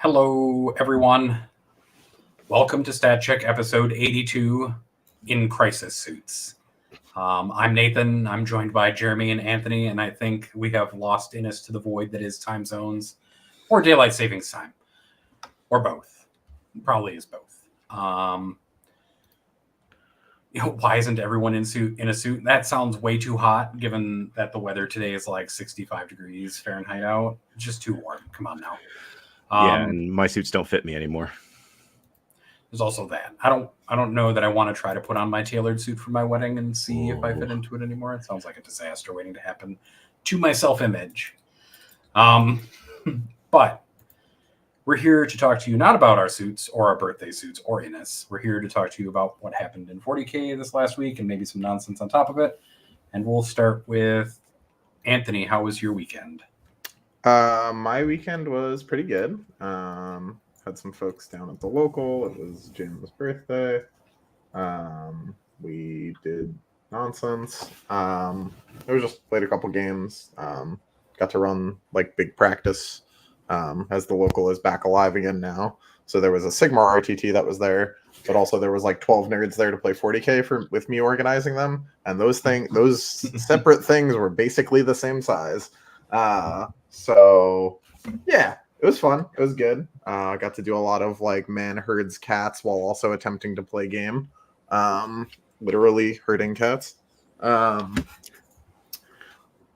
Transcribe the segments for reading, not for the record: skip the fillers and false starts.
Hello, everyone. Welcome to Stat Check episode 82 in Crisis Suits. I'm Nathan. I'm joined by Jeremy and Anthony, and I think we have lost Innes to the void that is time zones or daylight savings time, or both. Probably is both. Why isn't everyone in a suit? That sounds way too hot, given that the weather today is like 65 degrees Fahrenheit out. It's just too warm. Come on now. And my suits don't fit me anymore. There's also that. I don't know that I want to try to put on my tailored suit for my wedding and see if I fit into it anymore. It sounds like a disaster waiting to happen to my self-image. But we're here to talk to you not about our suits or our birthday suits or Innes. We're here to talk to you about what happened in 40K this last week and maybe some nonsense on top of it. And we'll start with Anthony. How was your weekend? My weekend was pretty good. Had some folks down at the local. It was Jim's birthday. We did nonsense. It was just played a couple games. Got to run like big practice as the local is back alive again now. So there was a Sigma RTT that was there, but also there was like 12 nerds there to play 40K with me organizing them. And those separate things were basically the same size. So yeah, it was fun. It was good. I got to do a lot of like man herds cats while also attempting to play game. Literally herding cats.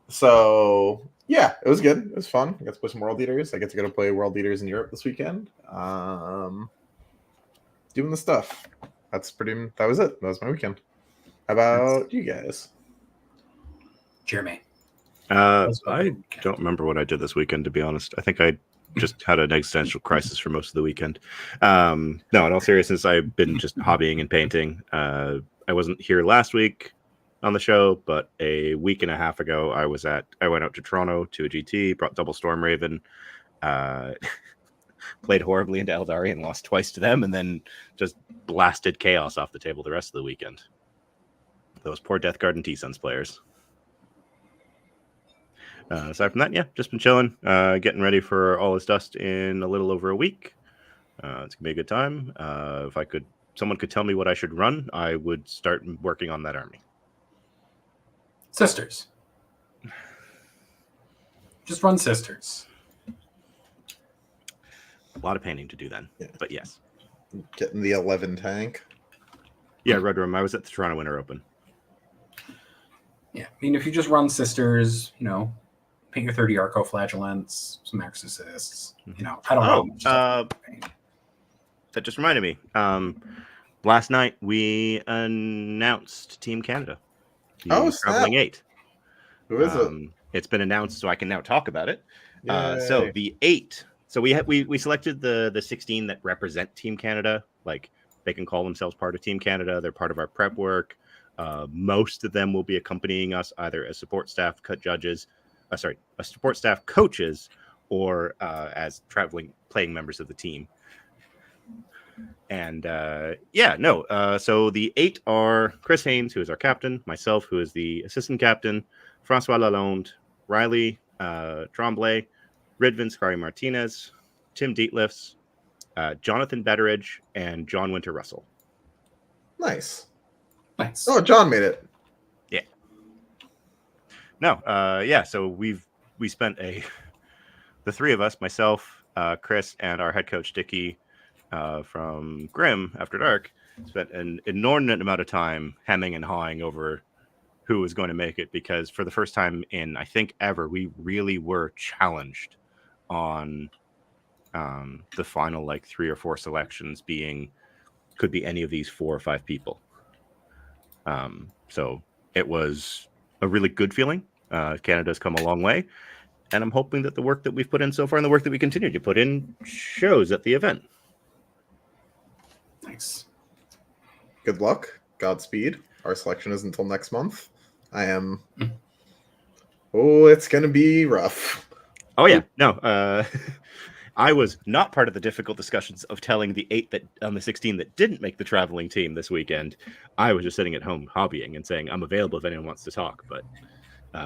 So yeah, it was good. It was fun. I got to play some World Eaters. I get to go to play World Eaters in Europe this weekend. Doing the stuff. That was it. That was my weekend. How about you guys? Jeremy. I don't remember what I did this weekend, to be honest. I think I just had an existential crisis for most of the weekend. No, in all seriousness, I've been just hobbying and painting. I wasn't here last week on the show, but a week and a half ago, I went out to Toronto to a GT, brought double Storm Raven, played horribly into Eldari and lost twice to them, and then just blasted Chaos off the table the rest of the weekend. Those poor Death Guard and T-Suns players. Aside from that, yeah, just been chilling, getting ready for All Is Dust in a little over a week. It's gonna be a good time. If someone could tell me what I should run, I would start working on that army. Sisters. Just run Sisters. A lot of painting to do then, yeah. But yes. Getting the 11 tank. Yeah, Red Room. I was at the Toronto Winter Open. Yeah, I mean, if you just run Sisters, paint your 30 Arco-Flagellants, some Exorcists, I don't know. That just reminded me. Last night, we announced Team Canada. Traveling 8. Who is it? It's been announced, so I can now talk about it. So the 8. So we selected the 16 that represent Team Canada. Like, they can call themselves part of Team Canada. They're part of our prep work. Most of them will be accompanying us either as support staff, support staff coaches, or as playing members of the team. And so the 8 are Chris Haynes, who is our captain, myself, who is the assistant captain, Francois Lalonde, Riley Tremblay, Ridvin Scary Martinez, Tim Dietlifs, Jonathan Betteridge, and John Winter Russell. Nice. Oh, John made it. Yeah. No, so we spent the three of us, myself, Chris, and our head coach, Dickie, from Grimm After Dark, spent an inordinate amount of time hemming and hawing over who was going to make it, because for the first time in, I think, ever, we really were challenged on the final 3 or 4 selections could be any of these 4 or 5 people. So it was a really good feeling. Canada's come a long way, and I'm hoping that the work that we've put in so far and the work that we continue to put in shows at the event. Nice. Good luck. Godspeed. Our selection is until next month. It's going to be rough. Oh, yeah. No, I was not part of the difficult discussions of telling the 8 that on the 16 that didn't make the traveling team this weekend. I was just sitting at home hobbying and saying, I'm available if anyone wants to talk. But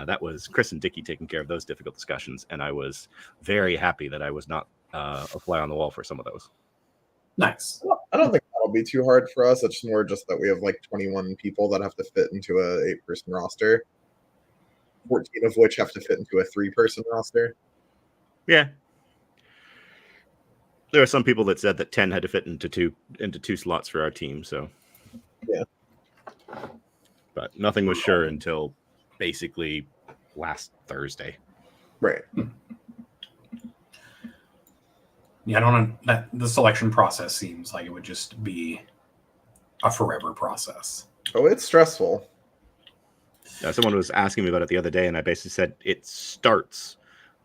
that was Chris and Dickie taking care of those difficult discussions. And I was very happy that I was not a fly on the wall for some of those. Nice. I don't think that'll be too hard for us. It's more just that we have like 21 people that have to fit into a 8-person roster, 14 of which have to fit into a 3-person roster. Yeah. There are some people that said that 10 had to fit into two slots for our team, so yeah. But nothing was sure until basically last Thursday. Right. Yeah, I don't know. That the selection process seems like it would just be a forever process. Oh, it's stressful. Someone was asking me about it the other day, and I basically said it starts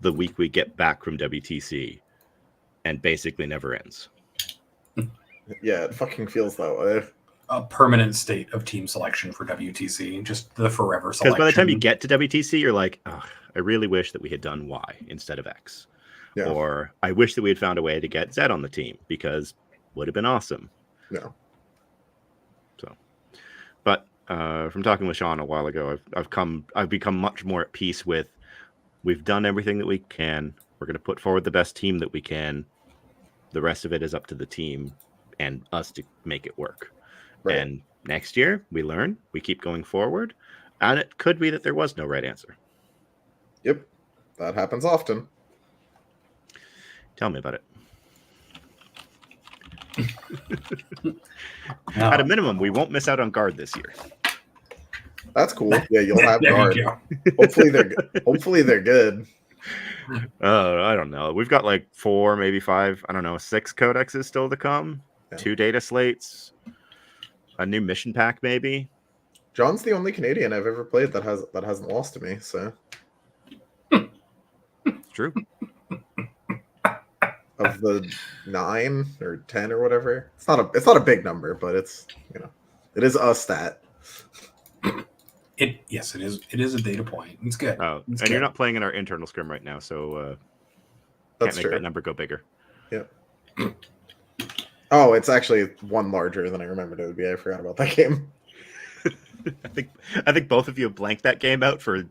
the week we get back from WTC and basically never ends. Yeah, it fucking feels that way. A permanent state of team selection for WTC, just the forever selection. Because by the time you get to WTC, you're like, oh, I really wish that we had done Y instead of X. Yeah. Or I wish that we had found a way to get Z on the team because would have been awesome. No. So, but from talking with Sean a while ago, I've become much more at peace with we've done everything that we can. We're going to put forward the best team that we can. The rest of it is up to the team and us to make it work. Right. And next year we learn, we keep going forward, and it could be that there was no right answer. Yep. That happens often. Tell me about it. No. At a minimum, we won't miss out on guard this year. That's cool. Yeah, you'll have guard. Hopefully they're good. I don't know. We've got like 4, maybe 5, 6 codexes still to come. Yeah. 2 data slates. A new mission pack, maybe. John's the only Canadian I've ever played that hasn't lost to me, so true. Of the 9 or 10 or whatever. It's not a big number, but it's it is a stat. Yes, it is. It is a data point. It's good. Oh, it's and good. You're not playing in our internal scrim right now, so can't make that number go bigger. Yep. Oh, it's actually 1 larger than I remembered it would be. I forgot about that game. I think both of you have blanked that game out for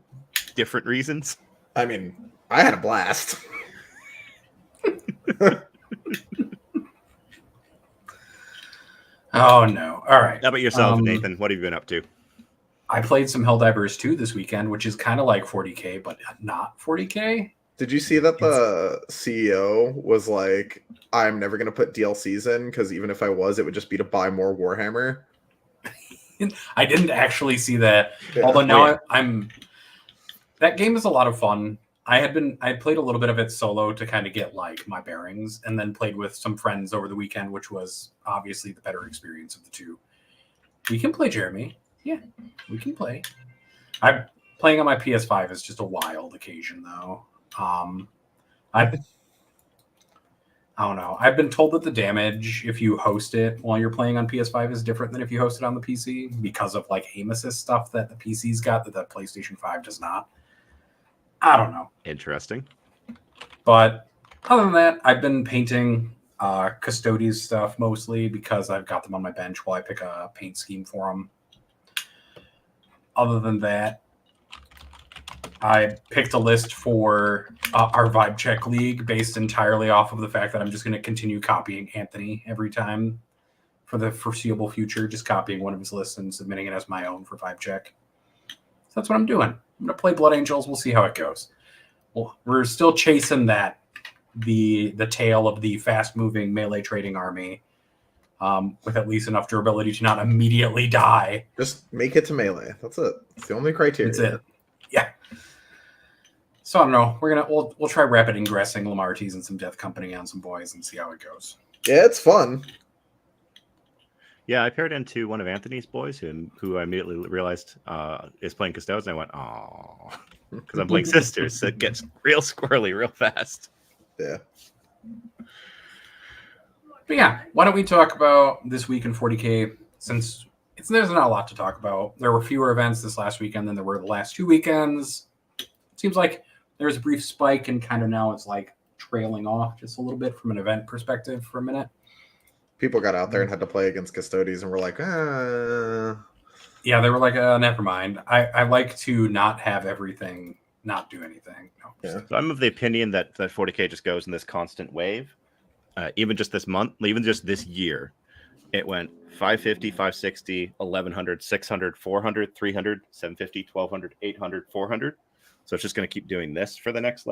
different reasons. I mean, I had a blast. Oh no! All right. How about yourself, Nathan? What have you been up to? I played some Helldivers 2 this weekend, which is kind of like 40K, but not 40K. Did you see that the CEO was like, I'm never going to put DLCs in because even if I was, it would just be to buy more Warhammer? I didn't actually see that. Yeah. Although now I'm... That game is a lot of fun. I played a little bit of it solo to kind of get like my bearings, and then played with some friends over the weekend, which was obviously the better experience of the two. We can play, Jeremy. Yeah, we can play. I'm playing on my PS5 is just a wild occasion, though. I don't know. I've been told that the damage, if you host it while you're playing on PS5, is different than if you host it on the PC because of like aim assist stuff that the PC's got that the PlayStation 5 does not. I don't know. Interesting. But other than that, I've been painting Custodes stuff mostly because I've got them on my bench while I pick a paint scheme for them. Other than that, I picked a list for our Vibe Check League based entirely off of the fact that I'm just going to continue copying Anthony every time for the foreseeable future, just copying one of his lists and submitting it as my own for Vibe Check. So that's what I'm doing. I'm going to play Blood Angels. We'll see how it goes. Well, we're still chasing the tail of the fast-moving melee trading army with at least enough durability to not immediately die. Just make it to melee. That's it. It's the only criteria. That's it. Yeah. So I don't know. We'll try rapid ingressing Lamarties and some Death Company on some boys and see how it goes. Yeah, it's fun. Yeah, I paired into one of Anthony's boys, who I immediately realized is playing Custodes, and I went, oh, because I'm playing Sisters, so it gets real squirrely real fast. Yeah. But yeah, why don't we talk about this week in 40K, since there's not a lot to talk about. There were fewer events this last weekend than there were the last 2 weekends. It seems like there was a brief spike, and kind of now it's like trailing off just a little bit from an event perspective for a minute. People got out there and had to play against Custodes and were like, Yeah, they were like, never mind. I like to not have everything not do anything. No, Yeah. So I'm of the opinion that 40K just goes in this constant wave. Even just this month, even just this year, it went 550, 560, 1100, 600, 400, 300, 750, 1200, 800, 400. So it's just going to keep doing this for the next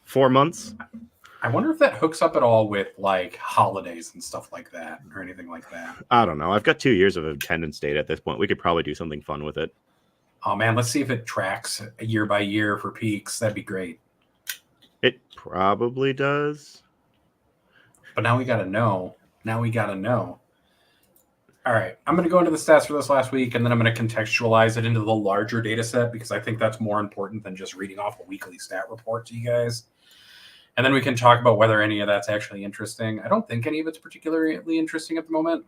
4 months. I wonder if that hooks up at all with like holidays and stuff like that or anything like that. I don't know. I've got 2 years of attendance data at this point. We could probably do something fun with it. Oh man, let's see if it tracks year by year for peaks. That'd be great. It probably does. But now we got to know. All right, I'm going to go into the stats for this last week, and then I'm going to contextualize it into the larger data set because I think that's more important than just reading off a weekly stat report to you guys. And then we can talk about whether any of that's actually interesting. I don't think any of it's particularly interesting at the moment.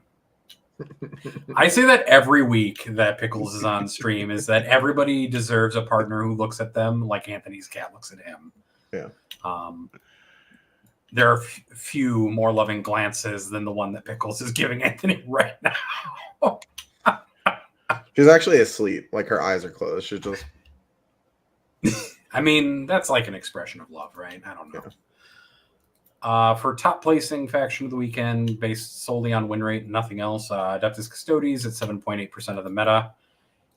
I say that every week that Pickles is on stream is that everybody deserves a partner who looks at them like Anthony's cat looks at him. Yeah. There are few more loving glances than the one that Pickles is giving Anthony right now. She's actually asleep. Like her eyes are closed. She's just. I mean, that's like an expression of love, right? I don't know. For top placing faction of the weekend, based solely on win rate and nothing else, Adeptus Custodes at 7.8% of the meta,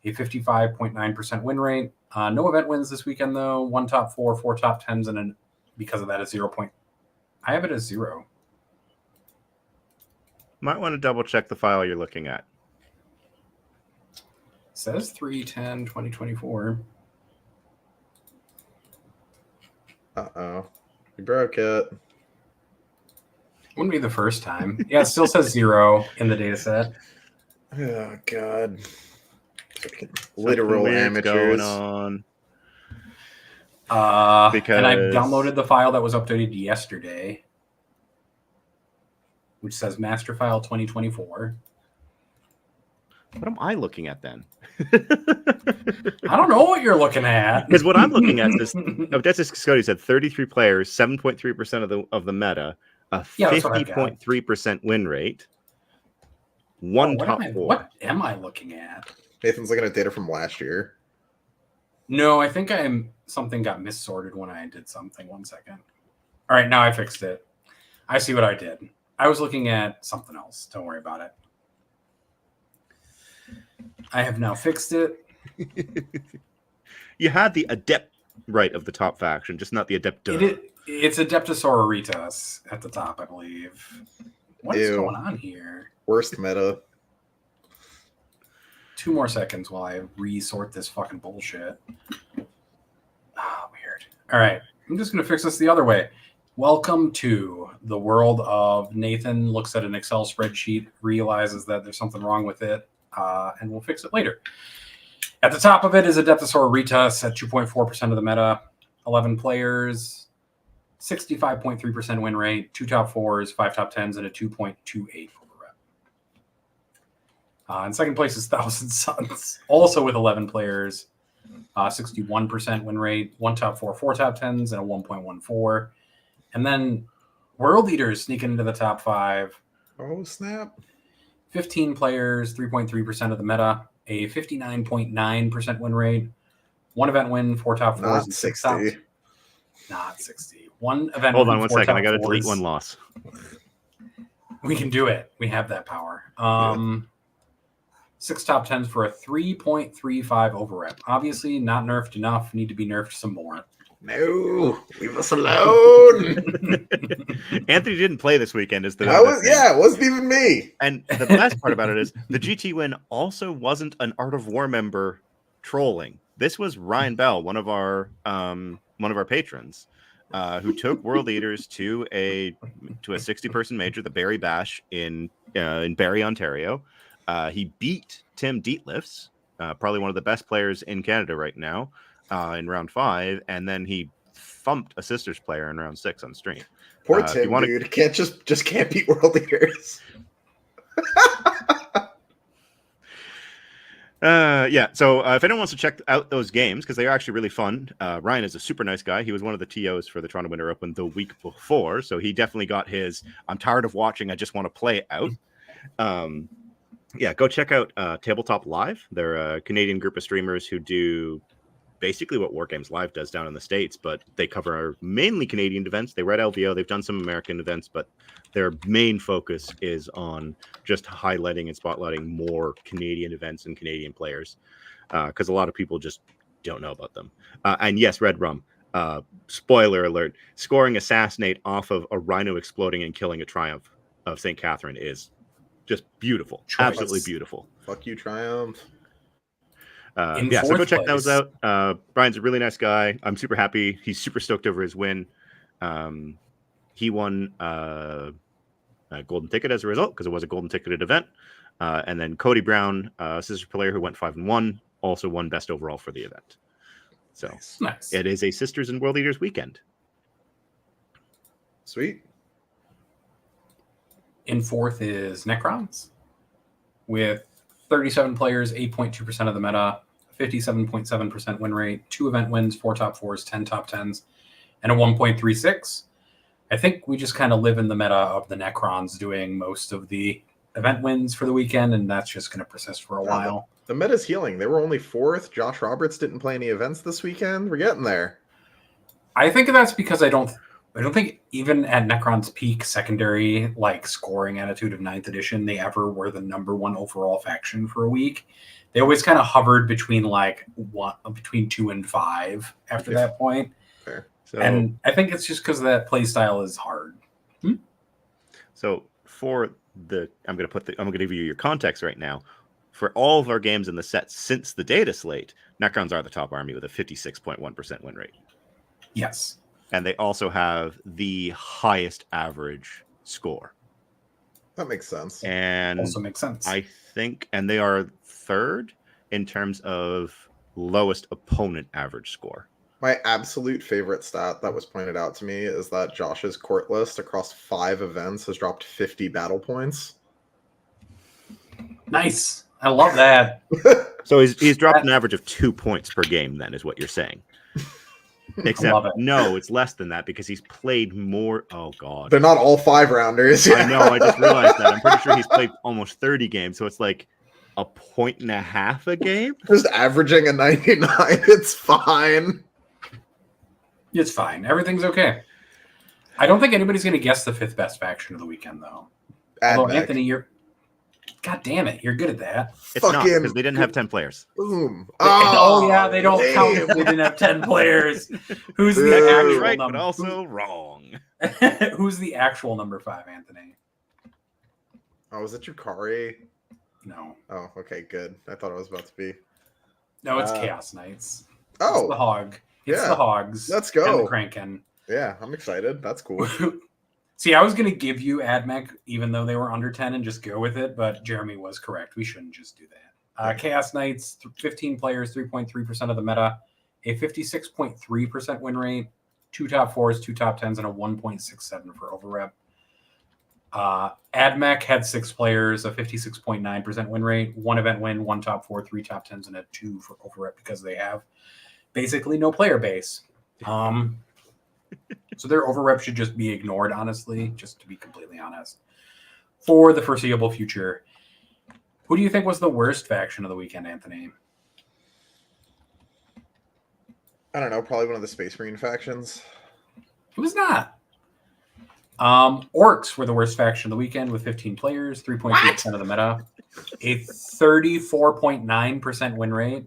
a 55.9% win rate. No event wins this weekend, though. 1 top 4, 4 top 10s, and because of that, a 0. I have it as 0. Might want to double check the file you're looking at. It says 3/10/2024. Uh-oh. You broke it. Wouldn't be the first time. Yeah, it still says 0 in the data set. Oh, God. Literal Something weird's amateurs. going on. And I downloaded the file that was updated yesterday, which says master file 2024. What am I looking at then? I don't know what you're looking at. Because what I'm looking at is Adeptus Custodes said 33 players, 7.3% of the meta, a 50.3% win rate, 1 top 4. What am I looking at? Nathan's looking at data from last year. No, I think something got missorted when I did something. 1 second. All right, now I fixed it. I see what I did. I was looking at something else. Don't worry about it. I have now fixed it. You had the adept right of the top faction, just not the adepta. It's Adeptus Auroritas at the top, I believe. What is Ew. going on here? Worst meta. 2 more seconds while I resort this fucking bullshit. Weird. All right. I'm just going to fix this the other way. Welcome to the world of Nathan looks at an Excel spreadsheet, realizes that there's something wrong with it, and we'll fix it later. At the top of it is Adeptus Auroritas at 2.4% of the meta, 11 players, 65.3% win rate, 2 top 4s, 5 top 10s, and a 2.28 over rep. In second place is Thousand Suns, also with 11 players, 61% win rate, 1 top 4, 4 top 10s, and a 1.14. And then World Eaters sneaking into the top 5. Oh, snap. 15 players, 3.3% of the meta, a 59.9% win rate, 1 event win, 4 top 4s, Not and 6 top. 60. Not 60. 1 event Hold win, on 1 4 second. top I got to 4s. delete 1 loss. We can do it. We have that power. 6 top 10s for a 3.35 over rep. Obviously, not nerfed enough. Need to be nerfed some more. No, leave us alone. Anthony didn't play this weekend. It wasn't even me. And the best part about it is the GT win also wasn't an Art of War member trolling. This was Ryan Bell, one of our patrons, who took World Eaters to a 60-person major, the Barrie Bash in Barrie, Ontario. He beat Tim Dietlifs, probably one of the best players in Canada right now, in round 5, and then he thumped a Sisters player in round 6 on stream. Poor Tim, dude. Can't just can't beat World Eaters. So if anyone wants to check out those games, because they are actually really fun, Ryan is a super nice guy. He was one of the TOs for the Toronto Winter Open the week before, so he definitely got his "I'm tired of watching, I just want to play" out. Go check out Tabletop Live. They're a Canadian group of streamers who do basically what War Games Live does down in the States, but they cover mainly Canadian events. They read LVO, they've done some American events, but their main focus is on just highlighting and spotlighting more Canadian events and Canadian players, because a lot of people just don't know about them. And yes, Red Rum, spoiler alert, scoring Assassinate off of a Rhino exploding and killing a Triumph of St. Catherine is just beautiful. Choice. Absolutely beautiful. Fuck you, Triumph. So go check place. those out. Brian's a really nice guy. I'm super happy. He's super stoked over his win. He won a golden ticket as a result, because it was a golden ticketed event. And then Cody Brown, sister player who went 5-1, also won best overall for the event. So nice. It is a Sisters and World Leaders weekend. Sweet. In fourth is Necrons with 37 players, 8.2% of the meta, 57.7% win rate, 2 event wins, 4 top 4s, 10 top 10s, and a 1.36. I think we just kind of live in the meta of the Necrons doing most of the event wins for the weekend, and that's just going to persist for a while. The meta's healing. They were only 4th. Josh Roberts didn't play any events this weekend. We're getting there. I think that's because I don't think even at Necron's peak secondary, like scoring attitude of 9th edition, they ever were the number 1 overall faction for a week. They always kind of hovered between between 2 and 5 after that point. Fair. So, And I think it's just because that play style is hard. So for I'm going to give you your context right now. For all of our games in the set since the data slate, Necrons are the top army with a 56.1% win rate. Yes. And they also have the highest average score. That makes sense. And Also makes sense. I think, and they are 3rd in terms of lowest opponent average score. My absolute favorite stat that was pointed out to me is that Josh's court list across 5 events has dropped 50 battle points. Nice. I love that. So he's dropped an average of 2 points per game, then, is what you're saying. Except, no, it's less than that because he's played more. Oh, God. They're not all 5-rounders. I know. I just realized that. I'm pretty sure he's played almost 30 games. So it's like a 1.5 a game. Just averaging a 99. It's fine. It's fine. Everything's okay. I don't think anybody's going to guess the 5th best faction of the weekend, though. Although, Anthony, God damn it, you're good at that. It's not, because they didn't have 10 players. Boom. Yeah, they don't count if they didn't have 10 players. Who's the actual right, number? but also wrong. Who's the actual number 5, Anthony? Oh, is it Yukari? No. Oh, okay, good. I thought it was about to be. No, it's Chaos Knights. Oh. It's the Hog. It's the Hogs. Let's go. And the Kraken. Yeah, I'm excited. That's cool. See, I was going to give you AdMech, even though they were under 10, and just go with it, but Jeremy was correct. We shouldn't just do that. Chaos Knights, 15 players, 3.3% of the meta, a 56.3% win rate, 2 top 4s, 2 top 10s, and a 1.67 for overrep. AdMech had 6 players, a 56.9% win rate, 1 event win, 1 top 4, 3 top 10s, and a 2 for overrep because they have basically no player base. So their overrep should just be ignored, honestly, just to be completely honest. For the foreseeable future, who do you think was the worst faction of the weekend, Anthony? I don't know, probably one of the Space Marine factions. It was not. Orcs were the worst faction of the weekend with 15 players, 3.3% of the meta, a 34.9% win rate,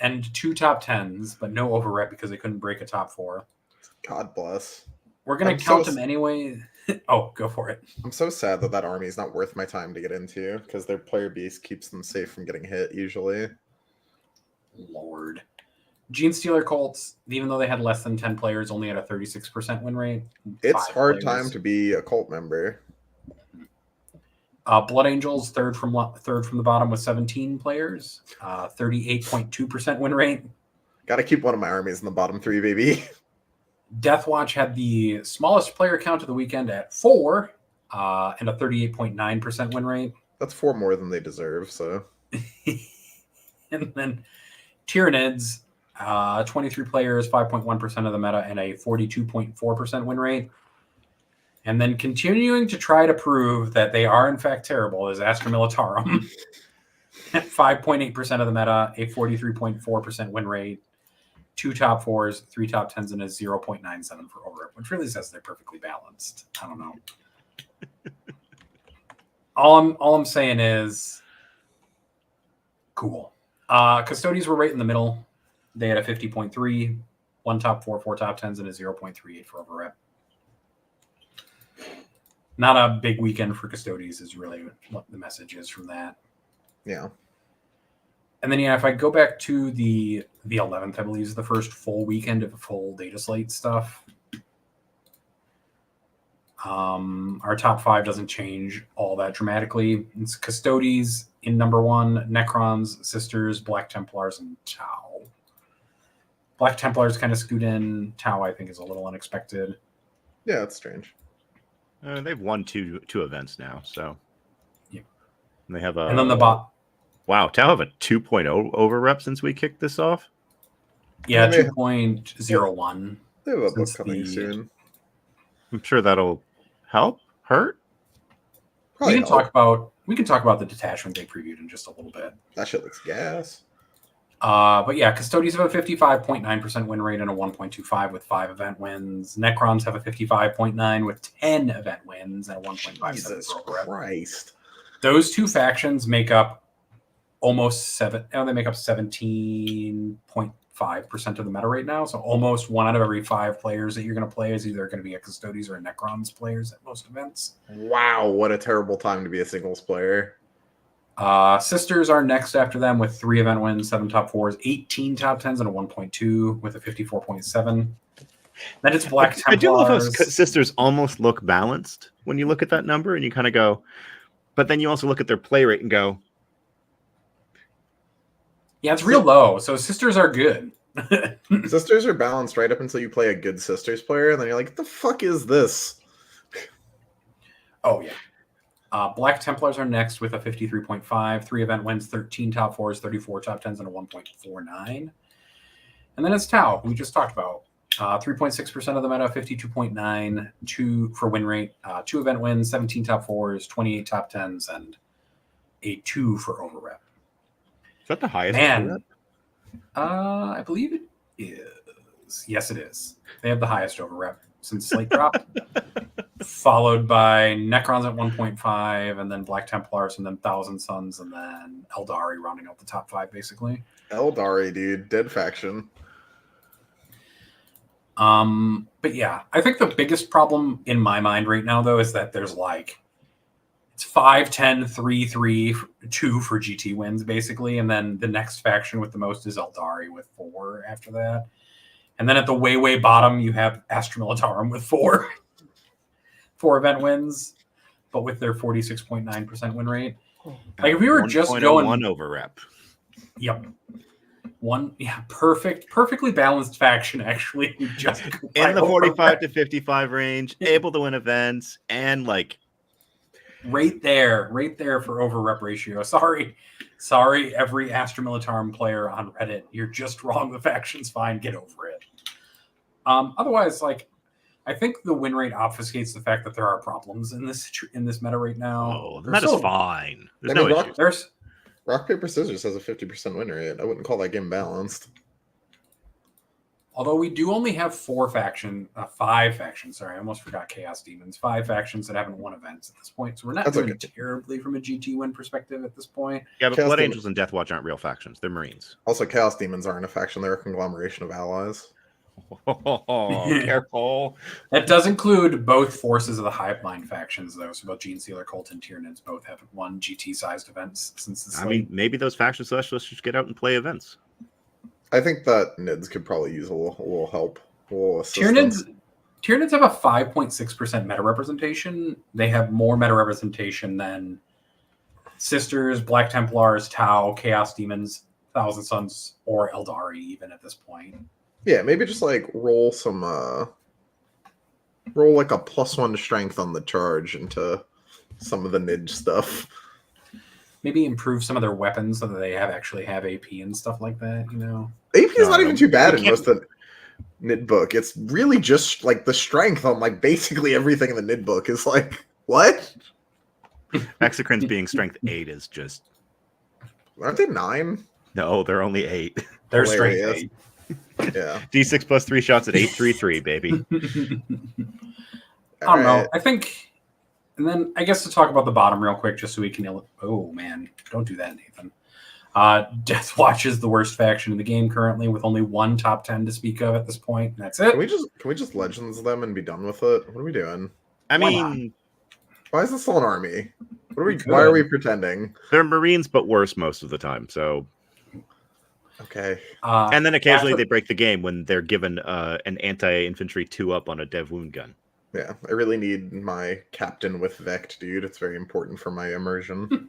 and 2 top 10s, but no overrep because they couldn't break a top 4. God bless. We're going to count them anyway. Oh, go for it. I'm so sad that army is not worth my time to get into because their player base keeps them safe from getting hit usually. Lord. Gene Stealer Colts, even though they had less than 10 players, only had a 36% win rate. It's hard time to be a cult member. Blood Angels, third from the bottom with 17 players, 38.2% win rate. Got to keep one of my armies in the bottom 3, baby. Deathwatch had the smallest player count of the weekend at 4 and a 38.9% win rate. That's 4 more than they deserve, so. And then Tyranids, 23 players, 5.1% of the meta, and a 42.4% win rate. And then continuing to try to prove that they are, in fact, terrible is Astra Militarum. 5.8% of the meta, a 43.4% win rate, 2 top 4s, 3 top 10s, and a 0.97 for over, which really says they're perfectly balanced. I don't know. All I'm saying is cool. Custodies were right in the middle. They had a 50.3, 1 top 4, 4 top 10s, and a 0.38 for over rep. Not a big weekend for Custodies is really what the message is from that. Yeah. And then, if I go back to the 11th, I believe is the first full weekend of full data slate stuff. Our top 5 doesn't change all that dramatically. It's Custodies in number 1, Necrons, Sisters, Black Templars, and Tau. Black Templars kind of scoot in. Tau, I think, is a little unexpected. Yeah, it's strange. They've won two events now, so yeah. And they have a. And then the bot. Wow, Tau have a 2.0 over rep since we kicked this off. Yeah, 2.01. They have a book coming soon. I'm sure that'll help. Hurt. Probably we can talk about the detachment they previewed in just a little bit. That shit looks gas. But yeah, Custodies have a 55.9% win rate and a 1.25 with 5 event wins. Necrons have a 55.9 with 10 event wins and a 1.57. Jesus Christ. Those two factions make up almost 17.5% of the meta right now. So almost 1 out of every 5 players that you're going to play is either going to be a Custodies or a Necrons players at most events. Wow, what a terrible time to be a singles player. Sisters are next after them with 3 event wins, 7 top 4s, 18 top 10s, and a 1.2 with a 54.7. Then it's Black Templars. I do love how Sisters almost look balanced when you look at that number and you kind of go, but then you also look at their play rate and go, yeah, it's real low. So Sisters are good. Sisters are balanced right up until you play a good Sisters player, and then you're like, what the fuck is this? Oh, yeah. Black Templars are next with a 53.5, 3 event wins, 13 top 4s, 34 top 10s, and a 1.49. And then it's Tau, we just talked about. 3.6% of the meta, 52.9, 2 for win rate, 2 event wins, 17 top 4s, 28 top 10s, and a 2 for over rep. Is that the highest? Man, I believe it is. Yes, it is. They have the highest over rep since Slate dropped. Followed by Necrons at 1.5, and then Black Templars, and then Thousand Suns, and then Eldari rounding out the top 5, basically. Eldari, dude. Dead faction. But yeah, I think the biggest problem in my mind right now, though, is that there's it's 5, 10, 3, 3, 2 for GT wins, basically. And then the next faction with the most is Eldari with 4 after that. And then at the way bottom, you have Astra Militarum with 4 event wins, but with their 46.9% win rate. Like if we were just going 1 over rep. Yep. Perfectly balanced faction, actually. Just in the 45 to 55 range, able to win events, and right there for over rep ratio. Sorry, every Astra Militarum player on Reddit. You're just wrong. The faction's fine. Get over it. Otherwise, I think the win rate obfuscates the fact that there are problems in this meta right now. Oh, the meta's fine. There's no issues. Rock, paper, scissors has a 50% win rate. I wouldn't call that game balanced. Although we do only have 5 factions. Sorry, I almost forgot Chaos Demons. 5 factions that haven't won events at this point. So we're not doing terribly from a GT win perspective at this point. Yeah, but Blood Angels and Deathwatch aren't real factions. They're Marines. Also, Chaos Demons aren't a faction. They're a conglomeration of allies. Oh, careful. That does include both forces of the Hiveblind factions, though. So both Gene Stealer, Colt, and Tyranids both have won GT-sized events since the mean, maybe those faction specialists should get out and play events. I think that Nids could probably use a little help, a little assistance. Tyranids have a 5.6% meta representation. They have more meta representation than Sisters, Black Templars, Tau, Chaos Demons, Thousand Suns, or Eldari, even at this point. Yeah, maybe just roll some roll a +1 strength on the charge into some of the Nidge stuff. Maybe improve some of their weapons so that they actually have AP and stuff like that, AP is not even too bad in most of the Nid book. It's really just the strength on basically everything in the Nid book is what? Exocrine's being strength 8 is just Aren't they 9? No, they're only 8. They're straight Hilarious. 8. Yeah. D6 plus 3 shots at 833, baby. I All don't know. right. I think, and then I guess to talk about the bottom real quick, just so we can. Oh man, don't do that, Nathan. Death Watch is the worst faction in the game currently, with only one top 10 to speak of at this point, and that's it. Can we just legends them and be done with it? What are we doing? I Why mean, Why is this still an army? We Why are could. we pretending? they're Marines, but worse most of the time. So, Okay. and then occasionally after- they break the game when they're given an anti-infantry 2-up on a dev wound gun. Yeah, I really need my captain with Vect, dude. It's very important for my immersion.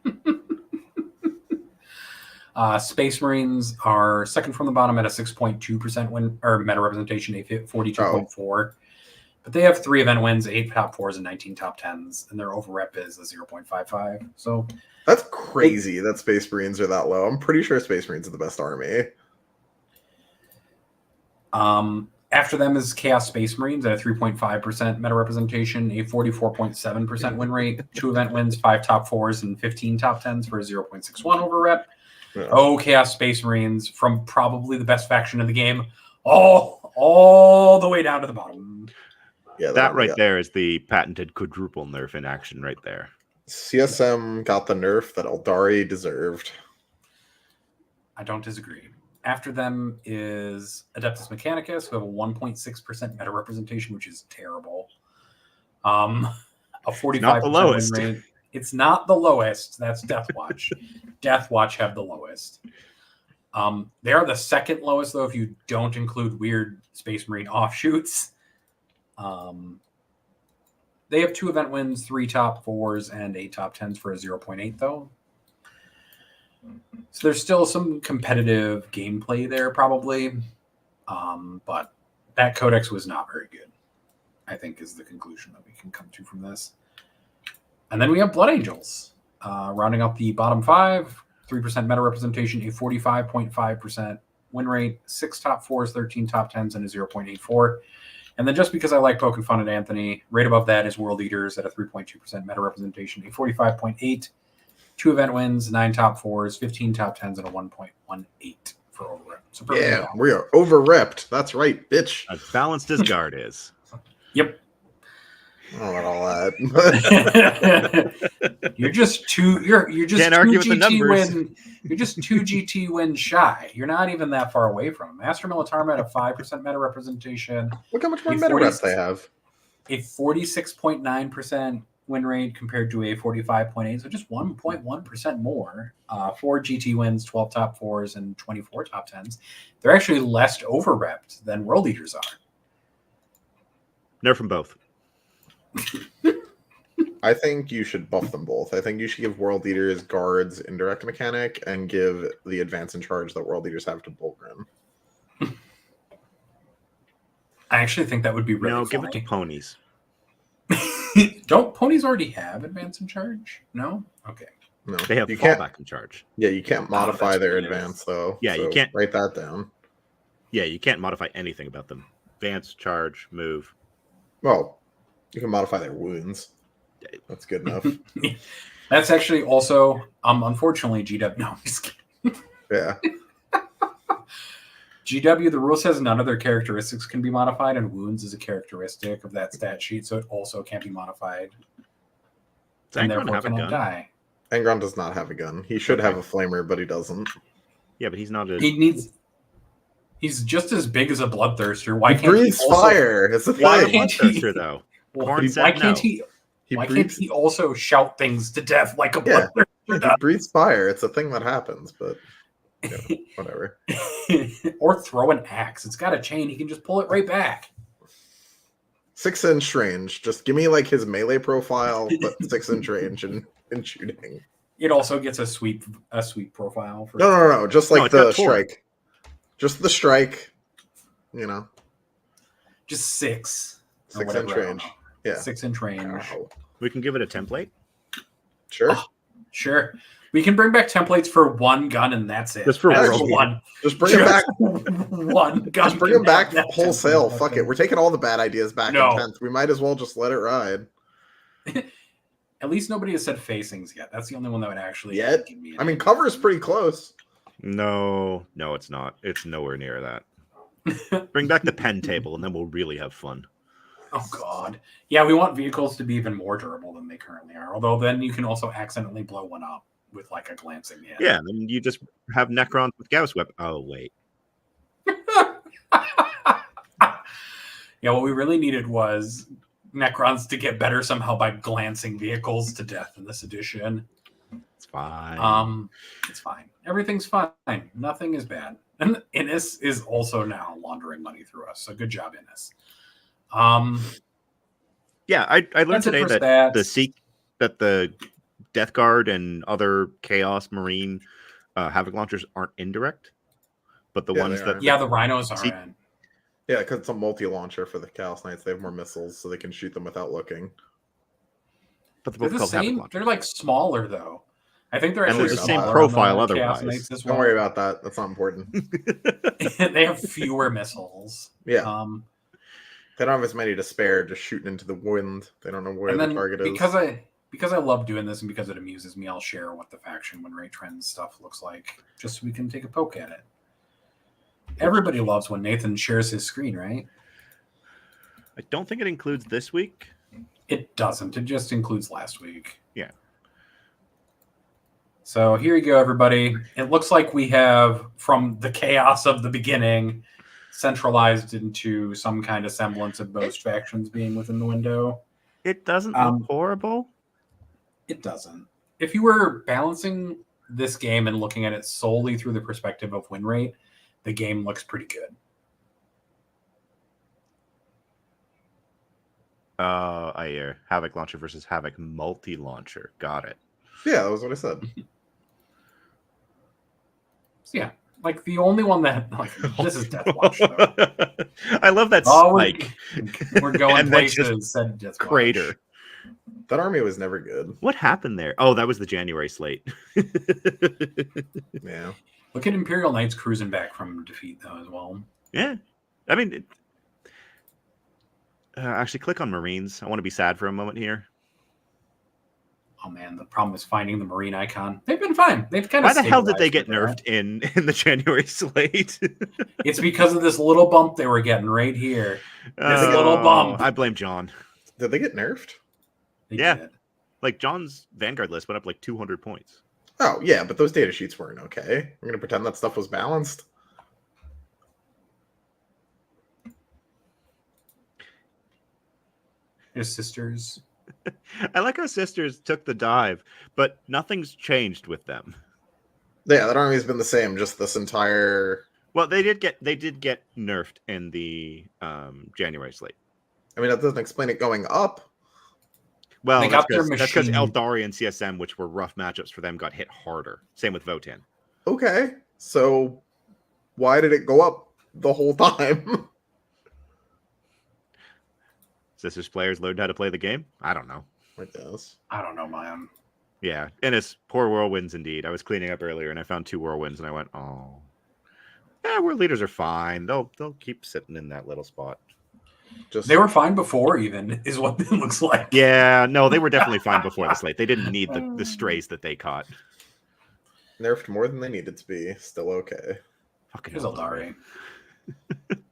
Space Marines are second from the bottom at a 6.2% win or meta representation, a 42.4. But they have 3 event wins, 8 top 4s, and 19 top 10s, and their overrep is a 0.55. So That's crazy that Space Marines are that low. I'm pretty sure Space Marines are the best army. after them is Chaos Space Marines at a 3.5% meta representation, a 44.7% win rate, 2 event wins, 5 top 4s, and 15 top 10s for a 0.61 overrep. Yeah. Oh, Chaos Space Marines from probably the best faction in the game, all the way down to the bottom. Yeah, That right there is the patented quadruple nerf in action right there. CSM got the nerf that Eldari deserved. I don't disagree. After them is Adeptus Mechanicus, who have a 1.6% meta representation, which is terrible. A 45% win rate. It's not the lowest. That's Death Watch. Death Watch have the lowest. They are the second lowest, though, if you don't include weird Space Marine offshoots. They have 2 event wins, 3 top 4s, and 8 top 10s for a 0.8, though. So there's still some competitive gameplay there, probably. But that codex was not very good, I think, is the conclusion that we can come to from this. And then we have Blood Angels, rounding out the bottom 5, 3% meta representation, a 45.5% win rate, 6 top 4s, 13 top 10s, and a 0.84. And then just because I like poking fun at Anthony, right above that is World Eaters at a 3.2% meta representation, a 45.8, 2 event wins, 9 top 4s, 15 top 10s, and a 1.18 for overrep. So yeah, we are overrepped. That's right, bitch. As balanced as guard is. Yep. I don't know about all that. You're just two. You're just Can't two argue with the GT numbers. win. You're just 2 GT wins shy. You're not even that far away from them. Master Militarma at a 5% meta representation. Look how much more A meta 40 reps they have. A 46.9% win rate compared to a 45.8, so just 1.1% more. 4 GT wins, 12 top 4s, and 24 top 10s. They're actually less overrepped than World Eaters are. Nerf from both. I think you should buff them both. I think you should give World Eaters guards indirect mechanic and give the advance in charge that World Eaters have to Bullgrim. I actually think that would be really No, funny. give it to ponies. Don't ponies already have advance in charge? No? Okay. No, They have you can't. fallback in charge. Yeah, you can't modify that's their what it is. advance though. Yeah, you so can't- write that down. Yeah, you can't modify anything about them. Advance, charge, move. Well, you can modify their wounds. That's good enough. That's actually also, unfortunately, GW. No, I'm just kidding. Yeah. GW, the rule says none of their characteristics can be modified, and wounds is a characteristic of that stat sheet, so it also can't be modified. Does And Angron therefore have a cannot gun? die. Angron does not have a gun. He should Okay. have a flamer, but he doesn't. Yeah, but he's not a... He's just as big as a bloodthirster. Why He can't breathes he also, fire. It's the Why thing. can't he- bloodthirster, though. well, Corn why said can't no. he? He Why can't breathes. he also shout things to death like a Yeah. bloodthirster He does? breathes fire. It's a thing that happens, but whatever. Or throw an axe. It's got a chain. He can just pull it right back. 6-inch range. Just give me like his melee profile, but 6-inch range in shooting. It also gets a sweep profile. For No. Just like it's got the torque. strike. Just the strike. You know, just 6. or 6-inch whatever, I don't range. know. Yeah. 6-inch range. Ow. We can give it a template. Sure. Oh, sure. We can bring back templates for one gun and that's it. Just for That's World one. Just bring him back. One gun. Just bring him can have back that wholesale. template. Fuck it. We're taking all the bad ideas back No. in 10th. We might as well just let it ride. At least nobody has said facings yet. That's the only one that would actually Yet? give me an I mean, cover is pretty close. No, it's not. It's nowhere near that. Bring back the pen table, and then we'll really have fun. Oh, God. Yeah, we want vehicles to be even more durable than they currently are. Although then you can also accidentally blow one up with like a glancing hit. Yeah, then you just have Necrons with Gauss Whip. Oh, wait. Yeah, what we really needed was Necrons to get better somehow by glancing vehicles to death in this edition. It's fine. It's fine. Everything's fine. Nothing is bad. And Innis is also now laundering money through us. So good job, Innis. Yeah, I learned That's it today for that stats. the Death Guard and other Chaos Marine Havoc launchers aren't indirect, but the Yeah, ones they that are. Yeah, the rhinos are See- in. Yeah, because it's a multi-launcher for the Chaos Knights. They have more missiles, so they can shoot them without looking. but they're They're both the called Havoc same. launchers. They're like smaller though. I think they're And actually they're the smaller same on profile the Chaos otherwise. Knights as Don't well. worry about that. That's not important. They have fewer missiles. Yeah. They don't have as many to spare, just shooting into the wind. They don't know where And the then target is. because I love doing this and because it amuses me, I'll share what the faction win rate trends stuff looks like, just so we can take a poke at it. Everybody loves when Nathan shares his screen, right? I don't think it includes this week. It doesn't. It just includes last week. Yeah. So here you go, everybody. It looks like we have, from the chaos of the beginning, centralized into some kind of semblance of most factions being within the window. It doesn't look horrible. It doesn't. If you were balancing this game and looking at it solely through the perspective of win rate, the game looks pretty good. I hear Havoc launcher versus Havoc multi-launcher. Got it. Yeah, that was what I said. So yeah, like the only one that this is Death Watch. Though. I love that Oh, spike. we're going And then just places. Said Death Crater. Watch. That army was never good. What happened there? Oh, that was the January slate. Yeah. Look at Imperial Knights cruising back from defeat though as well. Yeah, I mean, actually, click on Marines. I want to be sad for a moment here. Oh man, the problem is finding the Marine icon. They've been fine. They've kind of. Why the hell did they get stabilized nerfed in the January slate? It's because of this little bump they were getting right here. This get- little bump. I blame John. Did they get nerfed? They Yeah. did. Like John's Vanguard list went up like 200 points. Oh, yeah, but those data sheets weren't okay. We're going to pretend that stuff was balanced. His sisters. I like how Sisters took the dive, but nothing's changed with them. Yeah, that army's been the same just this entire... Well, they did get nerfed in the January slate. I mean, that doesn't explain it going up. Well, They got their that's because machine. Eldari and CSM, which were rough matchups for them, got hit harder. Same with Votan. Okay, so why did it go up the whole time? Sisters players learned how to play the game? I don't know. I guess. I don't know, man. Yeah, Ennis, poor whirlwinds indeed. I was cleaning up earlier and I found 2 whirlwinds and I went, oh. Yeah, world leaders are fine. They'll keep sitting in that little spot. Just They were fine before, even, is what it looks like. Yeah, no, they were definitely fine before the slate. They didn't need the strays that they caught. nerfed more than they needed to be. Still okay. Fucking Here's Eldari.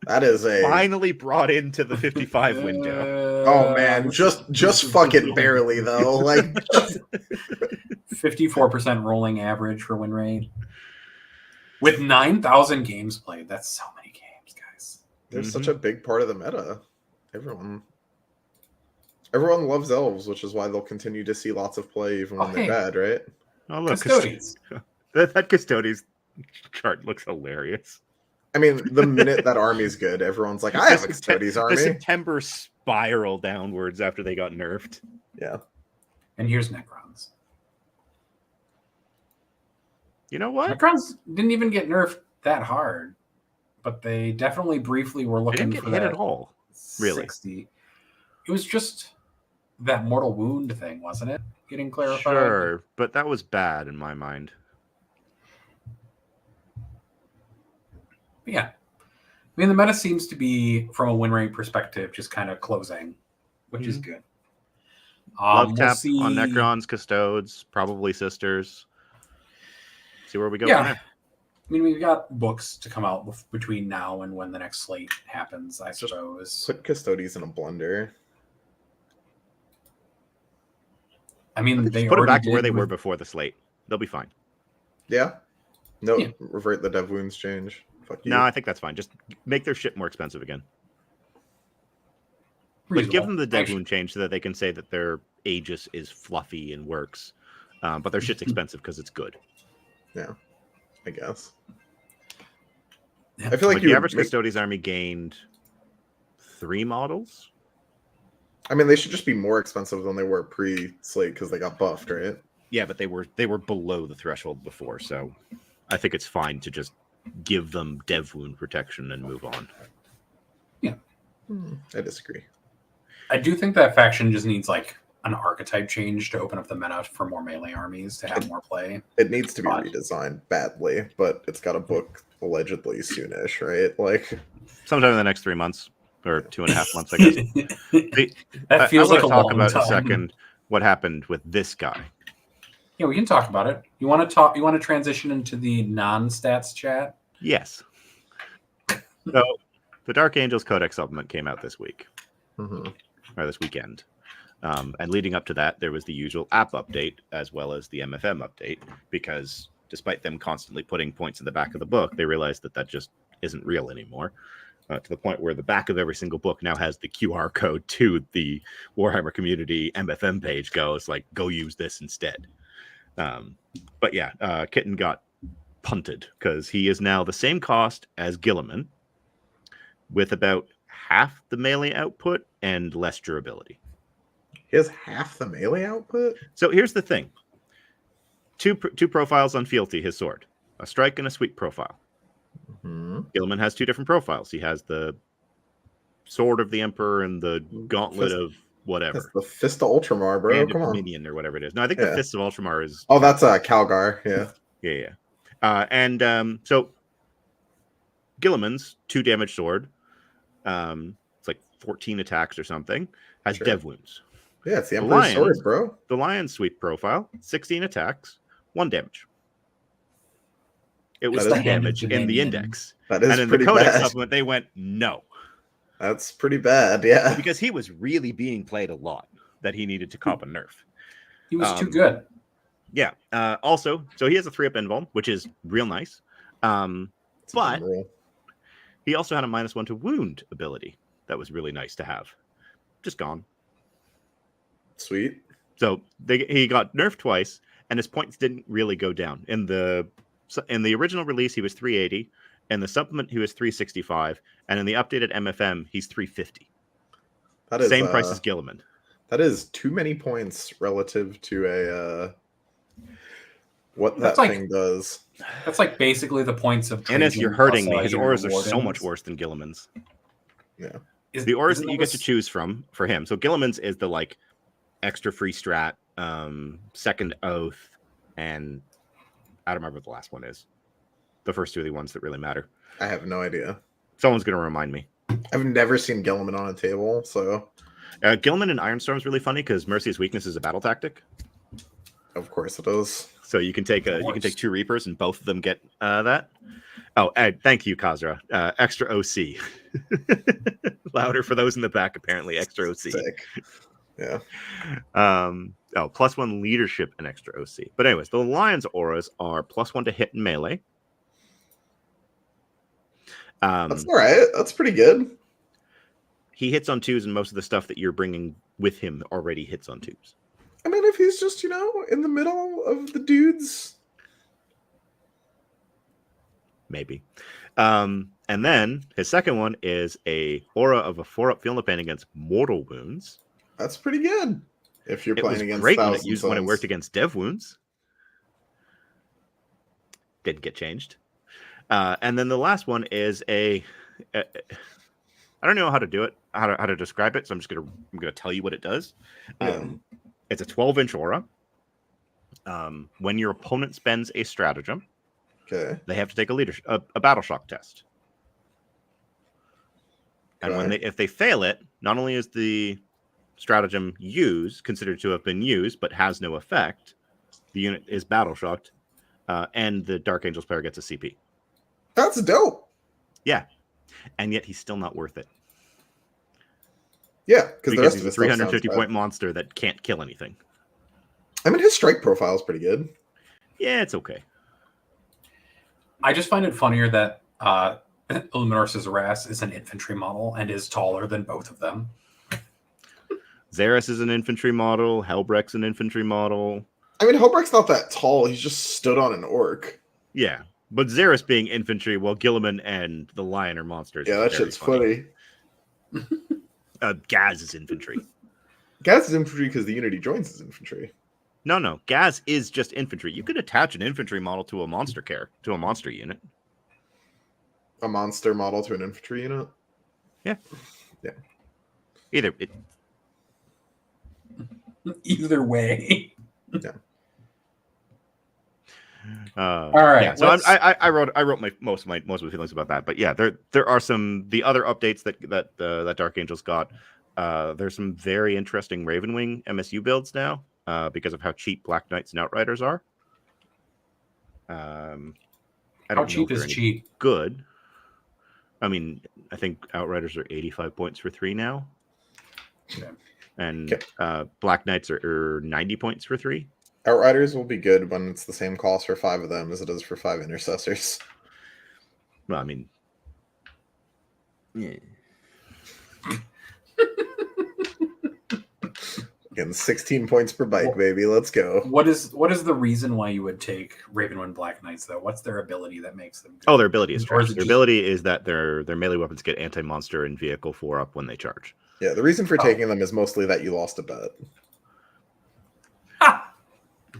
That is a... Finally brought into the 55 window. Oh, man, just fucking barely, though. Like, 54% rolling average for win rate. With 9,000 games played. That's so many games, guys. they're such a big part of the meta. Everyone loves elves, which is why they'll continue to see lots of play even when they're bad, right? Oh, look, Custodians. that Custodians chart looks hilarious. I mean, the minute that army's good, everyone's like, I have a Custodes The army. September spiral downwards after they got nerfed. Yeah. And here's Necrons. You know what? Necrons didn't even get nerfed that hard, but they definitely briefly were They looking didn't for get hit that at all. Really? 60. It was just that mortal wound thing, wasn't it? Getting clarified. Sure, but that was bad in my mind. Yeah. I mean, the meta seems to be, from a win rate perspective, just kind of closing, which is good. Love We'll tap see. on Necrons, Custodes, probably Sisters. See where we go Yeah. from there. I mean, we've got books to come out between now and when the next slate happens, I Just suppose. Put Custodes in a blender. I mean, they Just put them already back to where did they were with- before the slate. They'll be fine. Yeah. No, Yeah. revert the dev wounds change. Fuck you. No, I think that's fine. Just make their shit more expensive again. Like, give reasonable. them the dev Actually, wound change so that they can say that their Aegis is fluffy and works. But their shit's expensive because it's good. Yeah, I guess. Yeah. I feel like the you average would make, Custodes army gained 3 models. I mean, they should just be more expensive than they were pre-slate because they got buffed, right? Yeah, but they were below the threshold before, so I think it's fine to just give them dev wound protection and move on. I disagree. I do think that faction just needs like an archetype change to open up the meta for more melee armies to have more play. It needs to be But- redesigned badly, but it's got a book allegedly soonish, right? Like, Sometime in the next 3 months or 2.5 months, I guess. That feels I like a want to talk long about time. a second what happened with this guy. Yeah, we can talk about it. You want to talk? You want to transition into the non-stats chat? Yes. So the Dark Angels Codex supplement came out this week, mhm. or this weekend. And leading up to that, there was the usual app update as well as the MFM update, because despite them constantly putting points in the back of the book, they realized that that just isn't real anymore. To the point where the back of every single book now has the QR code to the Warhammer Community MFM page. Goes like, go use this instead. But yeah, Kitten got punted because he is now the same cost as Gilliman, with about half the melee output and less durability. He has half the melee output? So here's the thing. Two profiles on fealty, his sword. A strike and a sweep profile. Mm-hmm. Gilliman has 2 different profiles. He has the Sword of the Emperor and the Gauntlet Fist- of whatever. That's the Fist of Ultramar, bro. Hand Come of on. Dominion or whatever it is. No, I think Yeah. the Fists of Ultramar is... Oh, that's Calgar. Yeah. Yeah. So Gilliman's 2 damage sword, it's like 14 attacks or something, has Sure. dev wounds. Yeah, it's the The Emperor's Lions- sword, bro. The Lion sweep profile, 16 attacks, 1 damage. It was That is 3 damage in the Dominion. index. That is And in the pretty Codex bad. supplement, they went, no. That's pretty bad, yeah. Because he was really being played a lot that he needed to cop a nerf. He was too Um, good. Yeah. Also, so he has a 3-up invuln, which is real nice. It's a but- dumb rule. He also had a -1 to wound ability that was really nice to have. Just gone. Sweet. So he got nerfed twice, and his points didn't really go down. In the original release, he was 380. In the supplement, he was 365. And in the updated MFM, he's 350. That is Same price as Gilliman. That is too many points relative to a what That's that like- thing does. That's like basically the points of. And as Trajan you're hurting plus, me, his your auras are so wardens. much worse than Gilliman's. Is- The auras isn't that you get to choose from for him. So Gilliman's is the like extra free strat, second oath, and I don't remember what the last one is. The first 2 are the ones that really matter. I have no idea. Someone's going to remind me. I've never seen Gilliman on a table, so Gilliman and Ironstorm is really funny because Mercy's weakness is a battle tactic. of course it is. So you can take 2 Reapers and both of them get that. Oh, thank you, Kazra. Extra OC. Louder for those in the back, apparently. Extra OC. Sick. Yeah. +1 leadership and extra OC. But anyways, the Lion's auras are +1 to hit and melee. That's all right. That's pretty good. He hits on 2s, and most of the stuff that you're bringing with him already hits on 2s. I mean, if he's just, in the middle of the dudes. Maybe. And then his second one is a aura of a 4-up Feel No Pain against mortal wounds. That's pretty good. If you're It was playing against great when Thousand when it Suns. worked against dev wounds. Didn't get changed. And then the last one is I don't know how to do it, how to describe it, so I'm gonna tell you what it does. Yeah. It's a 12-inch aura. When your opponent spends a stratagem, Okay. they have to take a battle shock test. And Okay. if they fail it, not only is the stratagem considered to have been used, but has no effect, the unit is battle shocked, and the Dark Angels player gets a CP. That's dope. Yeah, and yet he's still not worth it. Yeah, because the rest he's of a his stuff sounds 350 bad. point monster that can't kill anything. I mean, his strike profile is pretty good. Yeah, it's okay. I just find it funnier that Illuminor Zaras is an infantry model and is taller than both of them. Zaris is an infantry model. Helbrecht's an infantry model. I mean, Hobrecht's not that tall. He's just stood on an orc. Yeah, but Zaris being infantry, while Gilliman and the Lion are monsters. Yeah, that shit's funny. Gaz is infantry. Gaz is infantry because the unity joins his infantry. No. Gaz is just infantry. You could attach an infantry model to a monster unit. A monster model to an infantry unit? Yeah. Yeah. Either way. Yeah. All right. Yeah, so I wrote most of my feelings about that, but yeah, there are the other updates that Dark Angels got. There's some very interesting Ravenwing MSU builds now because of how cheap Black Knights and Outriders are. How cheap is cheap? Good. I mean, I think Outriders are 85 points for 3 now. Okay. And Black Knights are 90 points for 3. Outriders will be good when it's the same cost for 5 of them as it is for 5 intercessors. Well, I mean, yeah. Again, 16 points per bike, baby. Let's go. What is the reason why you would take Ravenwind Black Knights, though? What's their ability that makes them good? Oh, their ability is trash. Their just... ability is that their melee weapons get anti-monster and vehicle 4 up when they charge. Yeah, the reason for taking them is mostly that you lost a bet.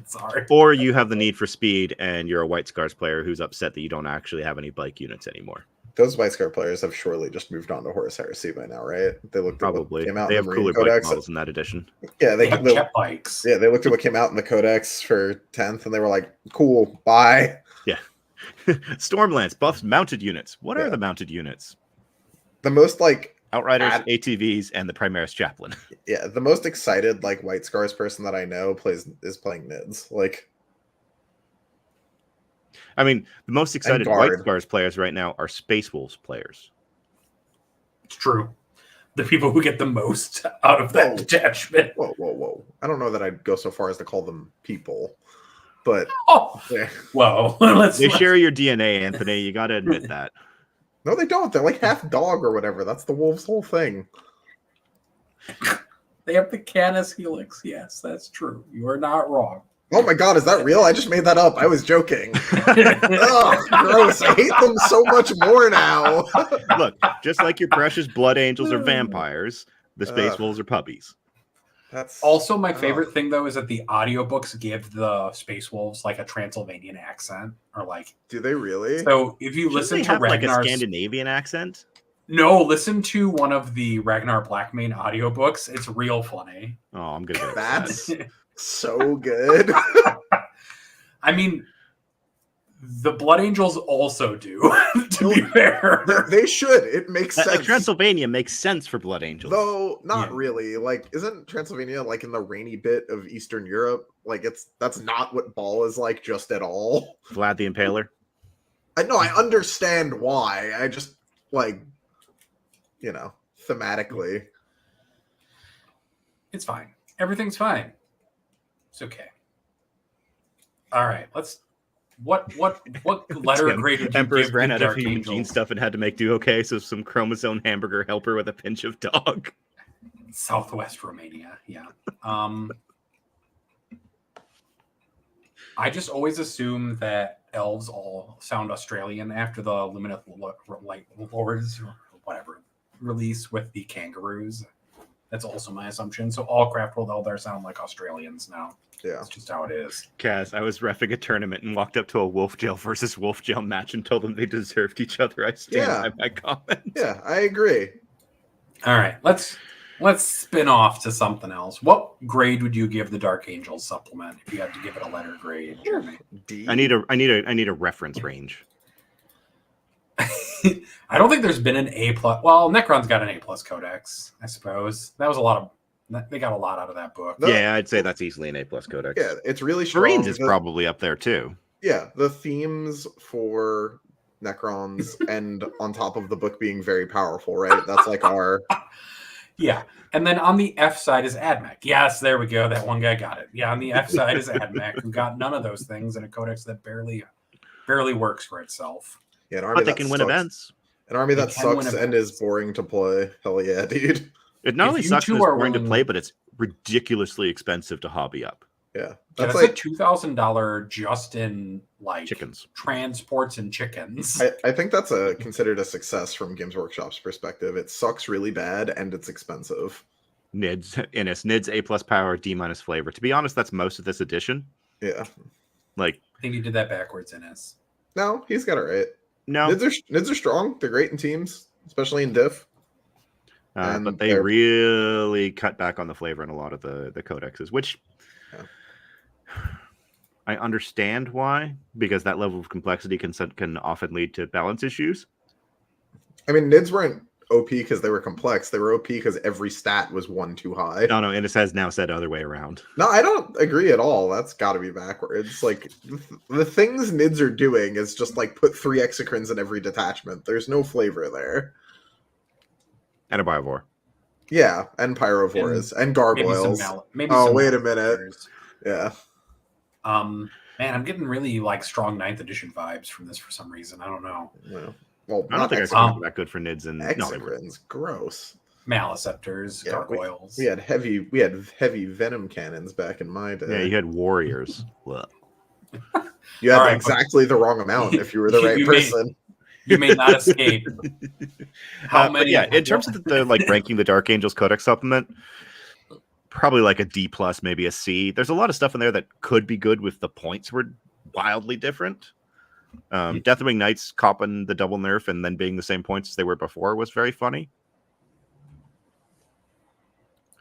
Sorry. Or you have the need for speed and you're a White Scars player who's upset that you don't actually have any bike units anymore. Those White Scar players have surely just moved on to Horus Heresy by now, right? They looked Probably. at what came out They in have the cooler Marine bike Codex. models in that edition. Yeah, they have jet bikes. Yeah, they looked at what came out in the Codex for 10th and they were like, cool, bye. Yeah. Stormlance buffs mounted units. What are the mounted units? The most Outriders, ATVs, and the Primaris Chaplain. Yeah, the most excited White Scars person that I know is playing Nids. I mean, the most excited White Scars players right now are Space Wolves players. It's true. The people who get the most out of that detachment. Whoa. I don't know that I'd go so far as to call them people, but... Yeah. Whoa. They share your DNA, Anthony. You got to admit that. No, they don't. They're like half dog or whatever. That's the wolf's whole thing. They have the Canis Helix. Yes, that's true. You are not wrong. Oh my god, is that real? I just made that up. I was joking. Ugh, gross. I hate them so much more now. Look, just like your precious blood angels are vampires, the Space Wolves are puppies. That's also my favorite thing, though, is that the audiobooks give the Space Wolves a Transylvanian accent, or do they really? So if you listen to Ragnar's a Scandinavian accent, no, listen to one of the Ragnar Blackmane audiobooks. It's real funny. Oh, I'm good. That's so good. I mean, the Blood Angels also do. To be fair, they should. It makes sense. Transylvania makes sense for Blood Angels, though not really. Isn't Transylvania in the rainy bit of Eastern Europe? That's not what Ball is like just at all. Vlad the Impaler. I know. I understand why. I just thematically, it's fine. Everything's fine. It's okay. All right, let's. What letter grade did you Emperors give ran the out of Dark human Angels? gene stuff and had to make do okay, so some chromosome hamburger helper with a pinch of dog. Southwest Romania, yeah. I just always assume that elves all sound Australian after the Lumineth Lords or whatever release with the kangaroos. That's also my assumption. So all Craftworld Eldar sound like Australians now. Yeah. That's just how it is. Kaz, I was reffing a tournament and walked up to a Wolf Jail versus Wolf Jail match and told them they deserved each other. I stand by my comment. Yeah, I agree. All right, let's spin off to something else. What grade would you give the Dark Angels supplement if you had to give it a letter grade, Jeremy? D. I need a reference range. I don't think there's been an A+. Well, Necron's got an A+ codex, I suppose. That was a lot of They got a lot out of that book. Yeah, I'd say that's easily an A+ codex. Yeah, it's really strong. Marines is probably up there too. Yeah, the themes for Necrons and on top of the book being very powerful, right? That's like our... Yeah. And then on the F side is AdMech. Yes, there we go. That one guy got it. Yeah, on the F side is AdMech, who got none of those things in a codex that barely works for itself. Yeah, an army But they that can win sucks. events. An army They that can win sucks and events. is boring to play. Hell yeah, dude. It not If only you sucks two and is are boring to willing- play, but it's ridiculously expensive to hobby up. Yeah. Yeah, That's that's like... a $2,000 just in like Chickens. transports and chickens. I think that's considered a success from Games Workshop's perspective. It sucks really bad and it's expensive. Nids, Innis, Nids A+ power, D- flavor. To be honest, that's most of this edition. Yeah. Like, I think you did that backwards, Innes. No, he's got it right. no, Nids are strong. They're great in teams, especially in diff. And but they they're- really cut back on the flavor in a lot of the codexes, which Yeah. I understand why, because that level of complexity can often lead to balance issues. I mean, Nids weren't OP because they were complex. They were OP because every stat was one too high. No, Innis has now said other way around. No, I don't agree at all. That's got to be backwards. Like, the things Nids are doing is just like put 3 exocrines in every detachment. There's no flavor there. And a Biovore. Yeah, and Pyrophores and Gargoyles. Maybe Oh, some wait a Malefactors. minute. Yeah. Man, I'm getting really like strong 9th edition vibes from this for some reason. I don't know. Yeah. Well, I don't not think exocrines. exocrines are that good for Nids and no, they weren't. Exocrines, gross. Maleceptors, Yeah, gargoyles. We had heavy venom cannons back in my day. Yeah, you had warriors. Well, You had All right, exactly the wrong amount if you were the right You may- person. You may not escape. How many? But yeah, in terms of the like ranking the Dark Angels Codex supplement, probably like a D+, maybe a C. There's a lot of stuff in there that could be good if the points were wildly different. Deathwing Knights copping the double nerf and then being the same points as they were before was very funny.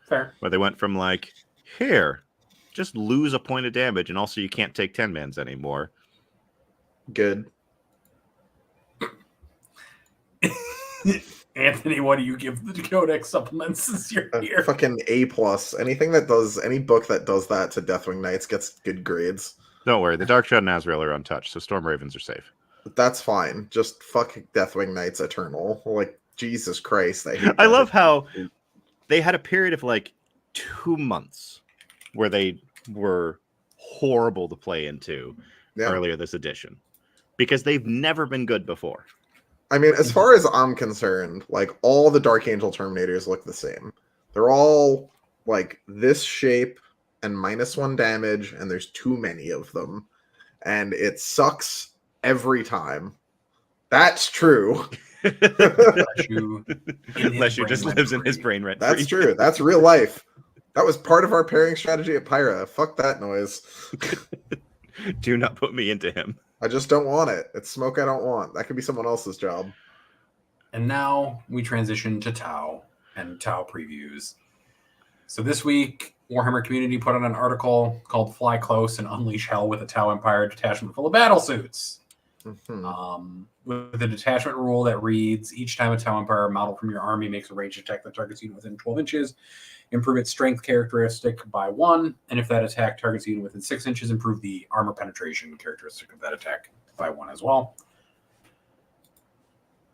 Fair. Where they went from like, here, just lose a point of damage, and also you can't take 10 mans anymore. Good. Anthony, what do you give the codex supplements since you're here? Fucking A+. Any book that does that to Deathwing Knights gets good grades. Don't worry, the Dark Shadow and Azrael are untouched, so Storm Ravens are safe. But that's fine. Just fuck Deathwing Knights Eternal. Like, Jesus Christ. I hate I that. love how they had a period of like 2 months where they were horrible to play into earlier this edition because they've never been good before. I mean, as far as I'm concerned, like, all the Dark Angel Terminators look the same. They're all like this shape and -1 damage, and there's too many of them. And it sucks every time. That's true. Unless you just lives in his brain rent. That's true. That's real life. That was part of our pairing strategy at Pyra. Fuck that noise. Do not put me into him. I just don't want it. It's smoke I don't want. That could be someone else's job. And now we transition to Tau and Tau previews. So this week, Warhammer Community put out an article called Fly Close and Unleash Hell with a Tau Empire detachment full of battle suits. With a detachment rule that reads, each time a Tau Empire model from your army makes a ranged attack that targets unit within 12 inches, improve its strength characteristic by 1, and if that attack targets unit within 6 inches, improve the armor penetration characteristic of that attack by 1 as well.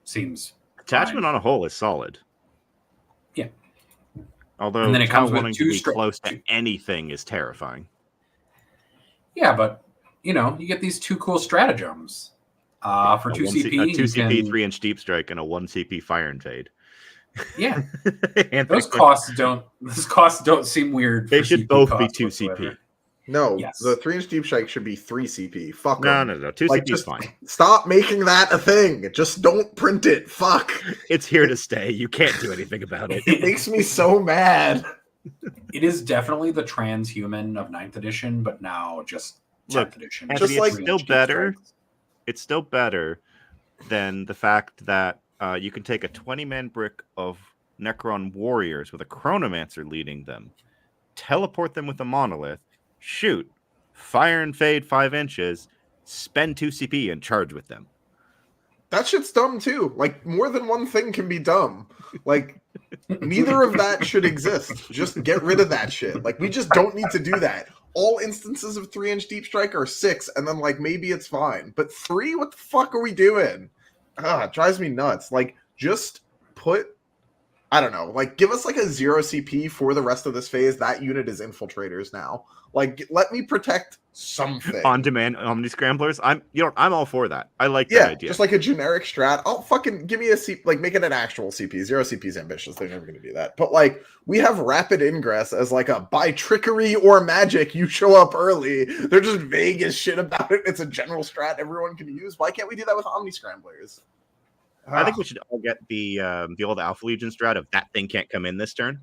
Seems Attachment fine. on a whole is solid. Yeah. Although And then it comes with wanting 2 to be close to anything is terrifying. Yeah, but you get these 2 cool stratagems. For 2 CP, a 2 CP 3-inch deep strike and a 1 CP fire invade. Yeah, those costs don't seem weird. They for should CP both be costs 2 whatsoever. CP. No, Yes. the 3-inch deep strike should be 3 CP. Fuck No, 'em. 2 Like, CP is just fine. stop making that a thing. Just don't print it. Fuck. It's here to stay. You can't do anything about it. It makes me so mad. It is definitely the transhuman of 9th edition, but now just 10th edition. Anthony, Just like- it's still better. It's still better than the fact that you can take a 20-man brick of Necron warriors with a Chronomancer leading them, teleport them with a monolith, shoot, fire and fade 5 inches, spend 2 CP and charge with them. That shit's dumb too. Like, more than one thing can be dumb. Like, neither of that should exist. Just get rid of that shit. Like, we just don't need to do that. All instances of 3-inch deep strike are 6, and then, like, maybe it's fine. But 3? What the fuck are we doing? It drives me nuts. Like, just put... I don't know. Like, give us, like, a 0 CP for the rest of this phase. That unit is infiltrators now. Like, let me protect something. On-demand Omni Scramblers. I'm all for that. I like that idea. Just like a generic strat. I'll fucking give me a CP, like make it an actual CP. 0 CP is ambitious. They're never going to do that. But like, we have rapid ingress as like a by trickery or magic, you show up early. They're just vague as shit about it. It's a general strat everyone can use. Why can't we do that with Omni Scramblers? I think we should all get the old Alpha Legion strat of that thing can't come in this turn.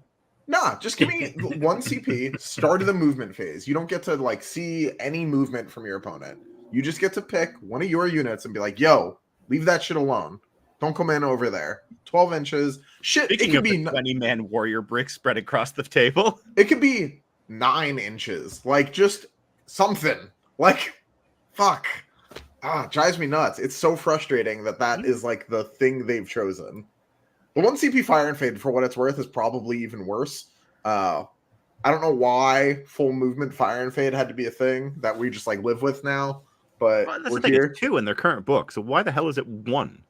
Nah, just give me 1 CP, start of the movement phase. You don't get to, like, see any movement from your opponent. You just get to pick one of your units and be like, yo, leave that shit alone. Don't come in over there. 12 inches. Shit, Speaking it could of be... the 20-man warrior brick spread across the table. It could be 9 inches. Like, just something. Like, fuck. Drives me nuts. It's so frustrating that is, like, the thing they've chosen. The 1 CP Fire and Fade, for what it's worth, is probably even worse. I don't know why full movement Fire and Fade had to be a thing that we just like live with now, but Well, that's we're the thing, here. it's 2 in their current book, so why the hell is it 1?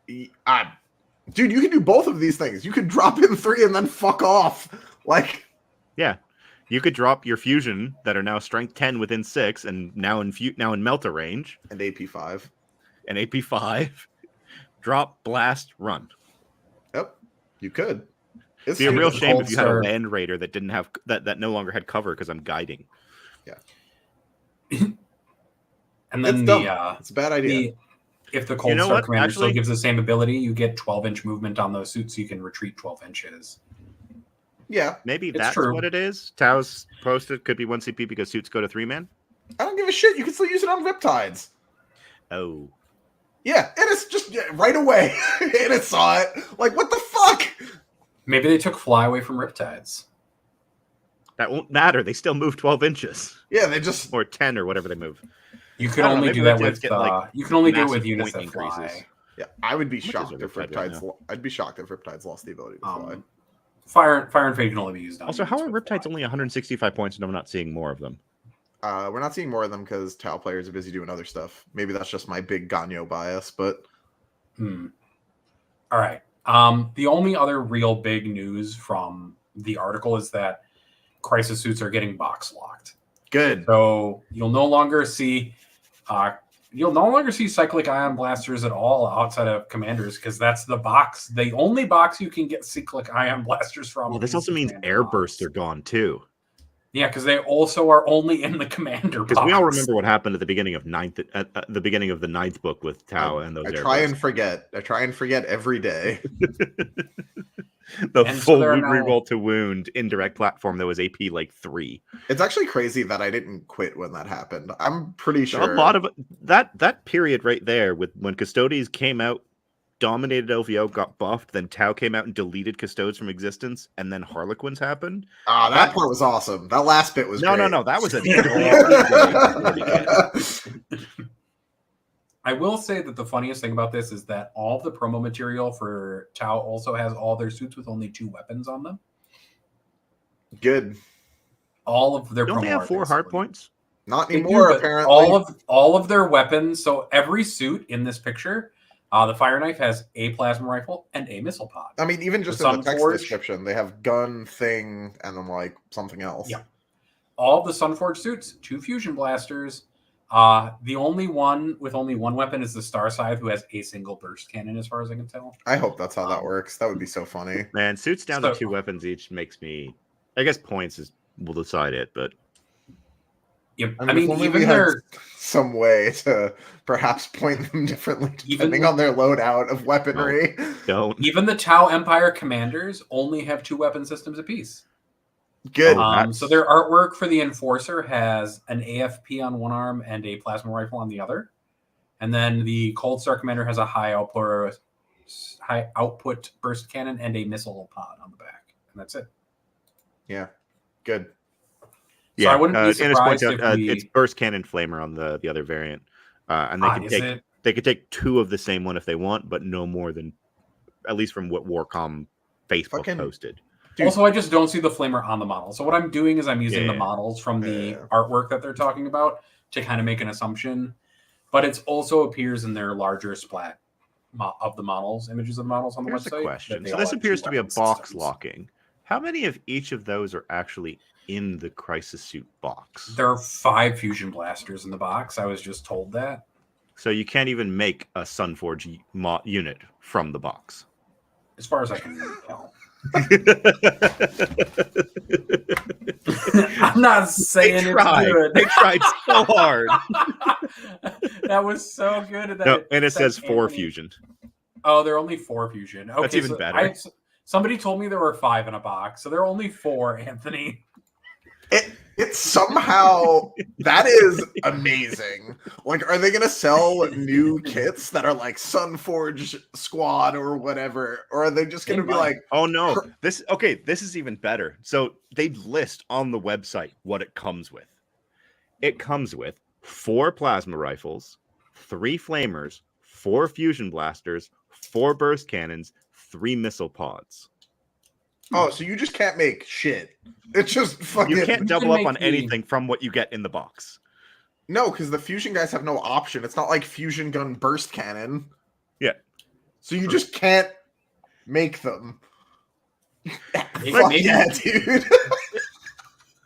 Dude, you can do both of these things. You could drop in 3 and then fuck off. Like, yeah, you could drop your fusion that are now strength 10 within 6 and now in Melta range and AP 5 and AP 5. Drop, blast, run. Yep, you could. It'd be a real shame if you had a Start. land raider that didn't have that no longer had cover because I'm guiding. Yeah. And then it's dumb. It's a bad idea. If the Cold know Star what? commander Actually- still gives the same ability, you get 12-inch movement on those suits, so you can retreat 12 inches. Yeah, Maybe It's that's true. what it is. Tao's posted could be 1 CP because suits go to 3-man. I don't give a shit. You can still use it on Riptides. Oh. Yeah, and it's just right away. And it saw it. Like, what the fuck? Maybe they took Fly away from Riptides. That won't matter. They still move 12 inches. Yeah, they just... Or 10 or whatever they move. You can I don't know, only maybe do that Riptides with get, like, you can only do it with massive units point that fly. increases. Yeah, I would be Much as shocked a if Riptide right Riptides... I'd be shocked if Riptides lost the ability to fly. Fire and Fade can only be used on. Also, how are units with Riptides fly. only 165 points and I'm not seeing more of them? We're not seeing more of them because Tau players are busy doing other stuff. Maybe that's just my big Ganyo bias, but... All right. The only other real big news from the article is that crisis suits are getting box locked. Good. So you'll no longer see cyclic ion blasters at all outside of commanders because that's the only box you can get cyclic ion blasters from. Well, this is also the means commander air box. bursts are gone too. Yeah, because they also are only in the commander box. Because we all remember what happened at the beginning of the beginning of the 9th book with Tau and those I air try and bursts. forget. I try and forget every day. The And so full they're now- reroll to wound indirect platform that was AP like 3. It's actually crazy that I didn't quit when that happened. I'm pretty sure. A lot of that period right there with when Custodes came out, dominated LVO, got buffed, then Tau came out and deleted Custodes from existence, and then Harlequins happened. That part was awesome. That last bit was No, great. that was a I will say that the funniest thing about this is that all the promo material for Tau also has all their suits with only 2 weapons on them. Good. All of their Don't promo they have art, 4 hard basically. points? Not They do, anymore, but apparently. all of their weapons. So every suit in this picture, the fire knife has a plasma rifle and a missile pod. I mean, even just The in the text Sunforge- description, they have gun, thing, and then like something else. Yeah. All of the Sunforge suits, 2 fusion blasters. The only one with only 1 weapon is the Star Scythe, who has a single burst cannon, as far as I can tell. I hope that's how that works. That would be so funny. Man, suits down So- to 2 weapons each makes me. I guess points will decide it, but Yep. I I mean, mean, if only even we had their some way to perhaps point them differently depending on their loadout of weaponry. don't. even the Tau Empire commanders only have 2 weapon systems apiece. Good. So their artwork for the Enforcer has an AFP on one arm and a plasma rifle on the other, and then the Cold Star commander has a high output burst cannon and a missile pod on the back, and that's it. Yeah. Good. So I wouldn't be Dennis points surprised out if we... it's burst cannon flamer on the other variant, and they can is take it? They could take 2 of the same one if they want, but no more than, at least from what Warcom Facebook posted. Dude. Also, I just don't see the flamer on the model. So what I'm doing is I'm using the Yeah. models from the artwork that they're talking about to kind of make an assumption. But it also appears in their larger splat of the models, images of the models on the Here's website. a question. that they So all this have appears two to be a weapon box systems. locking. How many of each of those are actually in the Crisis Suit box? There are 5 fusion blasters in the box. I was just told that. So you can't even make a Sunforge unit from the box. As far as I can tell. I'm not saying it's good. They tried so hard. That was so good. No, and it says 4 fusion. Oh, there are only 4 fusion. Okay, That's even better. Somebody told me there were 5 in a box, so there are only 4, Anthony. It's somehow that is amazing. Like, are they gonna sell new kits that are like Sunforge Squad or whatever, or are they just gonna be like, oh no, this is even better. So they list on the website what it comes with. It comes with 4 plasma rifles, 3 flamers, 4 fusion blasters, 4 burst cannons, 3 missile pods. oh, so you just can't make shit. It's just fucking. You can't double up on anything from what you get in the box. No, because the fusion guys have no option. It's not like fusion gun burst cannon. Yeah. So you just can't make them. Maybe. Yeah, dude.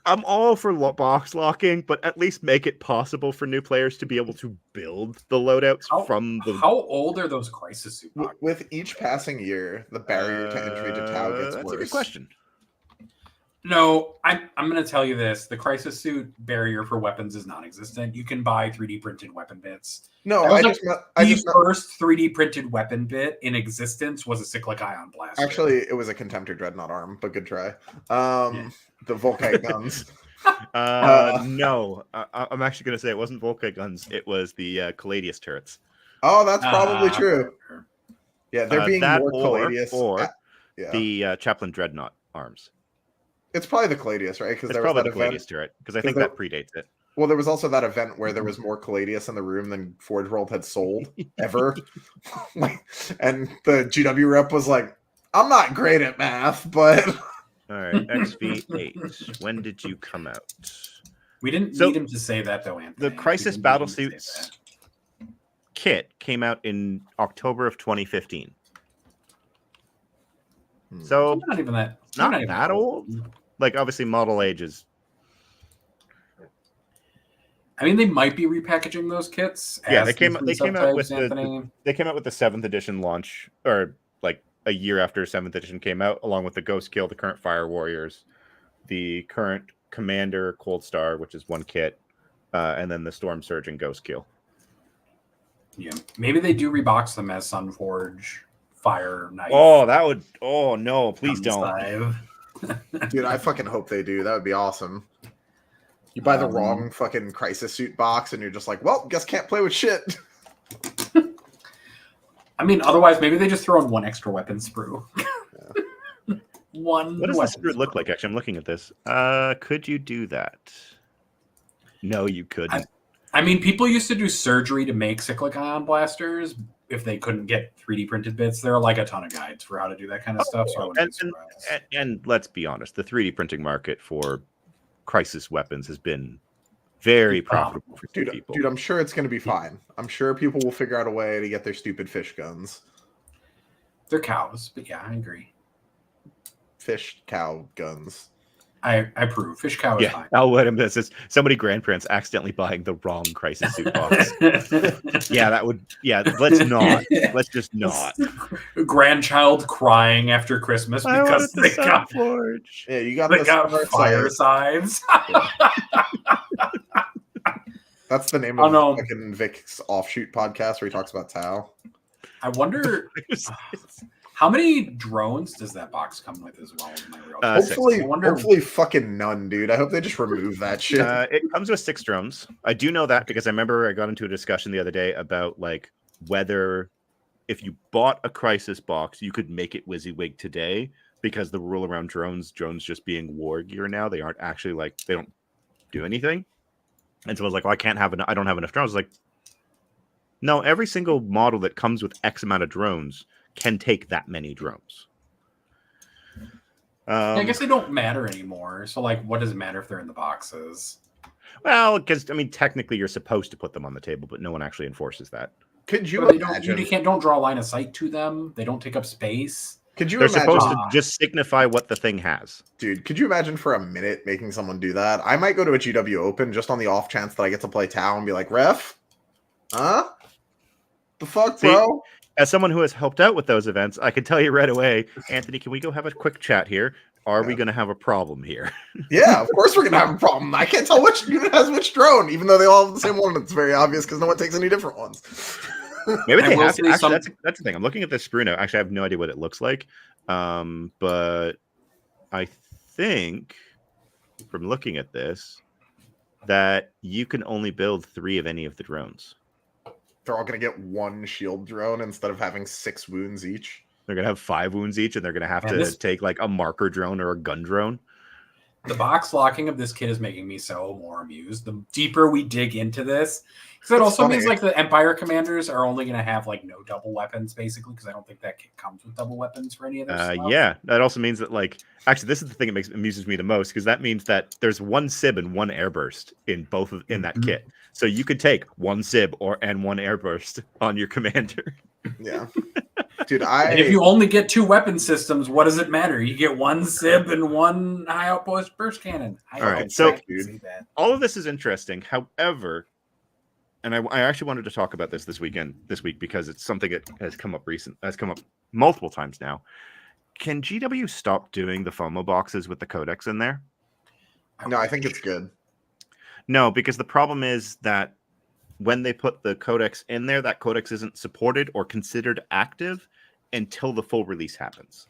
I'm all for box locking, but at least make it possible for new players to be able to build the loadouts from the. How old are those Crisis Suit boxes? With each passing year, the barrier to entry to Tau gets That's worse. a good question. No, I'm going to tell you this. The Crisis Suit barrier for weapons is non-existent. You can buy 3D printed weapon bits. No, the first 3D printed weapon bit in existence was a cyclic ion blaster. Actually, it was a Contemptor Dreadnought arm, but good try. The Volkite guns. No, I'm actually going to say it wasn't Volkite guns. It was the Caladius turrets. Oh, that's probably true. Yeah, they're being more Caladius. Or the Chaplain Dreadnought arms. It's probably the Caladius, right? Because it's probably the Caladius turret, because I think that predates it. Well, there was also that event where there was more Caladius in the room than Forge World had sold ever. And the GW rep was like, I'm not great at math, but... All right, XV8. When did you come out? We didn't need him to say that, though, Anthony. The Crisis Battlesuits kit came out in October of 2015. So not even that. Not that old. Like, obviously, model age is. I mean, they might be repackaging those kits. Yeah, they came out with they came out with the 7th edition launch, or like a year after 7th edition came out, along with the Ghost Kill, the current Fire Warriors, the current Commander Cold Star, which is 1 kit, and then the Storm Surge and Ghost Kill. Yeah, maybe they do rebox them as Sunforge Fire Knife. Oh, that would. Oh no, please don't. Dude, I fucking hope they do. That would be awesome. You buy the wrong fucking Crisis Suit box, and you're just like, well, guess can't play with shit. I mean, otherwise, maybe they just throw in 1 extra weapon sprue. One. What does the sprue look like? Actually, I'm looking at this. Could you do that? No, you couldn't. I mean, people used to do surgery to make cyclic ion blasters if they couldn't get 3D printed bits. There are like a ton of guides for how to do that kind of stuff. So and let's be honest, the 3D printing market for Crisis weapons has been very profitable for people. Dude, I'm sure it's going to be fine. I'm sure people will figure out a way to get their stupid fish guns. They're cows, but yeah, I agree. Fish cow guns. I approve. Fish cow is fine. I'll let him. This is somebody grandparents accidentally buying the wrong Crisis Suit box. Yeah, that would. Yeah, let's not. Let's just not. Grandchild crying after Christmas because they got Forge. Yeah, you got. They got firesides. That's the name of fucking Vic's offshoot podcast where he talks about Tau. I wonder. How many drones does that box come with as well? Hopefully fucking none, dude. I hope they just remove that shit. It comes with 6 drones. I do know that because I remember I got into a discussion the other day about like whether if you bought a Crisis box, you could make it WYSIWYG today because the rule around drones just being war gear now, they aren't actually like, they don't do anything. And so I was like, well, I don't have enough drones. I was like, No, every single model that comes with X amount of drones can take that many drones. I guess they don't matter anymore. So, like, what does it matter if they're in the boxes? Well, because I mean, technically, you're supposed to put them on the table, but no one actually enforces that. Could you But they imagine? don't draw a line of sight to them. They don't take up space. Could you They're imagine? supposed to just signify what the thing has. Dude, could you imagine for a minute making someone do that? I might go to a GW Open just on the off chance that I get to play Tau and be like, ref? Huh? The fuck, See, bro? As someone who has helped out with those events, I can tell you right away, Anthony, can we go have a quick chat here? Are we going to have a problem here? Yeah, of course we're going to have a problem. I can't tell which unit has which drone, even though they all have the same one. It's very obvious because no one takes any different ones. Maybe they have to. say Actually, that's the thing. I'm looking at this sprue now. Actually, I have no idea what it looks like. But I think from looking at this that you can only build 3 of any of the drones. They're all going to get 1 shield drone instead of having 6 wounds each. They're going to have 5 wounds each, and they're going to have to take like a marker drone or a gun drone. The box locking of this kit is making me so more amused. The deeper we dig into this, because it also means like the Empire commanders are only going to have like no double weapons, basically, because I don't think that kit comes with double weapons for any of their stuff. Yeah, that also means that actually this is the thing that amuses me the most, because that means that there's 1 SIB and 1 airburst in that kit. So you could take 1 SIB and 1 airburst on your commander. Yeah. Dude, and if you only get 2 weapon systems, what does it matter? You get 1 SIB and 1 high outpost burst cannon. All right, so all of this is interesting. However, and I actually wanted to talk about this week because it's something that has come up multiple times now. Can GW stop doing the FOMO boxes with the codex in there? No, I think it's good. No, because the problem is that when they put the codex in there, that codex isn't supported or considered active until the full release happens.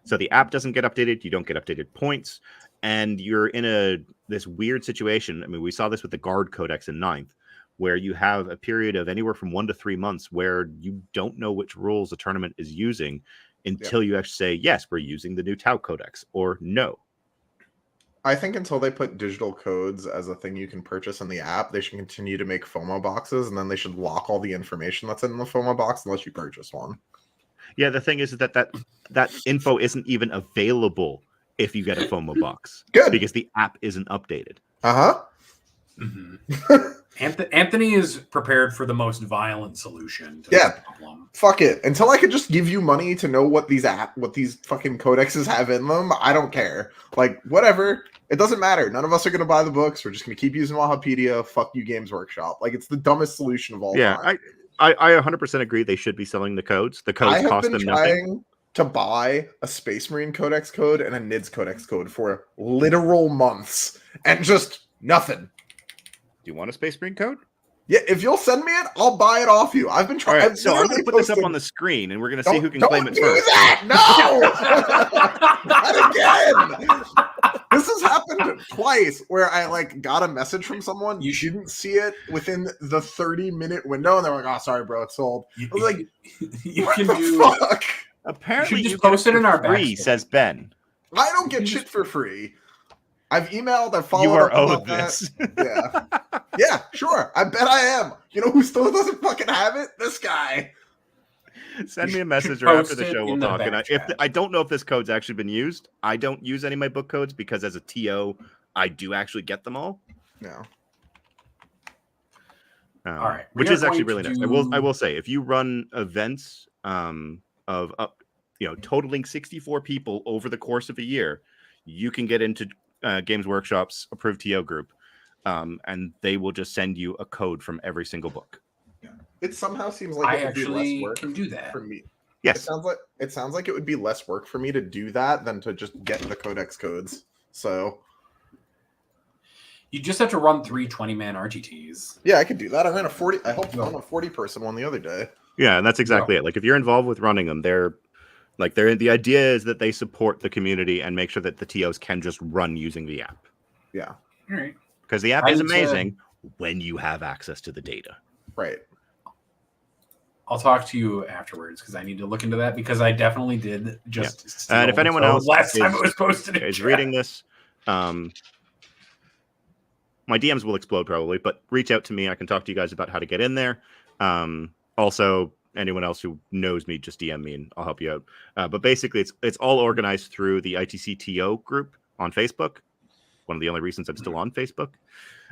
So the app doesn't get updated, you don't get updated points, and you're in this weird situation. I mean, we saw this with the Guard Codex in 9th, where you have a period of anywhere from 1 to 3 months where you don't know which rules the tournament is using until you actually say, yes, we're using the new Tau Codex, or no. I think until they put digital codes as a thing you can purchase in the app, they should continue to make FOMO boxes, and then they should lock all the information that's in the FOMO box unless you purchase one. Yeah, the thing is that info isn't even available if you get a FOMO box. Good. Because the app isn't updated. Uh-huh. Mm-hmm. Anthony is prepared for the most violent solution to this problem. Fuck it. Until I could just give you money to know what these fucking codexes have in them, I don't care. Like, whatever. It doesn't matter. None of us are going to buy the books. We're just going to keep using Wahapedia. Fuck you, Games Workshop. Like, it's the dumbest solution of all time. I 100% agree they should be selling the codes. The codes cost them nothing. I have been trying to buy a Space Marine Codex code and a NIDS Codex code for literal months, and just nothing. Do you want a Space Marine code? Yeah, if you'll send me it, I'll buy it off you. I've been trying. Right, so I'm going to put this up on the screen, and we're going to see who can claim it first. That. No! Not again! This has happened twice where I got a message from someone. You didn't see it within the 30-minute window, and they're like, "Oh, sorry, bro, it's sold." I was like, "You can do." Fuck? Apparently, you just post it in our free. Says Ben. I don't get shit for free. I've emailed. I've followed. You are up owed this. Yeah, sure. I bet I am. You know who still doesn't fucking have it? This guy. Send me a message or after the show we'll talk. And I don't know if this code's actually been used. I don't use any of my book codes because as a TO, I do actually get them all. No. All right. Which is actually really nice. I will say, if you run events of totaling 64 people over the course of a year, you can get into Games Workshop's approved TO group, and they will just send you a code from every single book. Yeah. It somehow seems like it would be less work can do that for me. Yes, it sounds like it would be less work for me to do that than to just get the codex codes. So you just have to run 3 20-man RGTs. Yeah, I could do that. I ran a 40. I helped run a 40-person one the other day. Yeah, and that's exactly it. Like if you're involved with running them, the idea is that they support the community and make sure that the TOs can just run using the app. Yeah. All right. Because the app is amazing when you have access to the data. Right. I'll talk to you afterwards because I need to look into that because I definitely did just. And if anyone else last time it was posted is reading this, my DMs will explode probably, but reach out to me. I can talk to you guys about how to get in there. Also, anyone else who knows me, just DM me and I'll help you out. But basically, it's all organized through the ITCTO group on Facebook. One of the only reasons I'm still on Facebook.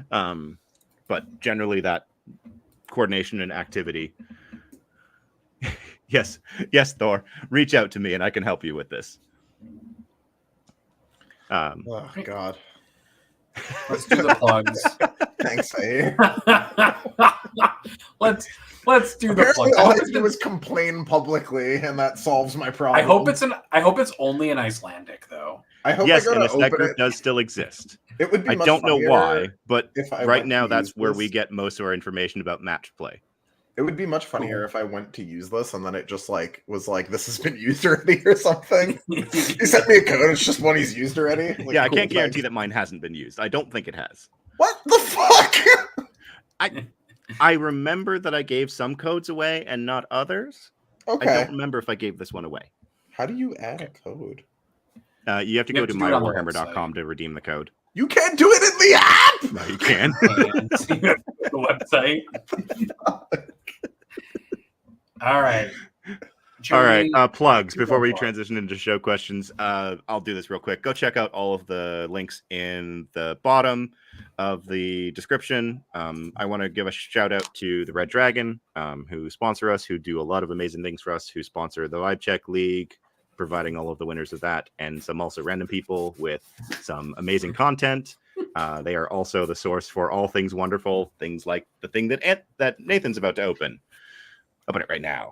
But generally, that coordination and activity. Yes, Thor, reach out to me and I can help you with this. Oh God. Let's do the plugs. Thanks, A. let's do the Apparently, plugs. all I have to do is complain publicly, and that solves my problem. I hope it's only in Icelandic though. I hope yes, I and go if to that open group it. does still exist. It would be. I Much don't know funnier why, but if I right went now to that's use where this. we get most of our information about match play. It would be much funnier if I went to use this and then it just like was like this has been used already or something. He sent me a code. It's just one he's used already. Like, Yeah, I cool, can't guarantee thanks. that mine hasn't been used. I don't think it has. What the fuck? I remember that I gave some codes away and not others. Okay. I don't remember if I gave this one away. How do you add a code? You have to You go have to to do it on the mywarhammer.com to redeem the code. You can't do it in the app. No, you can. The website. All right. All right, Jeremy, plugs. Before we plugs. transition into show questions, I'll do this real quick. Go check out all of the links in the bottom of the description. I want to give a shout out to the Red Dragon, who sponsor us, who do a lot of amazing things for us, who sponsor the Vibe Check League, providing all of the winners of that, and some also random people with some amazing content. They are also the source for all things wonderful, things like the thing that Nathan's about to open. Open it right now.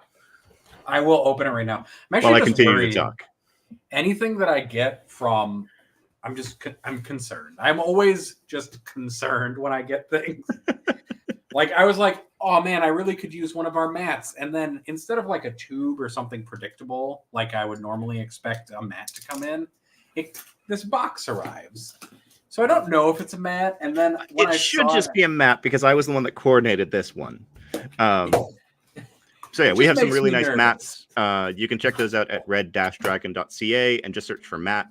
I will open it right now. I'm actually While I just continue worried. to talk. Anything that I get from, I'm concerned. I'm always just concerned when I get things. Like I was like, oh man, I really could use one of our mats. And then instead of like a tube or something predictable, like I would normally expect a mat to come in, this box arrives. So I don't know if it's a mat. And then when It should just be a mat because I was the one that coordinated this one. So yeah, we have some really nice mats. You can check those out at red-dragon.ca and just search for mat.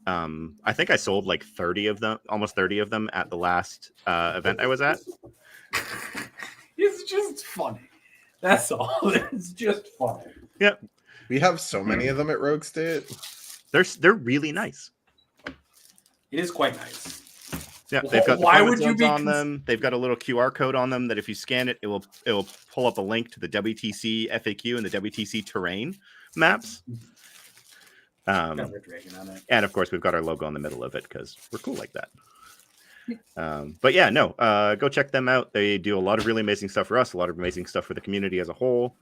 I think I sold like 30 of them, almost 30 of them at the last event I was at. It's just funny. That's all. It's just funny. Yep. We have so many of them at Rogue State. They're really nice. It is quite nice. Yeah, they've got Why deployment would you zones be on them. They've got a little QR code on them that if you scan it, it will pull up a link to the WTC FAQ and the WTC terrain maps. Got Red Dragon on it. And of course, we've got our logo in the middle of it because we're cool like that. But yeah, no, go check them out. They do a lot of really amazing stuff for us, a lot of amazing stuff for the community as a whole.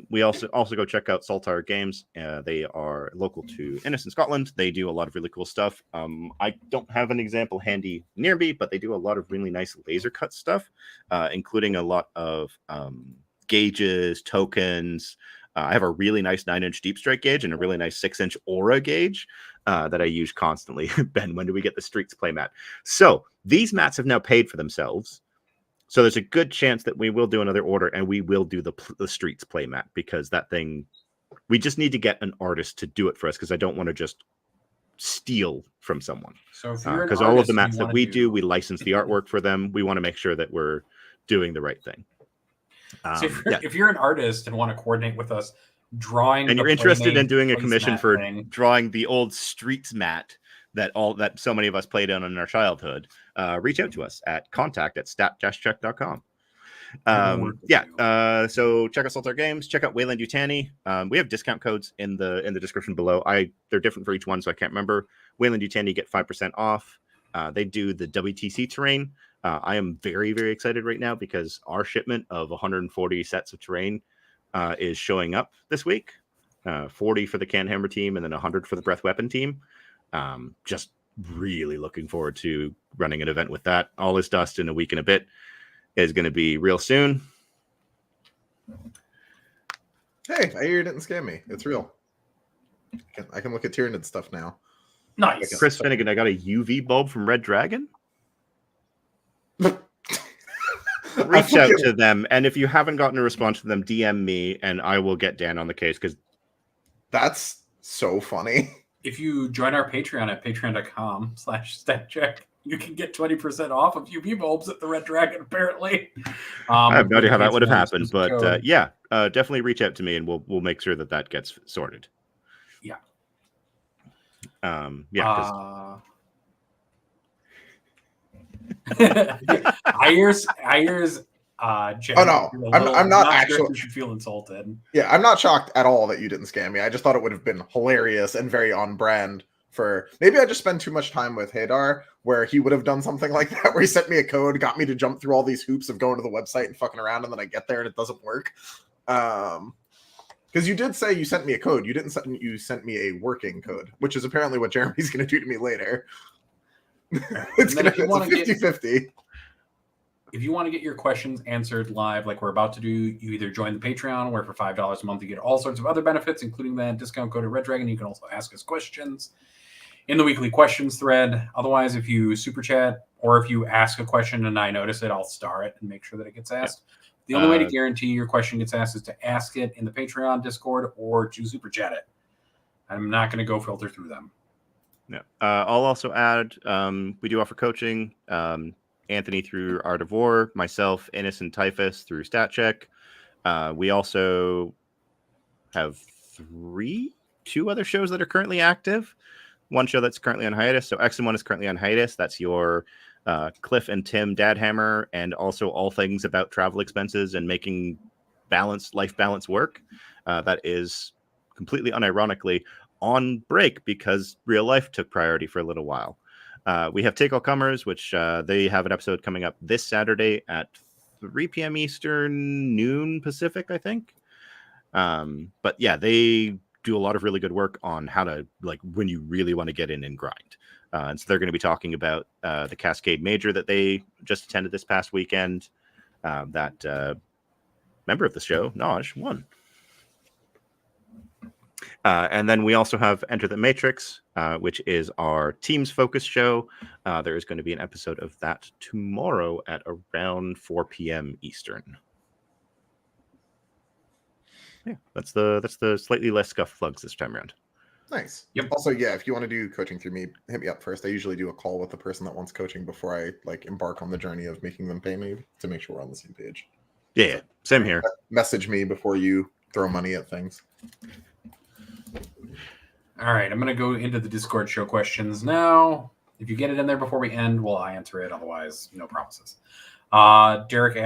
We also go check out Saltar Games. They are local to Ennis in Scotland. They do a lot of really cool stuff. I don't have an example handy near me, but they do a lot of really nice laser cut stuff, including a lot of gauges, tokens. I have a really nice 9-inch deep strike gauge and a really nice 6-inch aura gauge that I use constantly. Ben, when do we get the Streets play mat? So these mats have now paid for themselves. So there's a good chance that we will do another order and we will do the Streets play mat because that thing, we just need to get an artist to do it for us because I don't want to just steal from someone. So if you're because all of the mats that we do, we license the artwork for them. We want to make sure that we're doing the right thing. So if you're an artist and want to coordinate with us, drawing and you're interested in doing a commission for thing, drawing the old Streets mat that so many of us played on in our childhood, reach out to us at contact@stat-check.com. So check out Saltar Games, check out Wayland Yutani. We have discount codes in the description below. They're different for each one, so I can't remember. Wayland Yutani get 5% off. They do the WTC terrain. I am very, very excited right now because our shipment of 140 sets of terrain is showing up this week. 40 for the Canhammer team and then 100 for the Breath Weapon team. Just really looking forward to running an event with that. All Is Dust in a week and a bit is going to be real soon. Hey, I hear you didn't scam me. It's real. I can look at Tyranid stuff now. nice. Chris Finnegan, I got a UV bulb from Red Dragon. Reach out to them, and if you haven't gotten a response to them, DM me, and I will get Dan on the case because that's so funny. If you join our Patreon at patreon.com/statcheck, You can get 20% off a few bulbs at the Red Dragon, apparently. I have no idea how that would have It's happened, another but code. definitely reach out to me and we'll make sure that gets sorted. Yeah. 'Cause Ayers, Oh no, I'm not actually. Sure if you should feel insulted. Yeah, I'm not shocked at all that you didn't scam me. I just thought it would have been hilarious and very on brand for maybe I just spend too much time with Hadar where he would have done something like that where he sent me a code, got me to jump through all these hoops of going to the website and fucking around, and then I get there and it doesn't work. Because you did say you sent me a code. You didn't you sent me a working code, which is apparently what Jeremy's going to do to me later. It's a 50-50. If you want to get your questions answered live like we're about to do, you either join the Patreon, where for $5 a month you get all sorts of other benefits, including that discount code at Red Dragon. You can also ask us questions in the weekly questions thread. Otherwise, if you super chat or if you ask a question and I notice it, I'll star it and make sure that it gets asked. Yeah. The only way to guarantee your question gets asked is to ask it in the Patreon Discord or to super chat it. I'm not going to go filter through them. No. I'll also add, we do offer coaching. Anthony through Art of War, myself, Innocent Typhus through StatCheck. We also have two other shows that are currently active. One show that's currently on hiatus. So X1 is currently on hiatus. That's your Cliff and Tim Dadhammer, and also all things about travel expenses and making life balance work. That is completely unironically on break because real life took priority for a little while. We have Take All Comers, which they have an episode coming up this Saturday at 3 p.m. Eastern, noon Pacific, I think. But yeah, they do a lot of really good work on how to, like, when you really want to get in and grind. And so they're going to be talking about the Cascade Major that they just attended this past weekend. That member of the show, Naj, won. And then we also have Enter the Matrix, which is our teams focus show. There is going to be an episode of that tomorrow at around 4 p.m. Eastern. Yeah, that's the slightly less scuffed plugs this time around. Nice. Yep. Also, yeah, if you want to do coaching through me, hit me up first. I usually do a call with the person that wants coaching before I embark on the journey of making them pay me to make sure we're on the same page. Yeah, so, same here. Message me before you throw money at things. All right, I'm going to go into the Discord show questions now. If you get it in there before we end, we'll answer it. Otherwise, no promises. Derek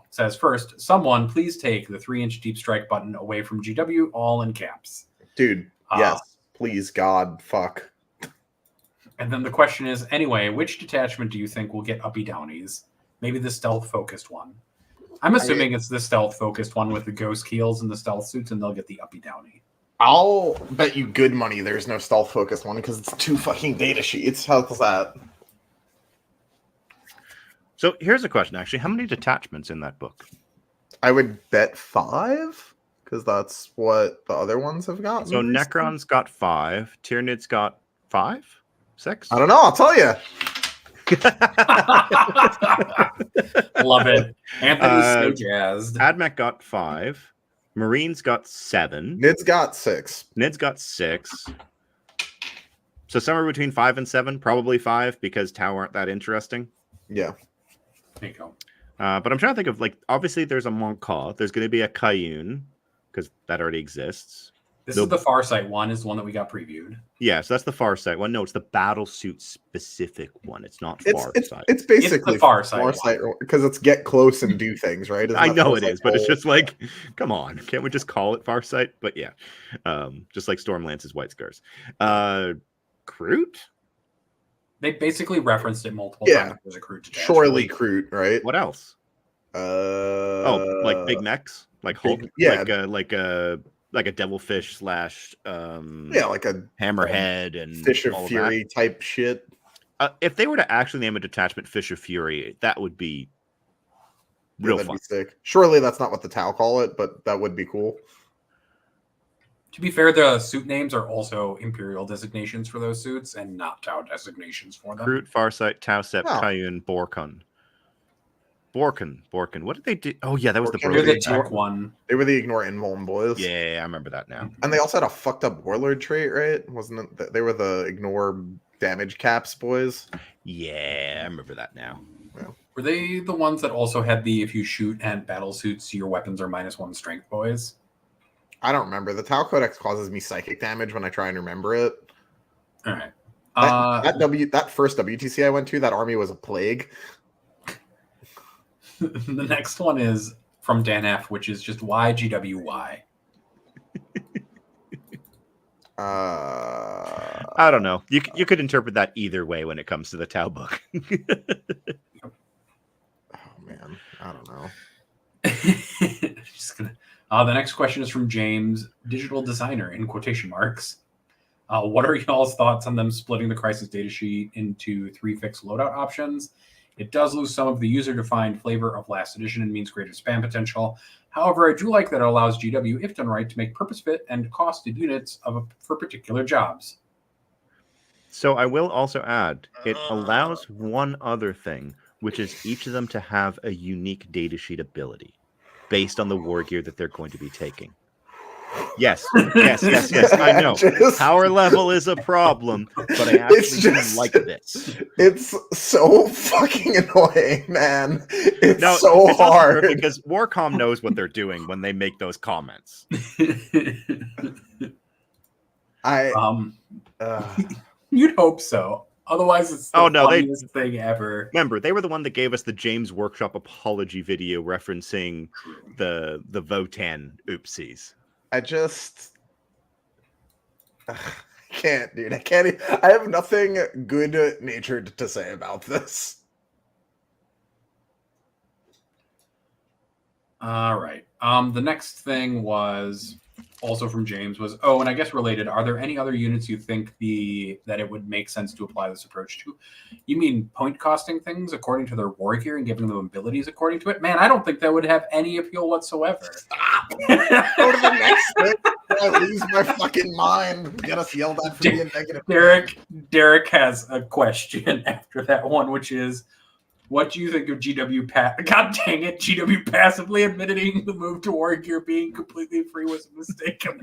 says first, someone please take the 3-inch deep strike button away from GW, all in caps. Dude, yes, please, God, fuck. And then the question is, anyway, which detachment do you think will get uppy downies? Maybe the stealth-focused one. I'm assuming it's the stealth-focused one with the ghost keels and the stealth suits, and they'll get the uppy downy. I'll bet you good money there's no stealth-focused one because it's 2 fucking data sheets. How's that? So here's a question, actually. How many detachments in that book? I would bet 5, because that's what the other ones have got. So Necron's got 5. Tyrannid's got 5? 6? I don't know. I'll tell you. Love it. Anthony's so jazzed. Admech got 5. Marine's got 7. Nid's got 6. Nid's got 6. So somewhere between 5 and 7, probably 5 because Tau aren't that interesting. Yeah. There you go. But I'm trying to think of, obviously there's a Moncaw. There's going to be a Cayune because that already exists. This is the Farsight one, is the one that we got previewed. Yeah, so that's the Farsight one. No, it's the battle suit specific one. It's not Farsight. It's basically the Farsight because it's get close and do things, right? I know it is, but it's just come on. Can't we just call it Farsight? But yeah, just like Stormlance's White Scars. Kroot? They basically referenced it multiple times as a Kroot detachment. Surely Kroot, right? What else? Like big mechs? Like Hulk? Yeah. Like a devilfish / like a hammerhead and Fish of Fury type shit. If they were to actually name a detachment Fish of Fury, that would be real fun. Be sick. Surely that's not what the Tau call it, but that would be cool. To be fair, the suit names are also Imperial designations for those suits and not Tau designations for them. Kroot, Farsight, Tau Sept, Cayune, Borkun. Borkun. What did they do? Oh, yeah, that was the tech one. They were the Ignore Invuln boys. Yeah, I remember that now. And they also had a fucked up Warlord trait, right? Wasn't it? They were the Ignore damage caps, boys. Yeah, I remember that now. Were they the ones that also had the if you shoot and battle suits, your weapons are -1 strength, boys? I don't remember. The Tau Codex causes me psychic damage when I try and remember it. All right. That first WTC I went to, that army was a plague. The next one is from Dan F, which is just why GWY. I don't know. You could interpret that either way when it comes to the Tau book. Oh man, I don't know. Just gonna. The next question is from James, digital designer in quotation marks. What are y'all's thoughts on them splitting the Crisis datasheet into 3 fixed loadout options? It does lose some of the user-defined flavor of last edition and means greater spam potential. However, I do like that it allows GW, if done right, to make purpose-fit and costed units for particular jobs. So I will also add, it allows one other thing, which is each of them to have a unique datasheet ability based on the war gear that they're going to be taking. Yes. I know. Power level is a problem, but I actually like this. It's so fucking annoying, man. It's no, so it's hard. Because Warcom knows what they're doing when they make those comments. You'd hope so. Otherwise, it's the funniest thing ever. Remember, they were the one that gave us the James Workshop apology video referencing the Votan oopsies. I just can't, dude. I can't. I have nothing good-natured to say about this. All right. The next thing was also from James was, and I guess related, are there any other units you think that it would make sense to apply this approach to? You mean point costing things according to their war gear and giving them abilities according to it? Man, I don't think that would have any appeal whatsoever. Stop. Go to the next thing. I lose my fucking mind. Get us yelled at for being negative. Derek has a question after that one, which is, what do you think of GW God dang it, GW passively admitting the move to war gear being completely free was a mistake. I'm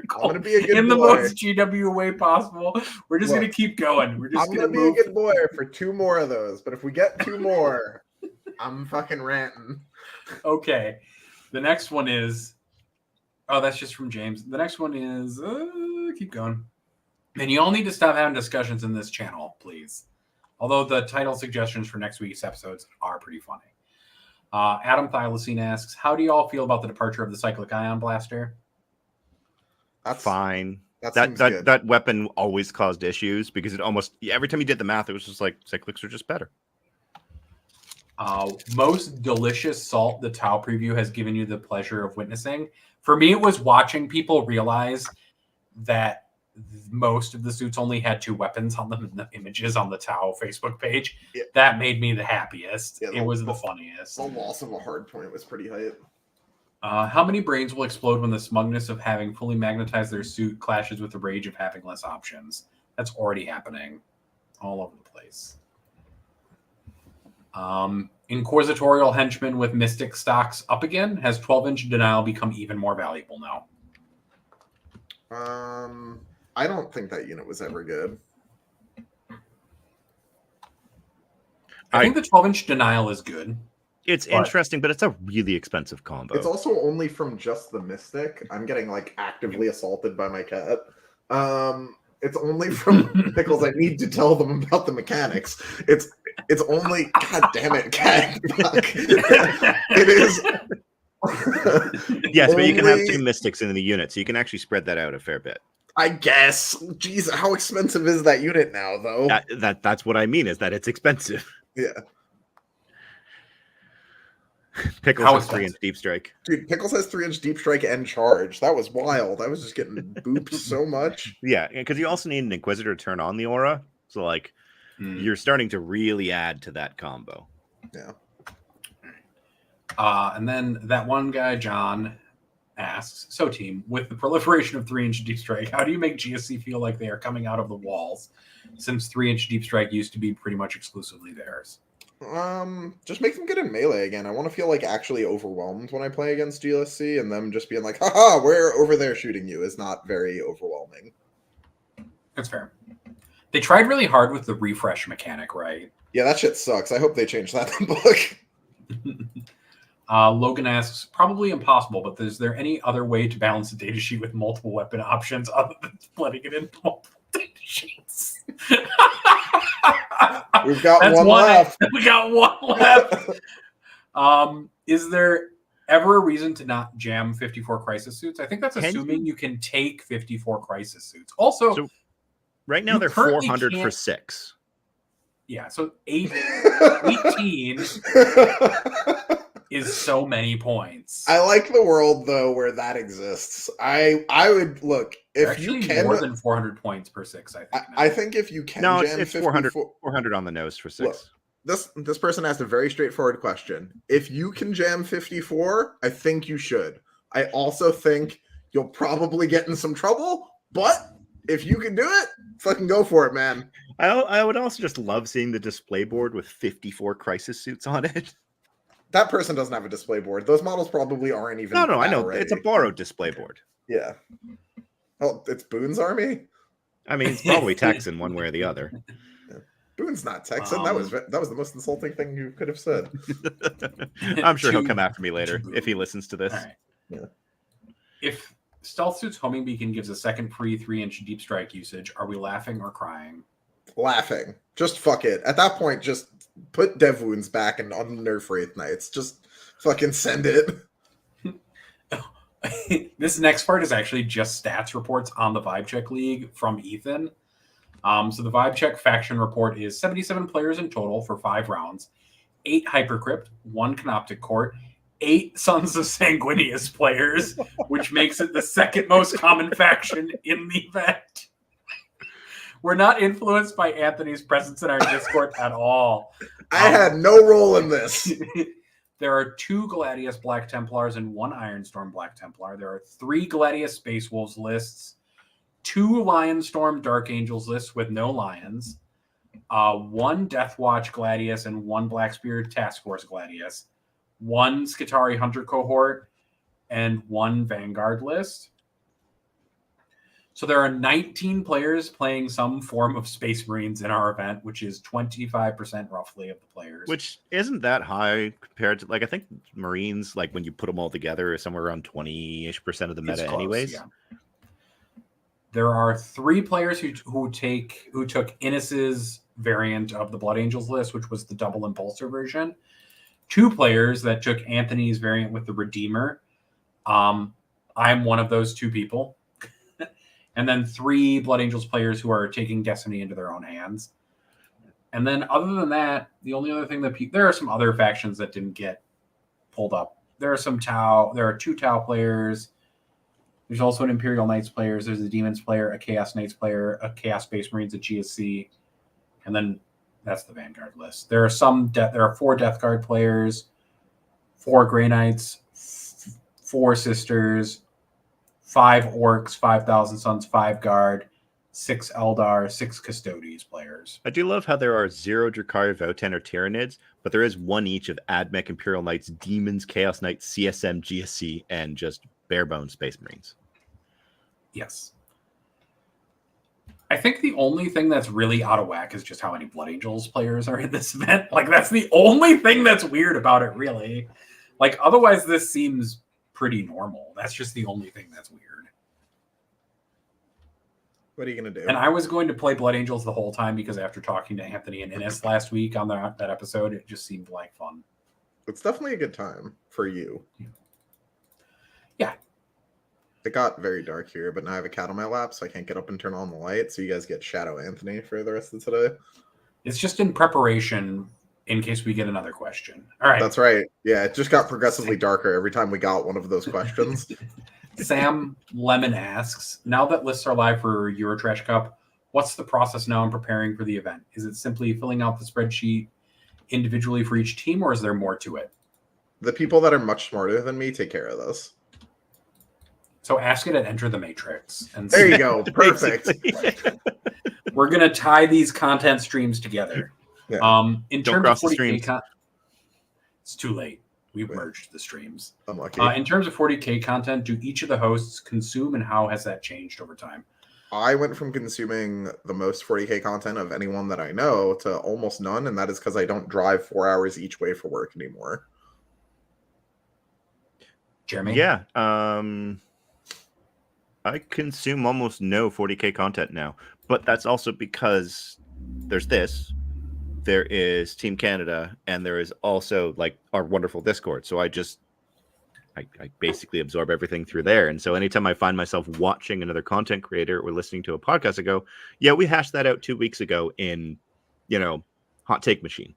gonna be a good in the boy. most GW way possible. We're just gonna keep going. I'm gonna be a good boy for 2 more of those, but if we get 2 more, I'm fucking ranting. Okay. The next one is that's just from James. The next one is keep going. And you all need to stop having discussions in this channel, please. Although the title suggestions for next week's episodes are pretty funny. Adam Thylacine asks, how do you all feel about the departure of the Cyclic Ion Blaster? That's fine. That that weapon always caused issues because it almost every time you did the math, it was just like Cyclics are just better. Most delicious salt the Tau preview has given you the pleasure of witnessing. For me, it was watching people realize that most of the suits only had 2 weapons on them in the images on the Tau Facebook page. Yeah. That made me the happiest. Yeah, it was the funniest. The loss of a hard point was pretty hype. How many brains will explode when the smugness of having fully magnetized their suit clashes with the rage of having less options? That's already happening all over the place. Inquisitorial henchman with Mystic stocks up again. Has 12-inch denial become even more valuable now? I don't think that unit was ever good. I think the 12-inch denial is good. It's interesting, but it's a really expensive combo. It's also only from just the Mystic. I'm getting actively assaulted by my cat. It's only from Pickles. I need to tell them about the mechanics. It's only God damn it, cat. It is. Yes, but you can have 2 Mystics in the unit, so you can actually spread that out a fair bit. I guess. Jeez, how expensive is that unit now, though? That's what I mean, is that it's expensive. Yeah. Pickles has 3-inch deep strike. Dude, Pickles has 3-inch deep strike and charge. That was wild. I was just getting booped so much. Yeah, because you also need an Inquisitor to turn on the aura. So, you're starting to really add to that combo. Yeah. And then that one guy, John, asks, so team, with the proliferation of 3-inch deep strike, how do you make GSC feel like they are coming out of the walls, since 3-inch deep strike used to be pretty much exclusively theirs? Just make them good in melee again. I want to feel actually overwhelmed when I play against GSC, and them just being like, haha, we're over there shooting you is not very overwhelming. That's fair. They tried really hard with the refresh mechanic, right? Yeah, that shit sucks. I hope they change that in the book. Logan asks, probably impossible, but is there any other way to balance a data sheet with multiple weapon options other than splitting it into multiple data sheets? We've got one left. We got one left. Is there ever a reason to not jam 54 crisis suits? I think that's assuming you can take 54 crisis suits. Also, So right now they're 400 for 6. Yeah, so 18 is so many points. I like the world though where that exists. I would look if you can more than 400 points per 6. I think. I think if you can jam it's 400 on the nose for 6. Look, this person asked a very straightforward question. If you can jam 54, I think you should. I also think you'll probably get in some trouble, but if you can do it, fucking go for it, man. I would also just love seeing the display board with 54 crisis suits on it. That person doesn't have a display board. Those models probably aren't even. No, I know. Ready. It's a borrowed display board. Yeah. Oh, it's Boone's army? I mean, it's probably Texan one way or the other. Yeah. Boone's not Texan. That was the most insulting thing you could have said. I'm sure he'll come after me later if he listens to this. Right. Yeah. If Stealth Suit's homing beacon gives a second free 3-inch deep strike usage, are we laughing or crying? Laughing. Just fuck it. At that point, just put Dev Wounds back and unnerf Wraith Knights. Just fucking send it. This next part is actually just stats reports on the Vibe Check League from Ethan. So the Vibe Check faction report is 77 players in total for 5 rounds, 8 Hypercrypt, 1 Canoptic Court, 8 Sons of Sanguinius players, which makes it the second most common faction in the event. We're not influenced by Anthony's presence in our Discord at all. I had no role in this. There are 2 Gladius Black Templars and 1 Ironstorm Black Templar. There are 3 Gladius Space Wolves lists, 2 Lionstorm Dark Angels lists with no lions, 1 Deathwatch Gladius and 1 Black Spirit Task Force Gladius, 1 Skitari Hunter cohort, and 1 Vanguard list. So there are 19 players playing some form of Space Marines in our event, which is 25% roughly of the players. Which isn't that high compared to, like, I think Marines, like when you put them all together, is somewhere around 20-ish% of the meta close, anyways. Yeah. There are 3 players who took Innis's variant of the Blood Angels list, which was the double impulsor version. 2 players that took Anthony's variant with the Redeemer. I'm one of those 2 people. And then 3 Blood Angels players who are taking Destiny into their own hands. And then other than that, the only other thing that there are some other factions that didn't get pulled up. There are some Tau. There are 2 Tau players. There's also an Imperial Knights players. There's a Demons player, a Chaos Knights player, a Chaos Space Marines, a GSC, and then that's the Vanguard list. There are there are 4 Death Guard players, 4 Grey Knights, 4 Sisters, 5 Orcs, 5,000 Suns, 5 Guard, 6 Eldar, 6 Custodes players. I do love how there are 0 Drakari, Votan, or Tyranids, but there is 1 each of Admech, Imperial Knights, Demons, Chaos Knights, CSM, GSC, and just bare-bones Space Marines. Yes. I think the only thing that's really out of whack is just how many Blood Angels players are in this event. Like, that's the only thing that's weird about it, really. Like, otherwise, this seems pretty normal. That's just the only thing that's weird. What are you going to do? And I was going to play Blood Angels the whole time because after talking to Anthony and Innes last week on that episode, it just seemed like fun. It's definitely a good time for you. Yeah. It got very dark here, but now I have a cat on my lap, so I can't get up and turn on the light. So you guys get Shadow Anthony for the rest of today. It's just in preparation in case we get another question. All right. That's right. Yeah, it just got progressively darker every time we got one of those questions. Sam Lemon asks, now that lists are live for Eurotrash Cup, what's the process now in preparing for the event? Is it simply filling out the spreadsheet individually for each team, or is there more to it? The people that are much smarter than me take care of this. So ask it at Enter the Matrix. And there you go. Perfect. We're going to tie these content streams together. Yeah. In Don't terms of 40K it's too late. We've merged the streams. Unlucky. In terms of 40K content, do each of the hosts consume, and how has that changed over time? I went from consuming the most 40K content of anyone that I know to almost none, and that is because I don't drive 4 hours each way for work anymore. Jeremy? Yeah. I consume almost no 40K content now, but that's also because there's this, there is Team Canada, and there is also like our wonderful Discord. So I basically absorb everything through there. And so anytime I find myself watching another content creator or listening to a podcast, I go, yeah, we hashed that out 2 weeks ago in, Hot Take Machine.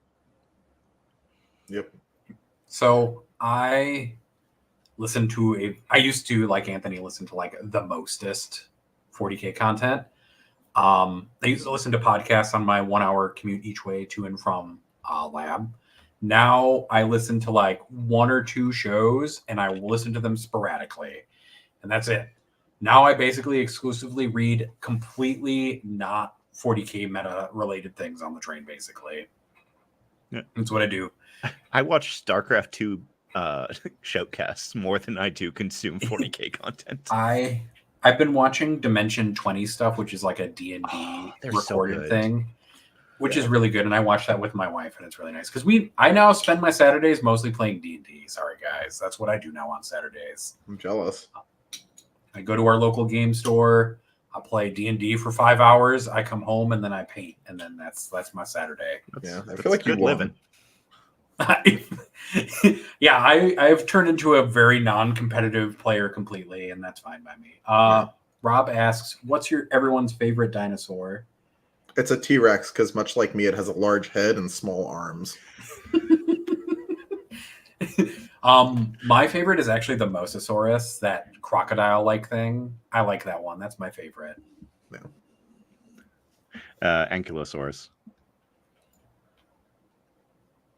Yep. So I used to, like Anthony, listen to like the mostest 40K content. I used to listen to podcasts on my 1 hour commute each way to and from lab. Now I listen to like one or two shows and I will listen to them sporadically. And that's it. Now I basically exclusively read completely not 40K meta related things on the train, basically. Yeah. That's what I do. I watch StarCraft 2 shoutcasts more than I do consume 40K content. I've been watching Dimension 20 stuff, which is like a D&D recorded thing, which is really good. And I watch that with my wife, and it's really nice because I now spend my Saturdays mostly playing D&D. Sorry, guys. That's what I do now on Saturdays. I'm jealous. I go to our local game store. I play D&D for 5 hours. I come home, and then I paint. And then that's my Saturday. I feel like you won. Living. Yeah, I've turned into a very non-competitive player completely, and that's fine by me. Rob asks, what's everyone's favorite dinosaur? It's a T-Rex because much like me, it has a large head and small arms. My favorite is actually the Mosasaurus, that crocodile-like thing. I like that one. That's my favorite. Ankylosaurus.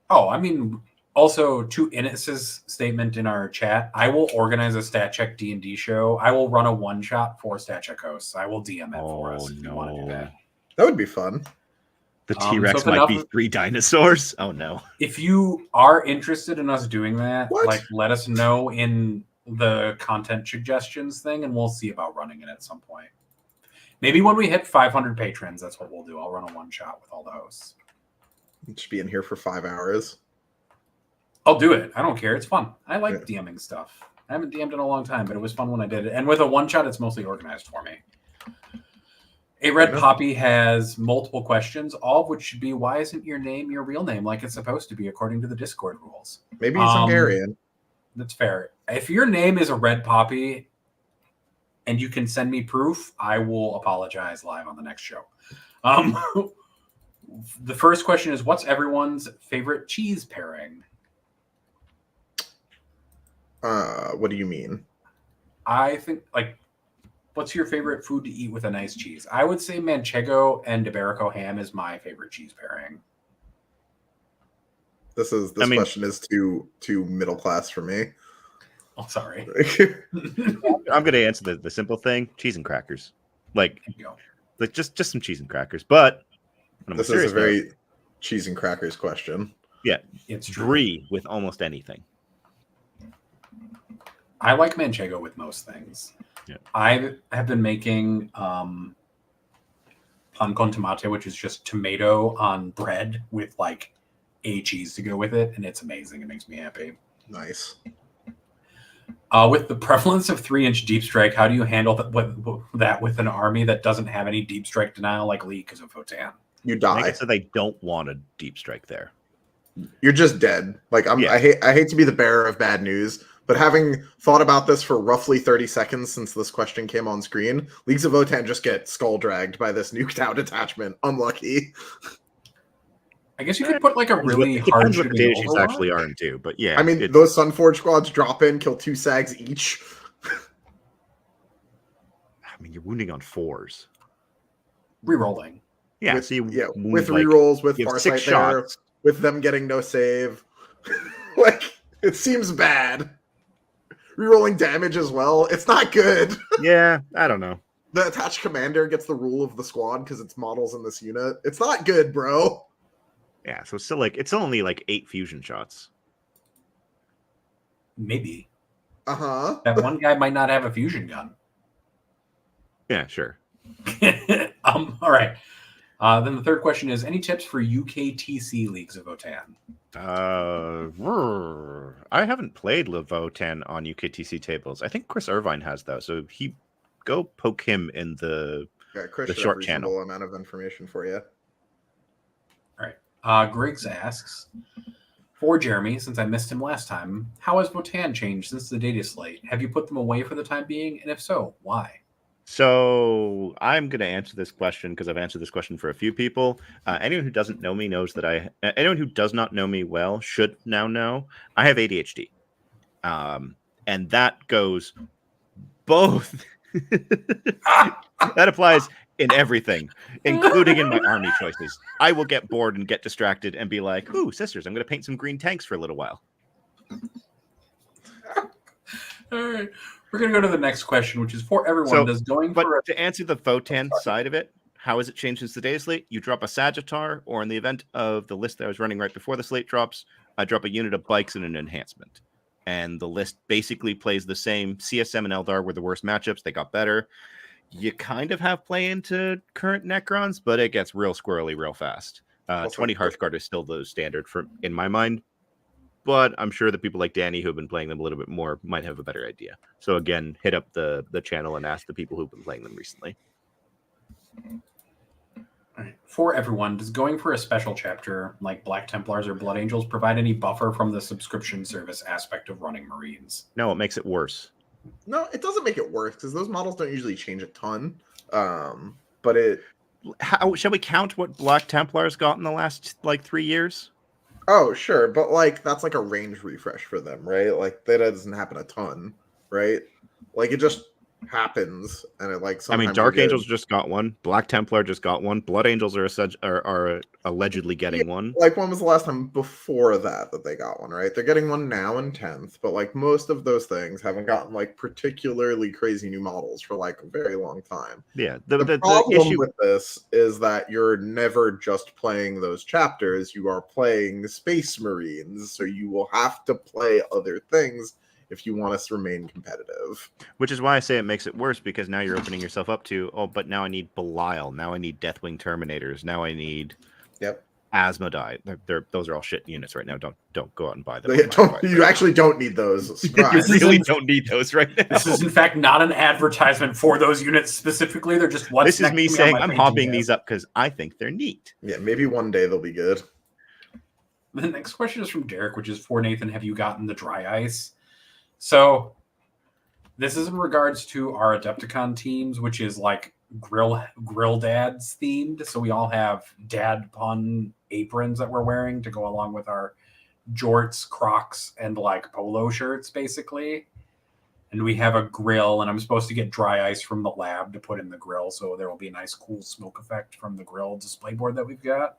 Oh, I mean, also to Innes's statement in our chat, I will organize a Stat Check D&D show. I will run a one-shot for Stat Check hosts. I will DM it for us if you want to do that. That would be fun. The T-Rex might be 3 dinosaurs. Oh, no. If you are interested in us doing that, What? let us know in the content suggestions thing, and we'll see about running it at some point. Maybe when we hit 500 patrons, that's what we'll do. I'll run a one-shot with all the hosts. Just be in here for 5 hours. I'll do it. I don't care. It's fun. I like DMing stuff. I haven't DM'd in a long time, but it was fun when I did it. And with a one-shot, it's mostly organized for me. A Red Poppy has multiple questions, all of which should be, why isn't your name your real name like it's supposed to be according to the Discord rules? Maybe he's Hungarian. That's fair. If your name is a Red Poppy and you can send me proof, I will apologize live on the next show. The first question is, what's everyone's favorite cheese pairing? What do you mean? I think, what's your favorite food to eat with a nice cheese? I would say Manchego and Iberico ham is my favorite cheese pairing. This question is too middle class for me. Oh, sorry. I'm going to answer the simple thing: cheese and crackers. Just some cheese and crackers. But this is a very cheese and crackers question. Yeah, it's brie with almost anything. I like Manchego with most things. Yeah. I have been making pan con tomate, which is just tomato on bread with a cheese to go with it, and it's amazing. It makes me happy. Nice. With the prevalence of 3-inch deep strike, how do you handle that with an army that doesn't have any deep strike denial like Lee because of Votan? You die. Make it so they don't want a deep strike there. You're just dead. I hate to be the bearer of bad news, but having thought about this for roughly 30 seconds since this question came on screen, Leagues of Votan just get skull dragged by this nuked out attachment. Unlucky. I guess you could put a really hard what the data sheets actually are into, but yeah. I mean, those Sunforge squads drop in, kill 2 sags each. I mean, you're wounding on 4s. Rerolling. Yeah, with, so with rerolls, with Farsight there, with them getting no save. It seems bad. Rerolling damage as well. It's not good. Yeah, I don't know. The attached commander gets the rule of the squad because it's models in this unit. It's not good, bro. Yeah, so it's still it's only 8 fusion shots. Maybe. Uh-huh. That one guy might not have a fusion gun. Yeah, sure. All right. Then the third question is: any tips for UKTC leagues of Votan? I haven't played Votan on UKTC tables. I think Chris Irvine has though, so go poke him in the Chris should have short reasonable channel. amount of information for you. All right. Griggs asks, for Jeremy, since I missed him last time, how has Votan changed since the data slate? Have you put them away for the time being? And if so, why? So I'm going to answer this question because I've answered this question for a few people. Anyone who doesn't know me knows that anyone who does not know me well should now know I have ADHD. And that goes both. That applies in everything, including in my army choices. I will get bored and get distracted and be like, ooh, sisters, I'm going to paint some green tanks for a little while. All right. We're going to go to the next question, which is for everyone. To answer the Votan side of it, how has it changed since the data slate? You drop a Sagittar, or in the event of the list that I was running right before the slate drops, I drop a unit of bikes and an enhancement. And the list basically plays the same. CSM and Eldar were the worst matchups. They got better. You kind of have play into current Necrons, but it gets real squirrely real fast. 20 Hearthguard is still the standard in my mind. But I'm sure that people like Danny who have been playing them a little bit more might have a better idea. So again, hit up the channel and ask the people who've been playing them recently. All right. For everyone, does going for a special chapter like Black Templars or Blood Angels provide any buffer from the subscription service aspect of running Marines? No, it makes it worse. No, it doesn't make it worse because those models don't usually change a ton. But it... Shall we count what Black Templars got in the last 3 years? Oh, sure, but that's like a range refresh for them, right? Like that doesn't happen a ton, right? Like it just happens, and it Dark Angels just got one. Black Templar just got one. Blood Angels are allegedly getting one. Like when was the last time before that they got one? Right? They're getting one now in 10th, but most of those things haven't gotten particularly crazy new models for a very long time. Yeah, the problem issue with this is that you're never just playing those chapters. You are playing Space Marines, so you will have to play other things if you want us to remain competitive. Which is why I say it makes it worse, because now you're opening yourself up to, but now I need Belial, now I need Deathwing Terminators, now I need Asmodai. Those are all shit units right now. Don't go out and buy them. You actually don't need those. You really don't need those right now. This is in fact not an advertisement for those units specifically. They're just This is me saying I'm hobbying these up because I think they're neat. Yeah, maybe one day they'll be good. The next question is from Derek, which is for Nathan. Have you gotten the dry ice? So this is in regards to our Adepticon teams, which is grill dads themed. So we all have dad pun aprons that we're wearing to go along with our jorts, Crocs, and polo shirts, basically. And we have a grill, and I'm supposed to get dry ice from the lab to put in the grill, so there will be a nice cool smoke effect from the grill display board that we've got.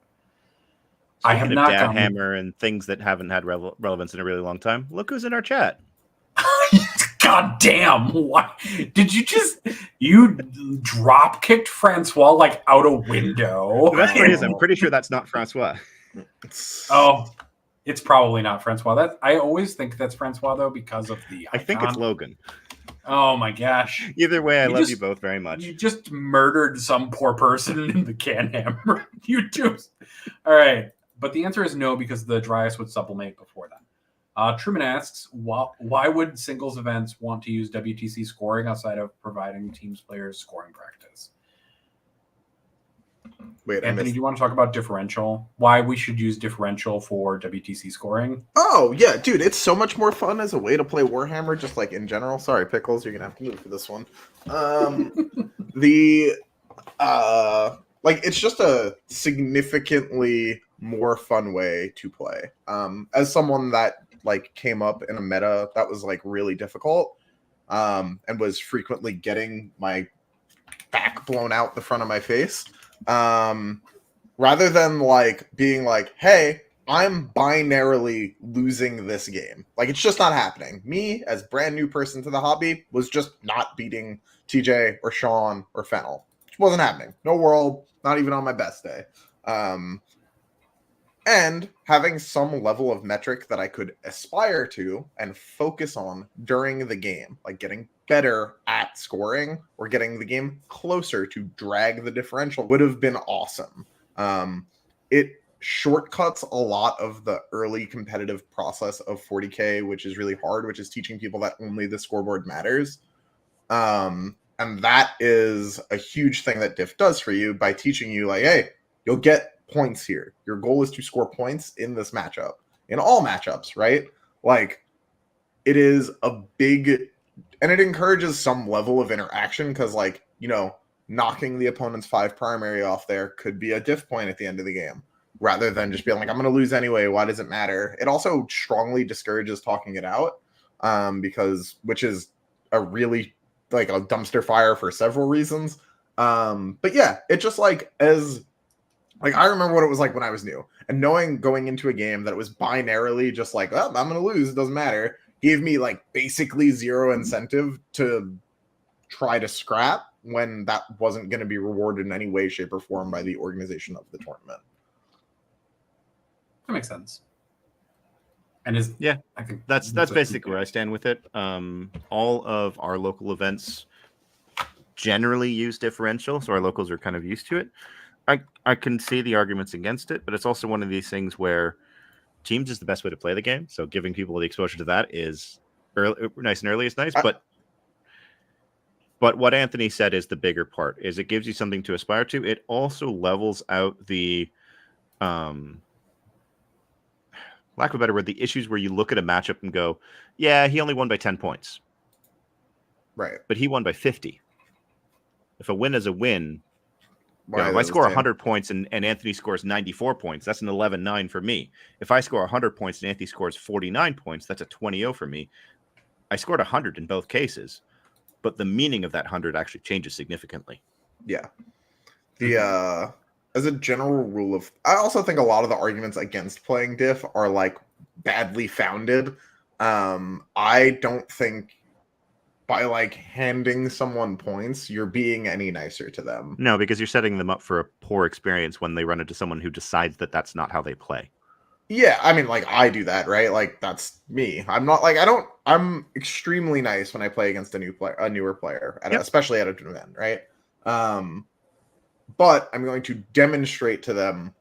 I have not gotten hammer and things that haven't had relevance in a really long time. Look who's in our chat. God damn! What did you drop kicked Francois out a window? The best part is I'm pretty sure that's not Francois. Oh, it's probably not Francois. I always think that's Francois though because of the icon. I think it's Logan. Oh my gosh! Either way, I love you both very much. You just murdered some poor person in the can hammer. You just all right, but the answer is no because the dry ice would sublimate before that. Truman asks, why would singles events want to use WTC scoring outside of providing teams players scoring practice? Wait, Anthony, do you want to talk about differential? Why we should use differential for WTC scoring? Oh, yeah, dude, it's so much more fun as a way to play Warhammer, just in general. Sorry, Pickles, you're going to have to move for this one. It's just a significantly more fun way to play. As someone that came up in a meta that was really difficult and was frequently getting my back blown out the front of my face, rather than being hey, I'm binarily losing this game, it's just not happening. Me as brand new person to the hobby was just not beating TJ or Sean or Fennel. It wasn't happening. No world, not even on my best day. And having some level of metric that I could aspire to and focus on during the game, getting better at that scoring or getting the game closer to drag the differential would have been awesome. It shortcuts a lot of the early competitive process of 40K, which is really hard, which is teaching people that only the scoreboard matters. And that is a huge thing that Diff does for you by teaching you, like, hey, you'll get points here. Your goal is to score points in this matchup, in all matchups, right? Like, it is a big, and it encourages some level of interaction because, like, you know, knocking the opponent's 5 primary off there could be a diff point at the end of the game, rather than just being like, I'm going to lose anyway. Why does it matter? It also strongly discourages talking it out, which is a really, like, a dumpster fire for several reasons. But yeah, it just, like, I remember what it was like when I was new, and knowing going into a game that it was binarily just like, well, I'm going to lose, it doesn't matter, gave me, like, basically zero incentive to try to scrap when that wasn't going to be rewarded in any way, shape, or form by the organization of the tournament. That makes sense. And I think that's basically where I stand with it. All of our local events generally use differential, so our locals are kind of used to it. I can see the arguments against it, but it's also one of these things where teams is the best way to play the game. So giving people the exposure to that is nice and early is nice. But what Anthony said is the bigger part, is it gives you something to aspire to. It also levels out the, lack of a better word, the issues where you look at a matchup and go, yeah, he only won by 10 points. Right. But he won by 50. If a win is a win, if I score 100 points and Anthony scores 94 points, that's an 11-9 for me. If I score 100 points and Anthony scores 49 points, that's a 20-0 for me. I scored 100 in both cases, but the meaning of that 100 actually changes significantly. Yeah. As a general rule of, I also think a lot of the arguments against playing diff are, like, badly founded. I don't think by, like, handing someone points, you're being any nicer to them. No, because you're setting them up for a poor experience when they run into someone who decides that that's not how they play. Yeah, I mean, like, I do that, right? Like, that's me. I'm not, like, I'm extremely nice when I play against a newer player, especially at an event, right? But I'm going to demonstrate to them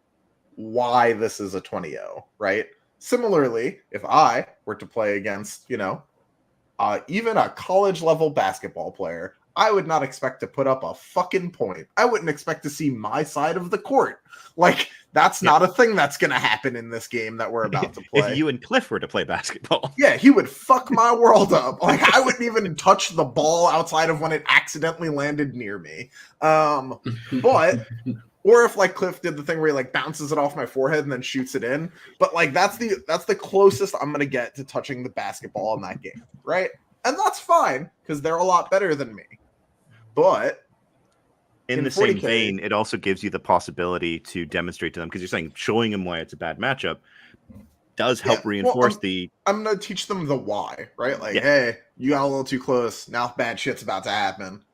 why this is a 20-0, right? Similarly, if I were to play against, even a college-level basketball player, I would not expect to put up a fucking point. I wouldn't expect to see my side of the court. Like, that's not a thing that's going to happen in this game that we're about to play. If you and Cliff were to play basketball. Yeah, he would fuck my world up. Like, I wouldn't even touch the ball outside of when it accidentally landed near me. But... Or if, like, Cliff did the thing where he, like, bounces it off my forehead and then shoots it in. But, like, that's the closest I'm going to get to touching the basketball in that game, right? And that's fine, because they're a lot better than me. But in the 40K, same vein, it also gives you the possibility to demonstrate to them, because you're saying showing them why it's a bad matchup does help reinforce I'm going to teach them the why, right? Like, hey, you got a little too close. Now bad shit's about to happen.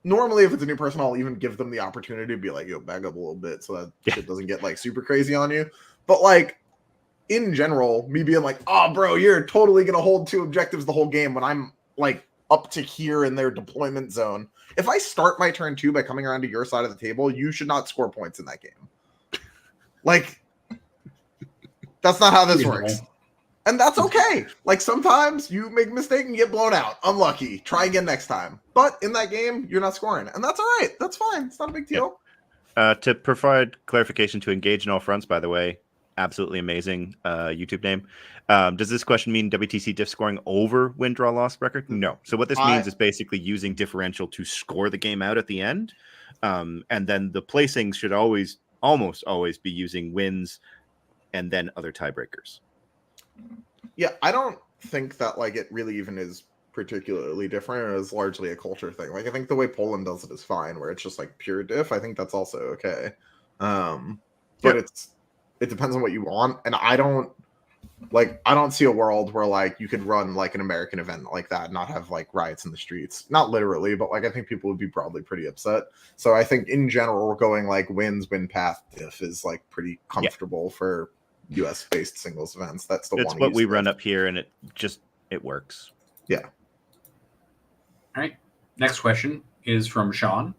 Normally, if it's a new person, I'll even give them the opportunity to be like, yo, back up a little bit so that shit doesn't get, like, super crazy on you. But, like, in general, me being like, oh, bro, you're totally going to hold 2 objectives the whole game when I'm, like, up to here in their deployment zone. If I start my turn 2 by coming around to your side of the table, you should not score points in that game. Like, that's not how this works. And that's okay. Like, sometimes you make a mistake and get blown out. Unlucky. Try again next time. But in that game, you're not scoring. And that's all right. That's fine. It's not a big deal. To provide clarification, to engage in all fronts, by the way, absolutely amazing YouTube name. Does this question mean WTC diff scoring over win, draw, loss record? No. So what this means is basically using differential to score the game out at the end. And then the placings should almost always be using wins and then other tiebreakers. Yeah, I don't think that, like, it really even is particularly different. It is largely a culture thing. Like, I think the way Poland does it is fine, where it's just, like, pure diff. I think that's also okay. But it depends on what you want. And I don't see a world where, like, you could run, like, an American event like that and not have, like, riots in the streets. Not literally, but, like, I think people would be broadly pretty upset. So I think in general, going, like, win path diff is, like, pretty comfortable for US based singles events. That's what we run up here, and it works. Yeah. All right. Next question is from Sean.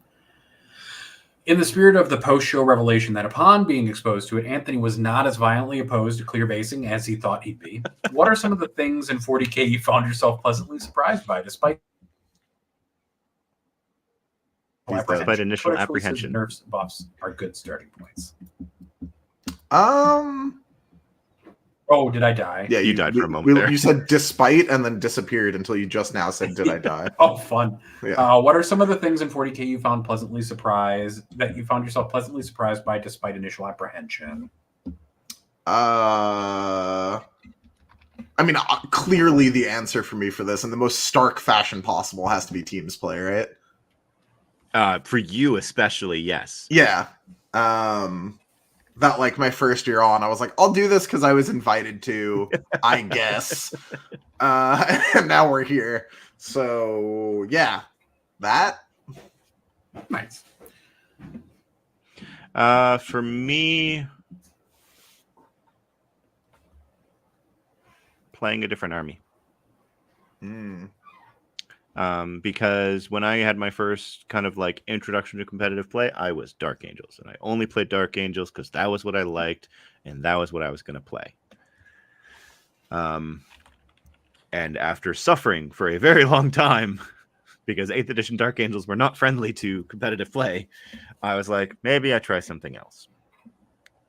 In the spirit of the post-show revelation that upon being exposed to it, Anthony was not as violently opposed to clear basing as he thought he'd be, what are some of the things in 40K you found yourself pleasantly surprised by, despite initial apprehension? Nerfs and buffs are good starting points. Oh, did I die? Yeah, you died for a moment there. You said despite and then disappeared until you just now said, did I die? Oh, fun. Yeah. What are some of the things in 40K you found yourself pleasantly surprised by despite initial apprehension? I mean, clearly the answer for me for this in the most stark fashion possible has to be teams play, right? For you especially, yes. Yeah. That like my first year on, I was like, I'll do this because I was invited to, I guess. And now we're here. So yeah, that. Nice. For me, playing a different army. Because when I had my first kind of like introduction to competitive play, I was Dark Angels, and I only played Dark Angels because that was what I liked, and that was what I was going to play. And after suffering for a very long time, because 8th edition Dark Angels were not friendly to competitive play, I was like, maybe I try something else.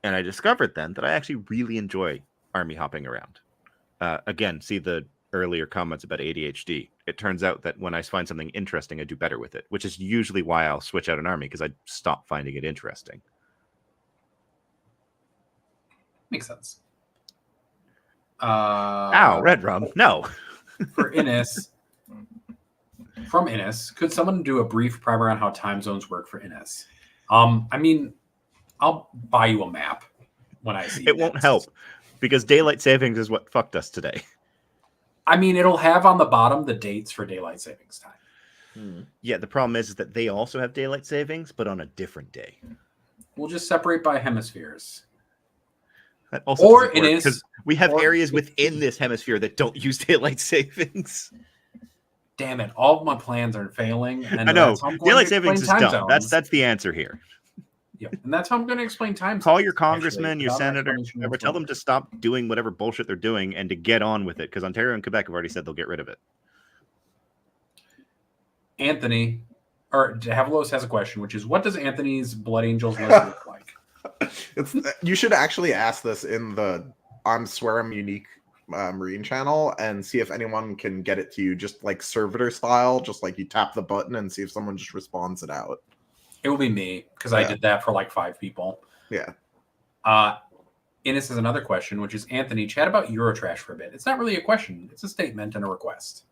And I discovered then that I actually really enjoy army hopping around. Again, see the earlier comments about ADHD. It turns out that when I find something interesting, I do better with it, which is usually why I'll switch out an army, because I stop finding it interesting. Makes sense. Ow, red rum. No. For Innis, from Innis, could someone do a brief primer on how time zones work for Innis? I mean, I'll buy you a map when I see it. Won't help, because daylight savings is what fucked us today. I mean, it'll have on the bottom the dates for daylight savings time. Yeah, the problem is that they also have daylight savings, but on a different day. We'll just separate by hemispheres. That also or it is because we have areas within this hemisphere that don't use daylight savings. Damn it! All of my plans are failing. And I know daylight savings is dumb. Zones. That's the answer here. Yeah, and that's how I'm going to explain time. Call your congressman, your senator, or tell them to stop doing whatever bullshit they're doing and to get on with it, because Ontario and Quebec have already said they'll get rid of it. Anthony, or Havelos has a question, which is, what does Anthony's Blood Angels list look like? You should actually ask this in the I'm Swearum Unique Marine channel and see if anyone can get it to you, just like servitor style, just like you tap the button and see if someone just responds it out. It will be me, because I did that for like 5 people. Yeah. Innes has another question, which is, Anthony, chat about Eurotrash for a bit. It's not really a question. It's a statement and a request.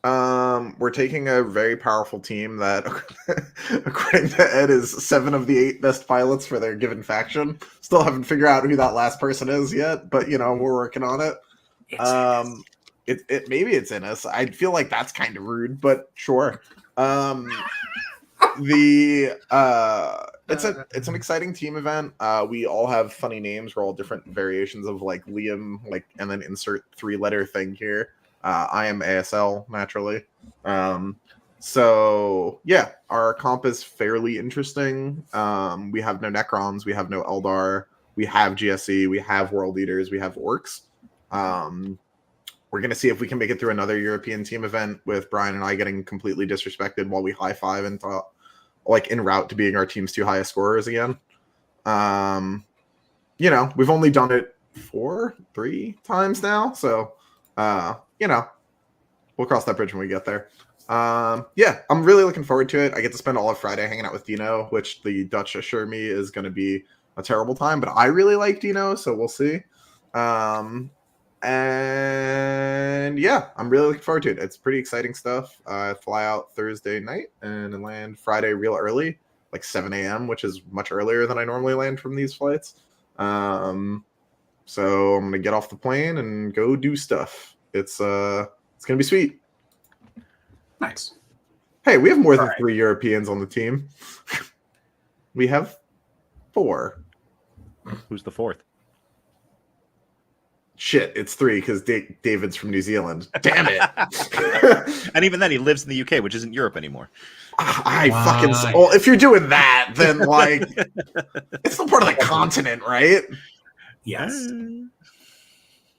We're taking a very powerful team that, according to Ed, is 7 of the 8 best pilots for their given faction. Still haven't figured out who that last person is yet, but, you know, we're working on it. Maybe it's Innes. I feel like that's kind of rude, but sure. It's an exciting team event. We all have funny names. We're all different variations of like Liam, like, and then insert 3-letter thing here. I am ASL naturally. So yeah, our comp is fairly interesting. We have no Necrons, we have no Eldar, we have GSE, we have World Eaters, we have Orcs. We're going to see if we can make it through another European team event with Brian and I getting completely disrespected while we high-five and like en route to being our team's 2 highest scorers again. You know, we've only done it 3 times now. So, you know, we'll cross that bridge when we get there. Yeah, I'm really looking forward to it. I get to spend all of Friday hanging out with Dino, which the Dutch assure me is going to be a terrible time, but I really like Dino, so we'll see. And yeah, I'm really looking forward to it. It's pretty exciting stuff. I fly out Thursday night and land Friday real early, like 7 a.m., which is much earlier than I normally land from these flights. So I'm gonna get off the plane and go do stuff. It's gonna be sweet. Nice. Hey, we have more than 3 Europeans on the team. We have 4. Who's the 4th? Shit, it's 3 because David's from New Zealand. Damn it! And even then, he lives in the UK, which isn't Europe anymore. Well, if you're doing that, then like it's still part of the continent, right? Yes.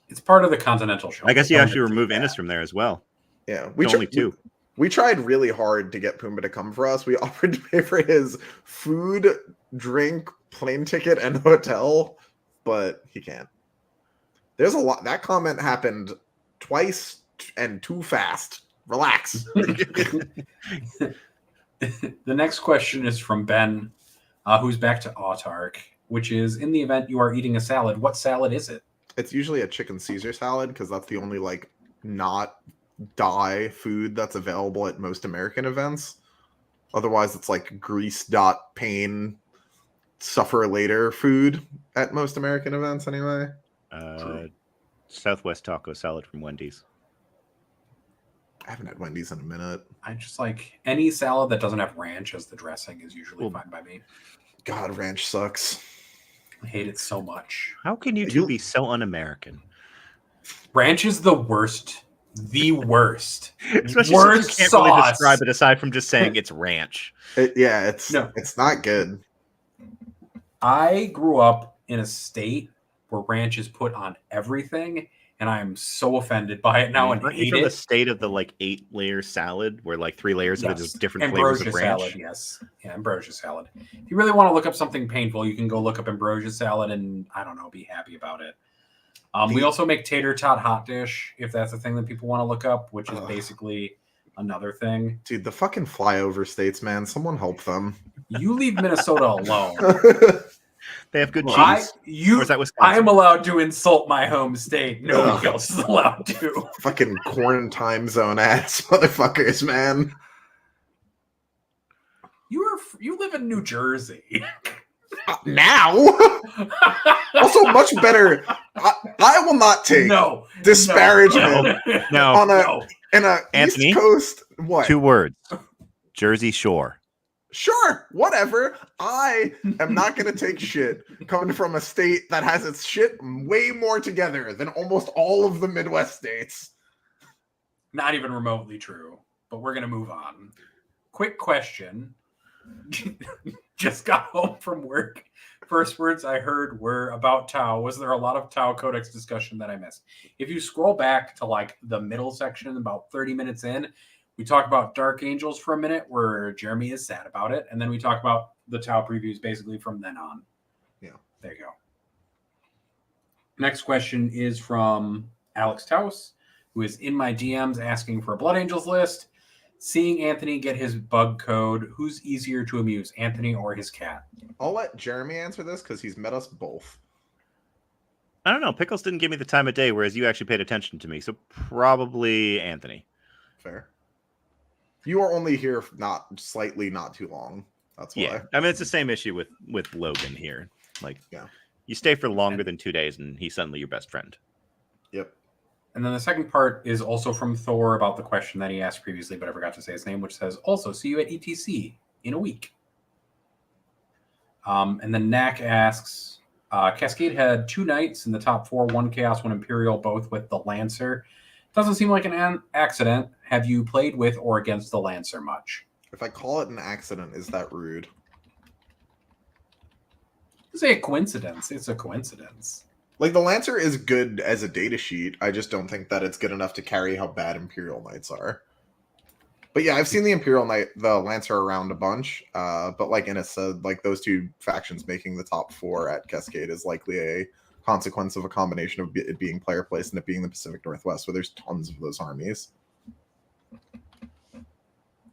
It's part of the continental shelf. I guess you actually remove Innis from there as well. Yeah, only 2. We tried really hard to get Pumbaa to come for us. We offered to pay for his food, drink, plane ticket, and hotel, but he can't. There's a lot. That comment happened twice and too fast. Relax. The next question is from Ben, who's back to Autark, which is, in the event you are eating a salad, what salad is it? It's usually a chicken Caesar salad because that's the only like not dye food that's available at most American events. Otherwise, it's like grease.pain suffer later food at most American events anyway. Southwest taco salad from Wendy's. I haven't had Wendy's in a minute. I just like any salad that doesn't have ranch as the dressing is usually fine by me. God, ranch sucks. I hate it so much. How can you two be so un-American? Ranch is the worst. The worst. Especially worst since you can't sauce. really describe it aside from just saying it's ranch. It's not good. I grew up in a state where ranch is put on everything, and I am so offended by it now and hate from it. The state of the like 8-layer salad where like 3 layers of it is different ambrosia flavors of ranch. Salad, yes. Yeah, ambrosia salad. If you really want to look up something painful, you can go look up ambrosia salad and, I don't know, be happy about it. We also make tater tot hot dish, if that's a thing that people want to look up, which is basically another thing. Dude, the fucking flyover states, man. Someone help them. You leave Minnesota alone. They have good cheese. Or is that Wisconsin? I am allowed to insult my home state. Nobody else is allowed to. Fucking quarantine time zone ass motherfuckers, man. You live in New Jersey. Now? Also, much better. I will not take disparagement in a Anthony, East Coast. What? 2 words. Jersey Shore. Sure, whatever. I am not going to take shit coming from a state that has its shit way more together than almost all of the Midwest states. Not even remotely true, but we're going to move on. Quick question. Just got home from work. First words I heard were about Tau. Was there a lot of Tau Codex discussion that I missed? If you scroll back to like the middle section, about 30 minutes in, we talk about Dark Angels for a minute where Jeremy is sad about it. And then we talk about the Tau previews basically from then on. Yeah. There you go. Next question is from Alex Taus, who is in my DMs asking for a Blood Angels list. Seeing Anthony get his bug code, who's easier to amuse, Anthony or his cat? I'll let Jeremy answer this because he's met us both. I don't know. Pickles didn't give me the time of day, whereas you actually paid attention to me. So probably Anthony. Fair. You are only here not too long. That's why. Yeah. I mean, it's the same issue with Logan here. Like, you stay for longer than 2 days, and he's suddenly your best friend. Yep. And then the second part is also from Thor about the question that he asked previously, but I forgot to say his name, which says, also, see you at ETC in a week. And then Knack asks, Cascade had 2 knights in the top 4, 1 Chaos, 1 Imperial, both with the Lancer. Doesn't seem like an accident. Have you played with or against the Lancer much? If I call it an accident, is that rude? It's a coincidence. It's a coincidence. Like, the Lancer is good as a data sheet. I just don't think that it's good enough to carry how bad Imperial Knights are. But yeah, I've seen the Lancer around a bunch. But like Innes said, like those 2 factions making the top 4 at Cascade is likely a consequence of a combination of it being player placed and it being the Pacific Northwest, where there's tons of those armies.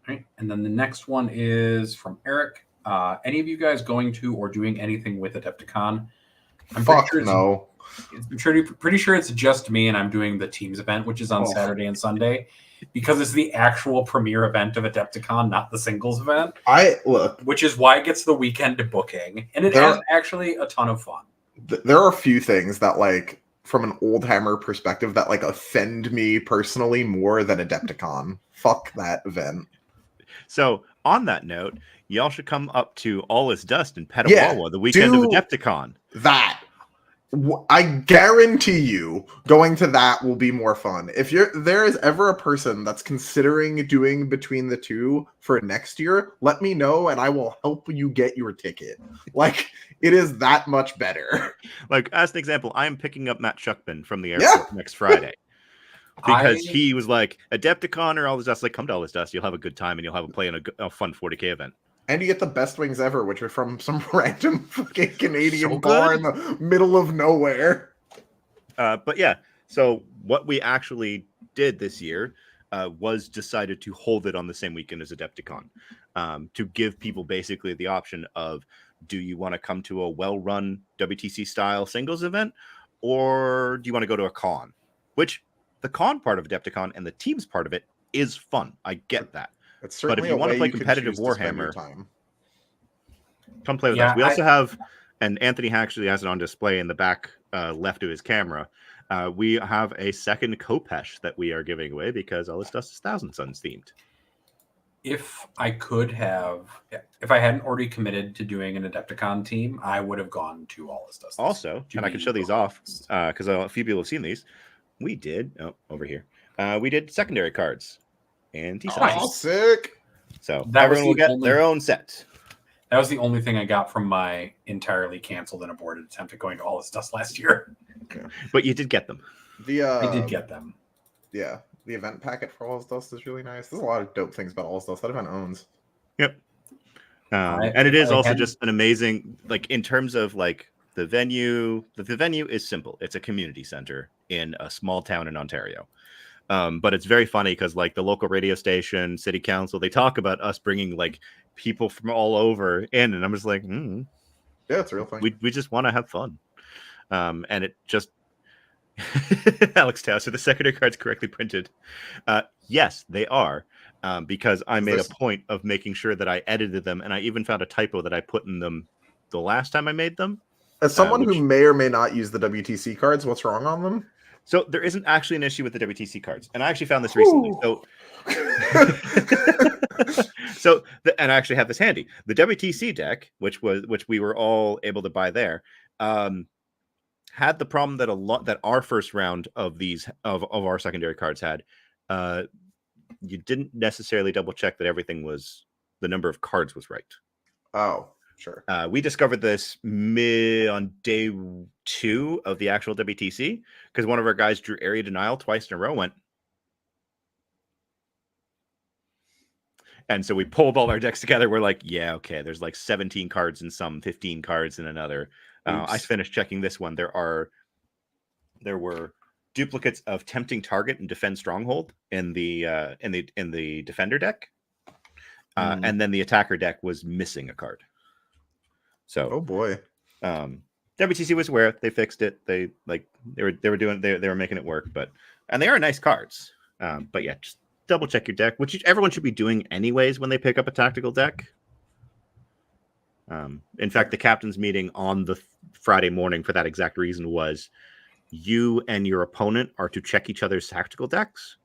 Right. And then the next one is from Eric. Any of you guys going to or doing anything with Adepticon? I'm pretty sure it's just me, and I'm doing the Teams event, which is on Saturday and Sunday, because it's the actual premier event of Adepticon, not the singles event. Which is why it gets the weekend to booking, and it is actually a ton of fun. There are a few things that, like, from an old hammer perspective, that like offend me personally more than Adepticon. Fuck that event. So on that note, y'all should come up to All Is Dust in Petawawa the weekend of Adepticon. That. I guarantee you going to that will be more fun. If there is ever a person that's considering doing between the two for next year, let me know and I will help you get your ticket. Like, it is that much better. Like, as an example, I am picking up Matt Shuckman from the Yeah. airport next Friday. Because I- he was like, Adepticon or All This Dust, like, come to All This Dust, you'll have a good time and you'll have a play in a fun 40K event. And you get the best wings ever, which are from some random fucking Canadian So bar good. in the middle of nowhere. But yeah, so what we actually did this year was decided to hold it on the same weekend as Adepticon, to give people basically the option of, do you want to come to a well-run WTC style singles event, or do you want to go to a con? Which the con part of Adepticon and the teams part of it is fun. I get that. It's But if certainly you a want to way play you can competitive choose to spend your Warhammer, time. come play with Yeah, us. We also have, and Anthony actually has it on display in the back left of his camera. We have a second Kopesh that we are giving away because All This Dust is Thousand Suns themed. if I hadn't already committed to doing an Adepticon team, I would have gone to All This Dust. Also, and I can show these off because a few people have seen these. We did over here. We did secondary cards and T-Sides. Oh, sick! So That was everyone will the get only- their own set. That was the only thing I got from my entirely canceled and aborted attempt at going to All This Dust last year. But you did get them. I did get them. Yeah, the event packet for All This Dust is really nice. There's a lot of dope things about All This Dust that event owns. Yep. And it is also just an amazing, like, in terms of like the venue. The venue is simple. It's a community center in a small town in Ontario. But it's very funny because like the local radio station, city council, they talk about us bringing like people from all over in, and I'm just like, Yeah, it's a real thing. we just want to have fun. And it just Alex Tao, so the secondary cards correctly printed. Yes, they are. Because I made a point of making sure that I edited them, and I even found a typo that I put in them the last time I made them. As someone who may or may not use the WTC cards, what's wrong on them? So there isn't actually an issue with the WTC cards, and I actually found this recently. So, and I actually have this handy. The WTC deck, which we were all able to buy there, had the problem that our first round of these of our secondary cards had. You didn't necessarily double check that the number of cards was right. Oh, sure. We discovered this on day 2 of the actual WTC because one of our guys drew area denial twice in a row. And so we pulled all our decks together. We're like, yeah, okay, there's like 17 cards in some, 15 cards in another. I finished checking this one. There were duplicates of Tempting Target and Defend Stronghold in the defender deck, and then the attacker deck was missing a card. So, oh boy, WTC was aware. They fixed it. They were making it work. And they are nice cards. But yeah, just double check your deck, which everyone should be doing anyways when they pick up a tactical deck. In fact, the captain's meeting on the Friday morning for that exact reason was you and your opponent are to check each other's tactical decks.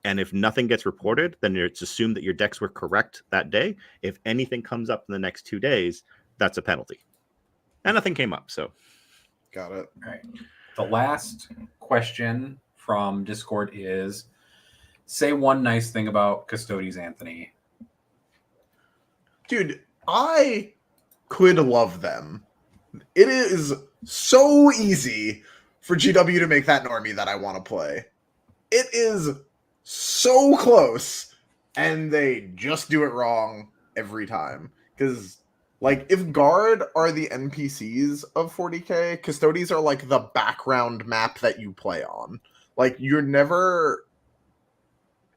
And if nothing gets reported, then it's assumed that your decks were correct that day. If anything comes up in the next 2 days, that's a penalty. And nothing came up, so. Got it. All right. The last question from Discord is, say one nice thing about Custodes, Anthony. Dude, I could love them. It is so easy for GW to make that normie that I want to play. It is so close, and they just do it wrong every time. Because, like, if Guard are the NPCs of 40K, Custodes are, like, the background map that you play on. Like, you're never...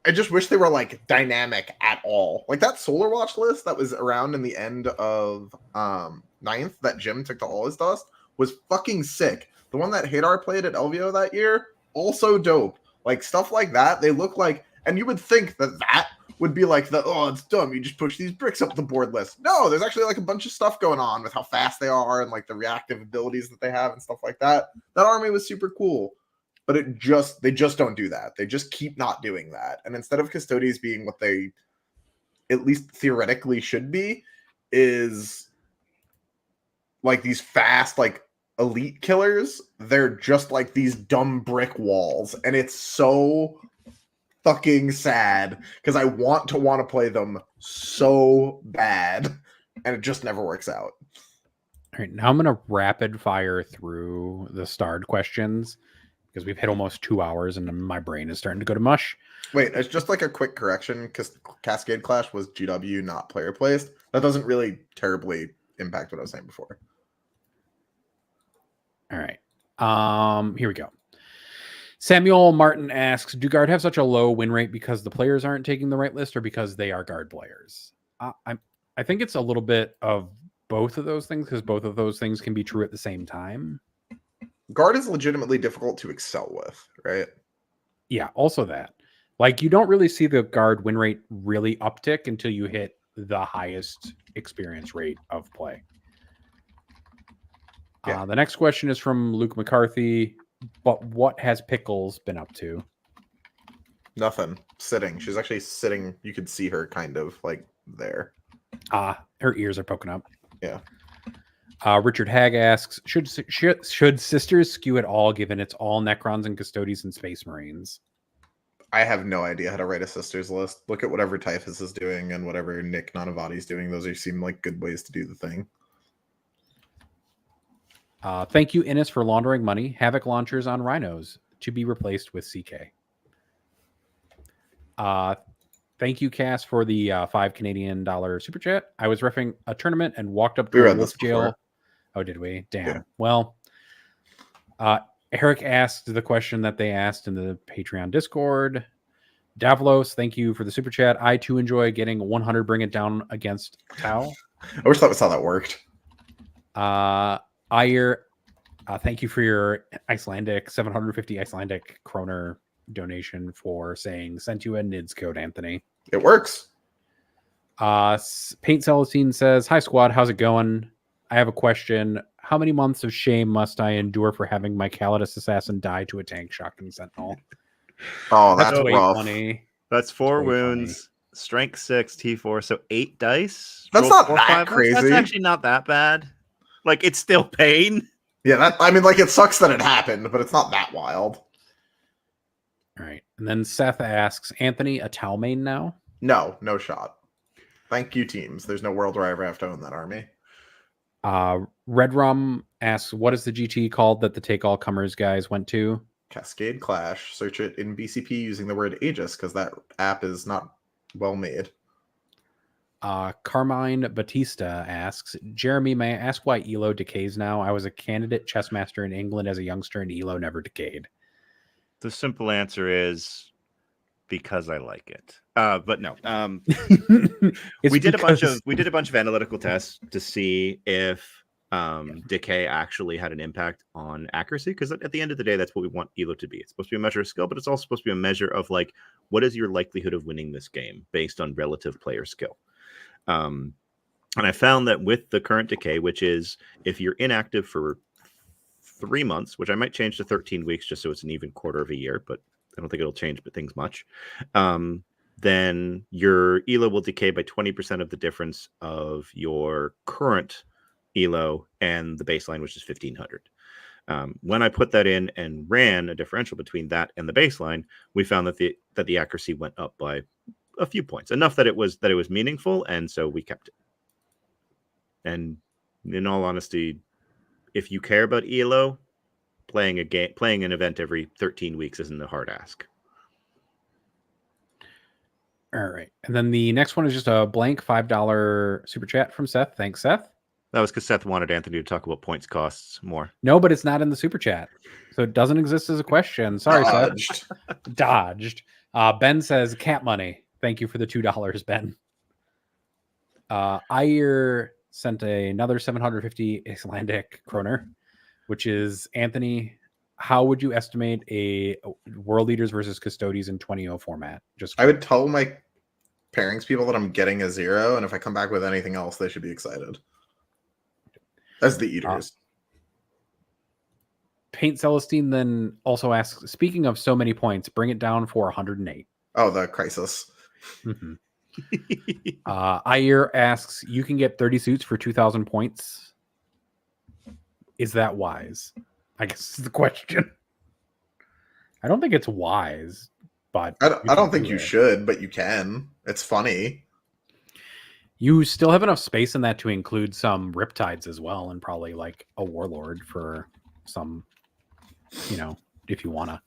I just wish they were, like, dynamic at all. Like, that Solar Watch list that was around in the end of 9th that Jim took to All His Dust was fucking sick. The one that Hadar played at LVO that year, also dope. Like, stuff like that, they look like... And you would think that would be like it's dumb, you just push these bricks up the board list. No, there's actually, like, a bunch of stuff going on with how fast they are and, like, the reactive abilities that they have and stuff like that. That army was super cool. But they just don't do that. They just keep not doing that. And instead of Custodes being what they at least theoretically should be, is like these fast, like elite killers, they're just like these dumb brick walls, and it's so fucking sad because I want to play them so bad, and it just never works out. All right, now I'm going to rapid fire through the starred questions because we've hit almost 2 hours and my brain is starting to go to mush. Wait, it's just like a quick correction because Cascade Clash was GW, not player placed. That doesn't really terribly impact what I was saying before. All right. Here we go. Samuel Martin asks, do guard have such a low win rate because the players aren't taking the right list or because they are guard players? I think it's a little bit of both of those things because both of those things can be true at the same time. Guard is legitimately difficult to excel with, right? Yeah, also that. Like, you don't really see the guard win rate really uptick until you hit the highest experience rate of play. Yeah. The next question is from Luke McCarthy. But what has Pickles been up to? Nothing. Sitting. She's actually sitting. You could see her kind of like there. Her ears are poking up. Yeah. Richard Hag asks, should Sisters skew at all given it's all Necrons and Custodies and Space Marines? I have no idea how to write a sisters list. Look at whatever Typhus is doing and whatever Nick Nanavati is doing. Those seem like good ways to do the thing. Thank you, Innis, for laundering money. Havoc launchers on Rhinos to be replaced with CK. Thank you, Cass, for the $5 Canadian super chat. I was reffing a tournament and walked up to a wolf jail. Before. Oh, did we? Damn. Yeah. Well, Eric asked the question that they asked in the Patreon Discord. Davlos, thank you for the super chat. I too enjoy getting 100 Bring It Down against Tau. I wish that was how that worked. Ayer, thank you for your Icelandic 750 Icelandic kroner donation for saying sent you a NIDS code, Anthony. It works. Paint Celestine says, hi squad, how's it going? I have a question. How many months of shame must I endure for having my Calidus assassin die to a tank shotgun sentinel? Oh, that's way rough. funny. That's 4 way wounds, funny. strength 6, T4, so 8 dice. That's Roll not 4, that 5. crazy. That's actually not that bad. Like, it's still pain. Yeah, I mean, like, it sucks that it happened, but it's not that wild. All right. And then Seth asks, Anthony, a Tau main now? No shot. Thank you, teams. There's no world where I ever have to own that army. Red Rum asks, what is the GT called that the Take All Comers guys went to? Cascade Clash. Search it in BCP using the word Aegis, because that app is not well made. Carmine Batista asks, Jeremy, may I ask why ELO decays now? I was a candidate chess master in England as a youngster and ELO never decayed. The simple answer is because I like it. But no. We did a bunch of analytical tests to see if decay actually had an impact on accuracy, because at the end of the day, that's what we want ELO to be. It's supposed to be a measure of skill, but it's also supposed to be a measure of like, what is your likelihood of winning this game based on relative player skill. And I found that with the current decay, which is if you're inactive for 3 months, which I might change to 13 weeks just so it's an even quarter of a year, but I don't think it'll change things much. Then your ELO will decay by 20% of the difference of your current ELO and the baseline, which is 1500. When I put that in and ran a differential between that and the baseline, we found that the accuracy went up by a few points, enough that it was meaningful, and so we kept it. And in all honesty, if you care about ELO, playing an event every 13 weeks isn't a hard ask. All right. And then the next one is just a blank $5 super chat from Seth. Thanks, Seth. That was because Seth wanted Anthony to talk about points costs more. No, but it's not in the super chat. So it doesn't exist as a question. Sorry, Seth. Dodged. Ben says, cat money. Thank you for the $2, Ben. Ayer sent another 750 Icelandic kroner, which is, Anthony, how would you estimate a World Leaders versus Custodies in 20-0 format? I would tell my pairings people that I'm getting a 0, and if I come back with anything else, they should be excited. As the eaters. Paint Celestine then also asks, speaking of so many points, bring it down for 108. Oh, the crisis. Mm-hmm. Ayer asks, you can get 30 suits for 2,000 points. Is that wise? I guess is the question. I don't think it's wise, but I don't think you should, but you can. It's funny. You still have enough space in that to include some Riptides as well, and probably like a Warlord for some, if you want to.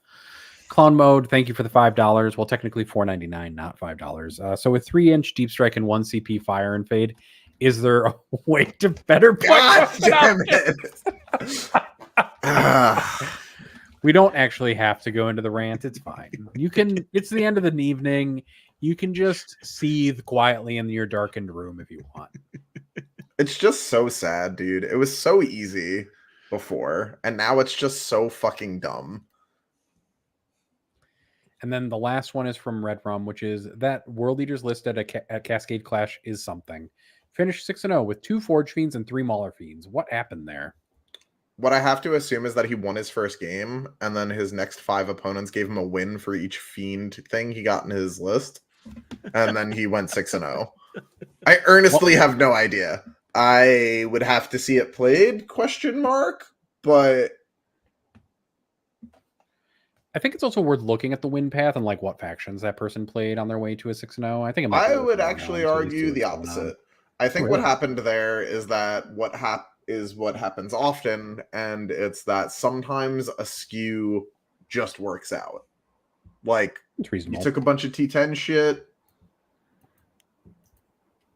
Clone Mode, thank you for the $5. Well, technically $4.99, not $5. So with 3-inch Deep Strike and 1 CP Fire and Fade, is there a way to better play? God damn it! We don't actually have to go into the rant. It's fine. You can. It's the end of the evening. You can just seethe quietly in your darkened room if you want. It's just so sad, dude. It was so easy before, and now it's just so fucking dumb. And then the last one is from Red Rum, which is that World Leaders list at Cascade Clash is something. Finished 6-0 with 2 Forge Fiends and 3 Mauler Fiends. What happened there? What I have to assume is that he won his first game, and then his next 5 opponents gave him a win for each Fiend thing he got in his list, and then he went 6-0. I earnestly have no idea. I would have to see it played, ? But I think it's also worth looking at the win path and like what factions that person played on their way to a 6-0. I think it might be I worth would knowing actually now, argue the opposite. I think what happened there is that what happens often, and it's that sometimes a skew just works out. Like, It's reasonable. you took a bunch of T10 shit,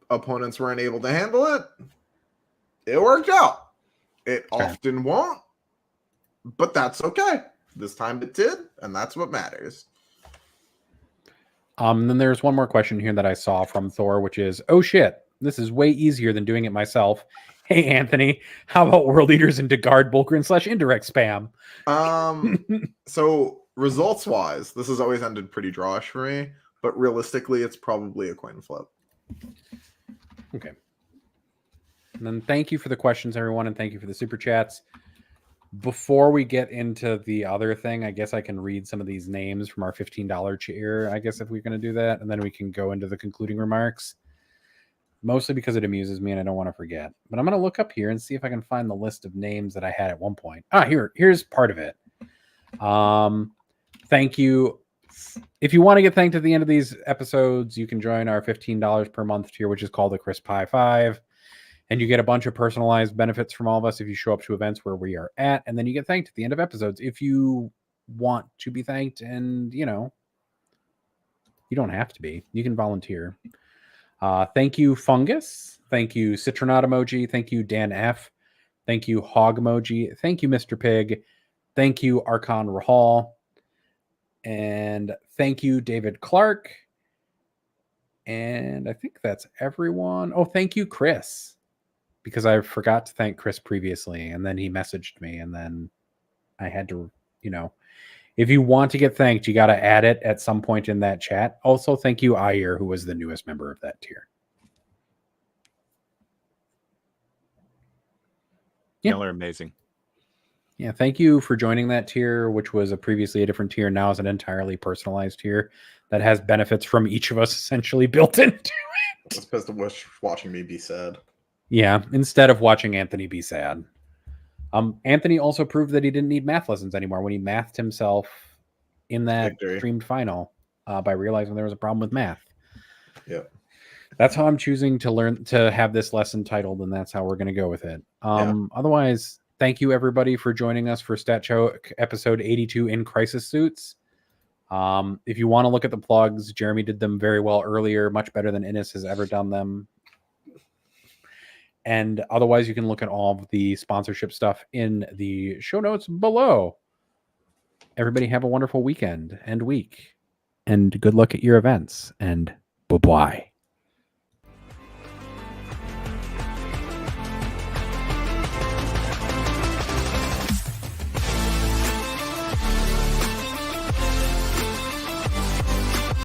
opponents weren't able to handle it, it worked out. It often won't, but that's okay. This time it did, and that's what matters. Then there's one more question here that I saw from Thor, which is, oh shit, this is way easier than doing it myself. Hey, Anthony, how about World Leaders into guard Bulgrin / indirect spam? So results-wise, this has always ended pretty drawish for me, but realistically, it's probably a coin flip. Okay. And then thank you for the questions, everyone, and thank you for the super chats. Before we get into the other thing, I guess I can read some of these names from our $15 tier, I guess, if we're going to do that, and then we can go into the concluding remarks. Mostly because it amuses me and I don't want to forget. But I'm going to look up here and see if I can find the list of names that I had at one point. Here's part of it. Thank you. If you want to get thanked at the end of these episodes, you can join our $15 per month tier, which is called the Chris Pie 5. And you get a bunch of personalized benefits from all of us if you show up to events where we are at. And then you get thanked at the end of episodes if you want to be thanked. And, you don't have to be. You can volunteer. Thank you, Fungus. Thank you, Citronaut Emoji. Thank you, Dan F. Thank you, Hog Emoji. Thank you, Mr. Pig. Thank you, Archon Rahal. And thank you, David Clark. And I think that's everyone. Oh, thank you, Chris. Because I forgot to thank Chris previously, and then he messaged me, and then I had to, if you want to get thanked, you got to add it at some point in that chat. Also, thank you, Ayer, who was the newest member of that tier. Y'all are amazing. Yeah, thank you for joining that tier, which was previously a different tier. Now is an entirely personalized tier that has benefits from each of us essentially built into it. It's supposed to wish watching me be sad. Yeah, instead of watching Anthony be sad. Anthony also proved that he didn't need math lessons anymore when he mathed himself in that streamed final by realizing there was a problem with math. Yeah. That's how I'm choosing to learn to have this lesson titled, and that's how we're going to go with it. Otherwise, thank you everybody for joining us for Stat Show episode 82 in Crisis Suits. If you want to look at the plugs, Jeremy did them very well earlier, much better than Innes has ever done them. And otherwise, you can look at all of the sponsorship stuff in the show notes below. Everybody have a wonderful weekend and week. And good luck at your events. And bye-bye.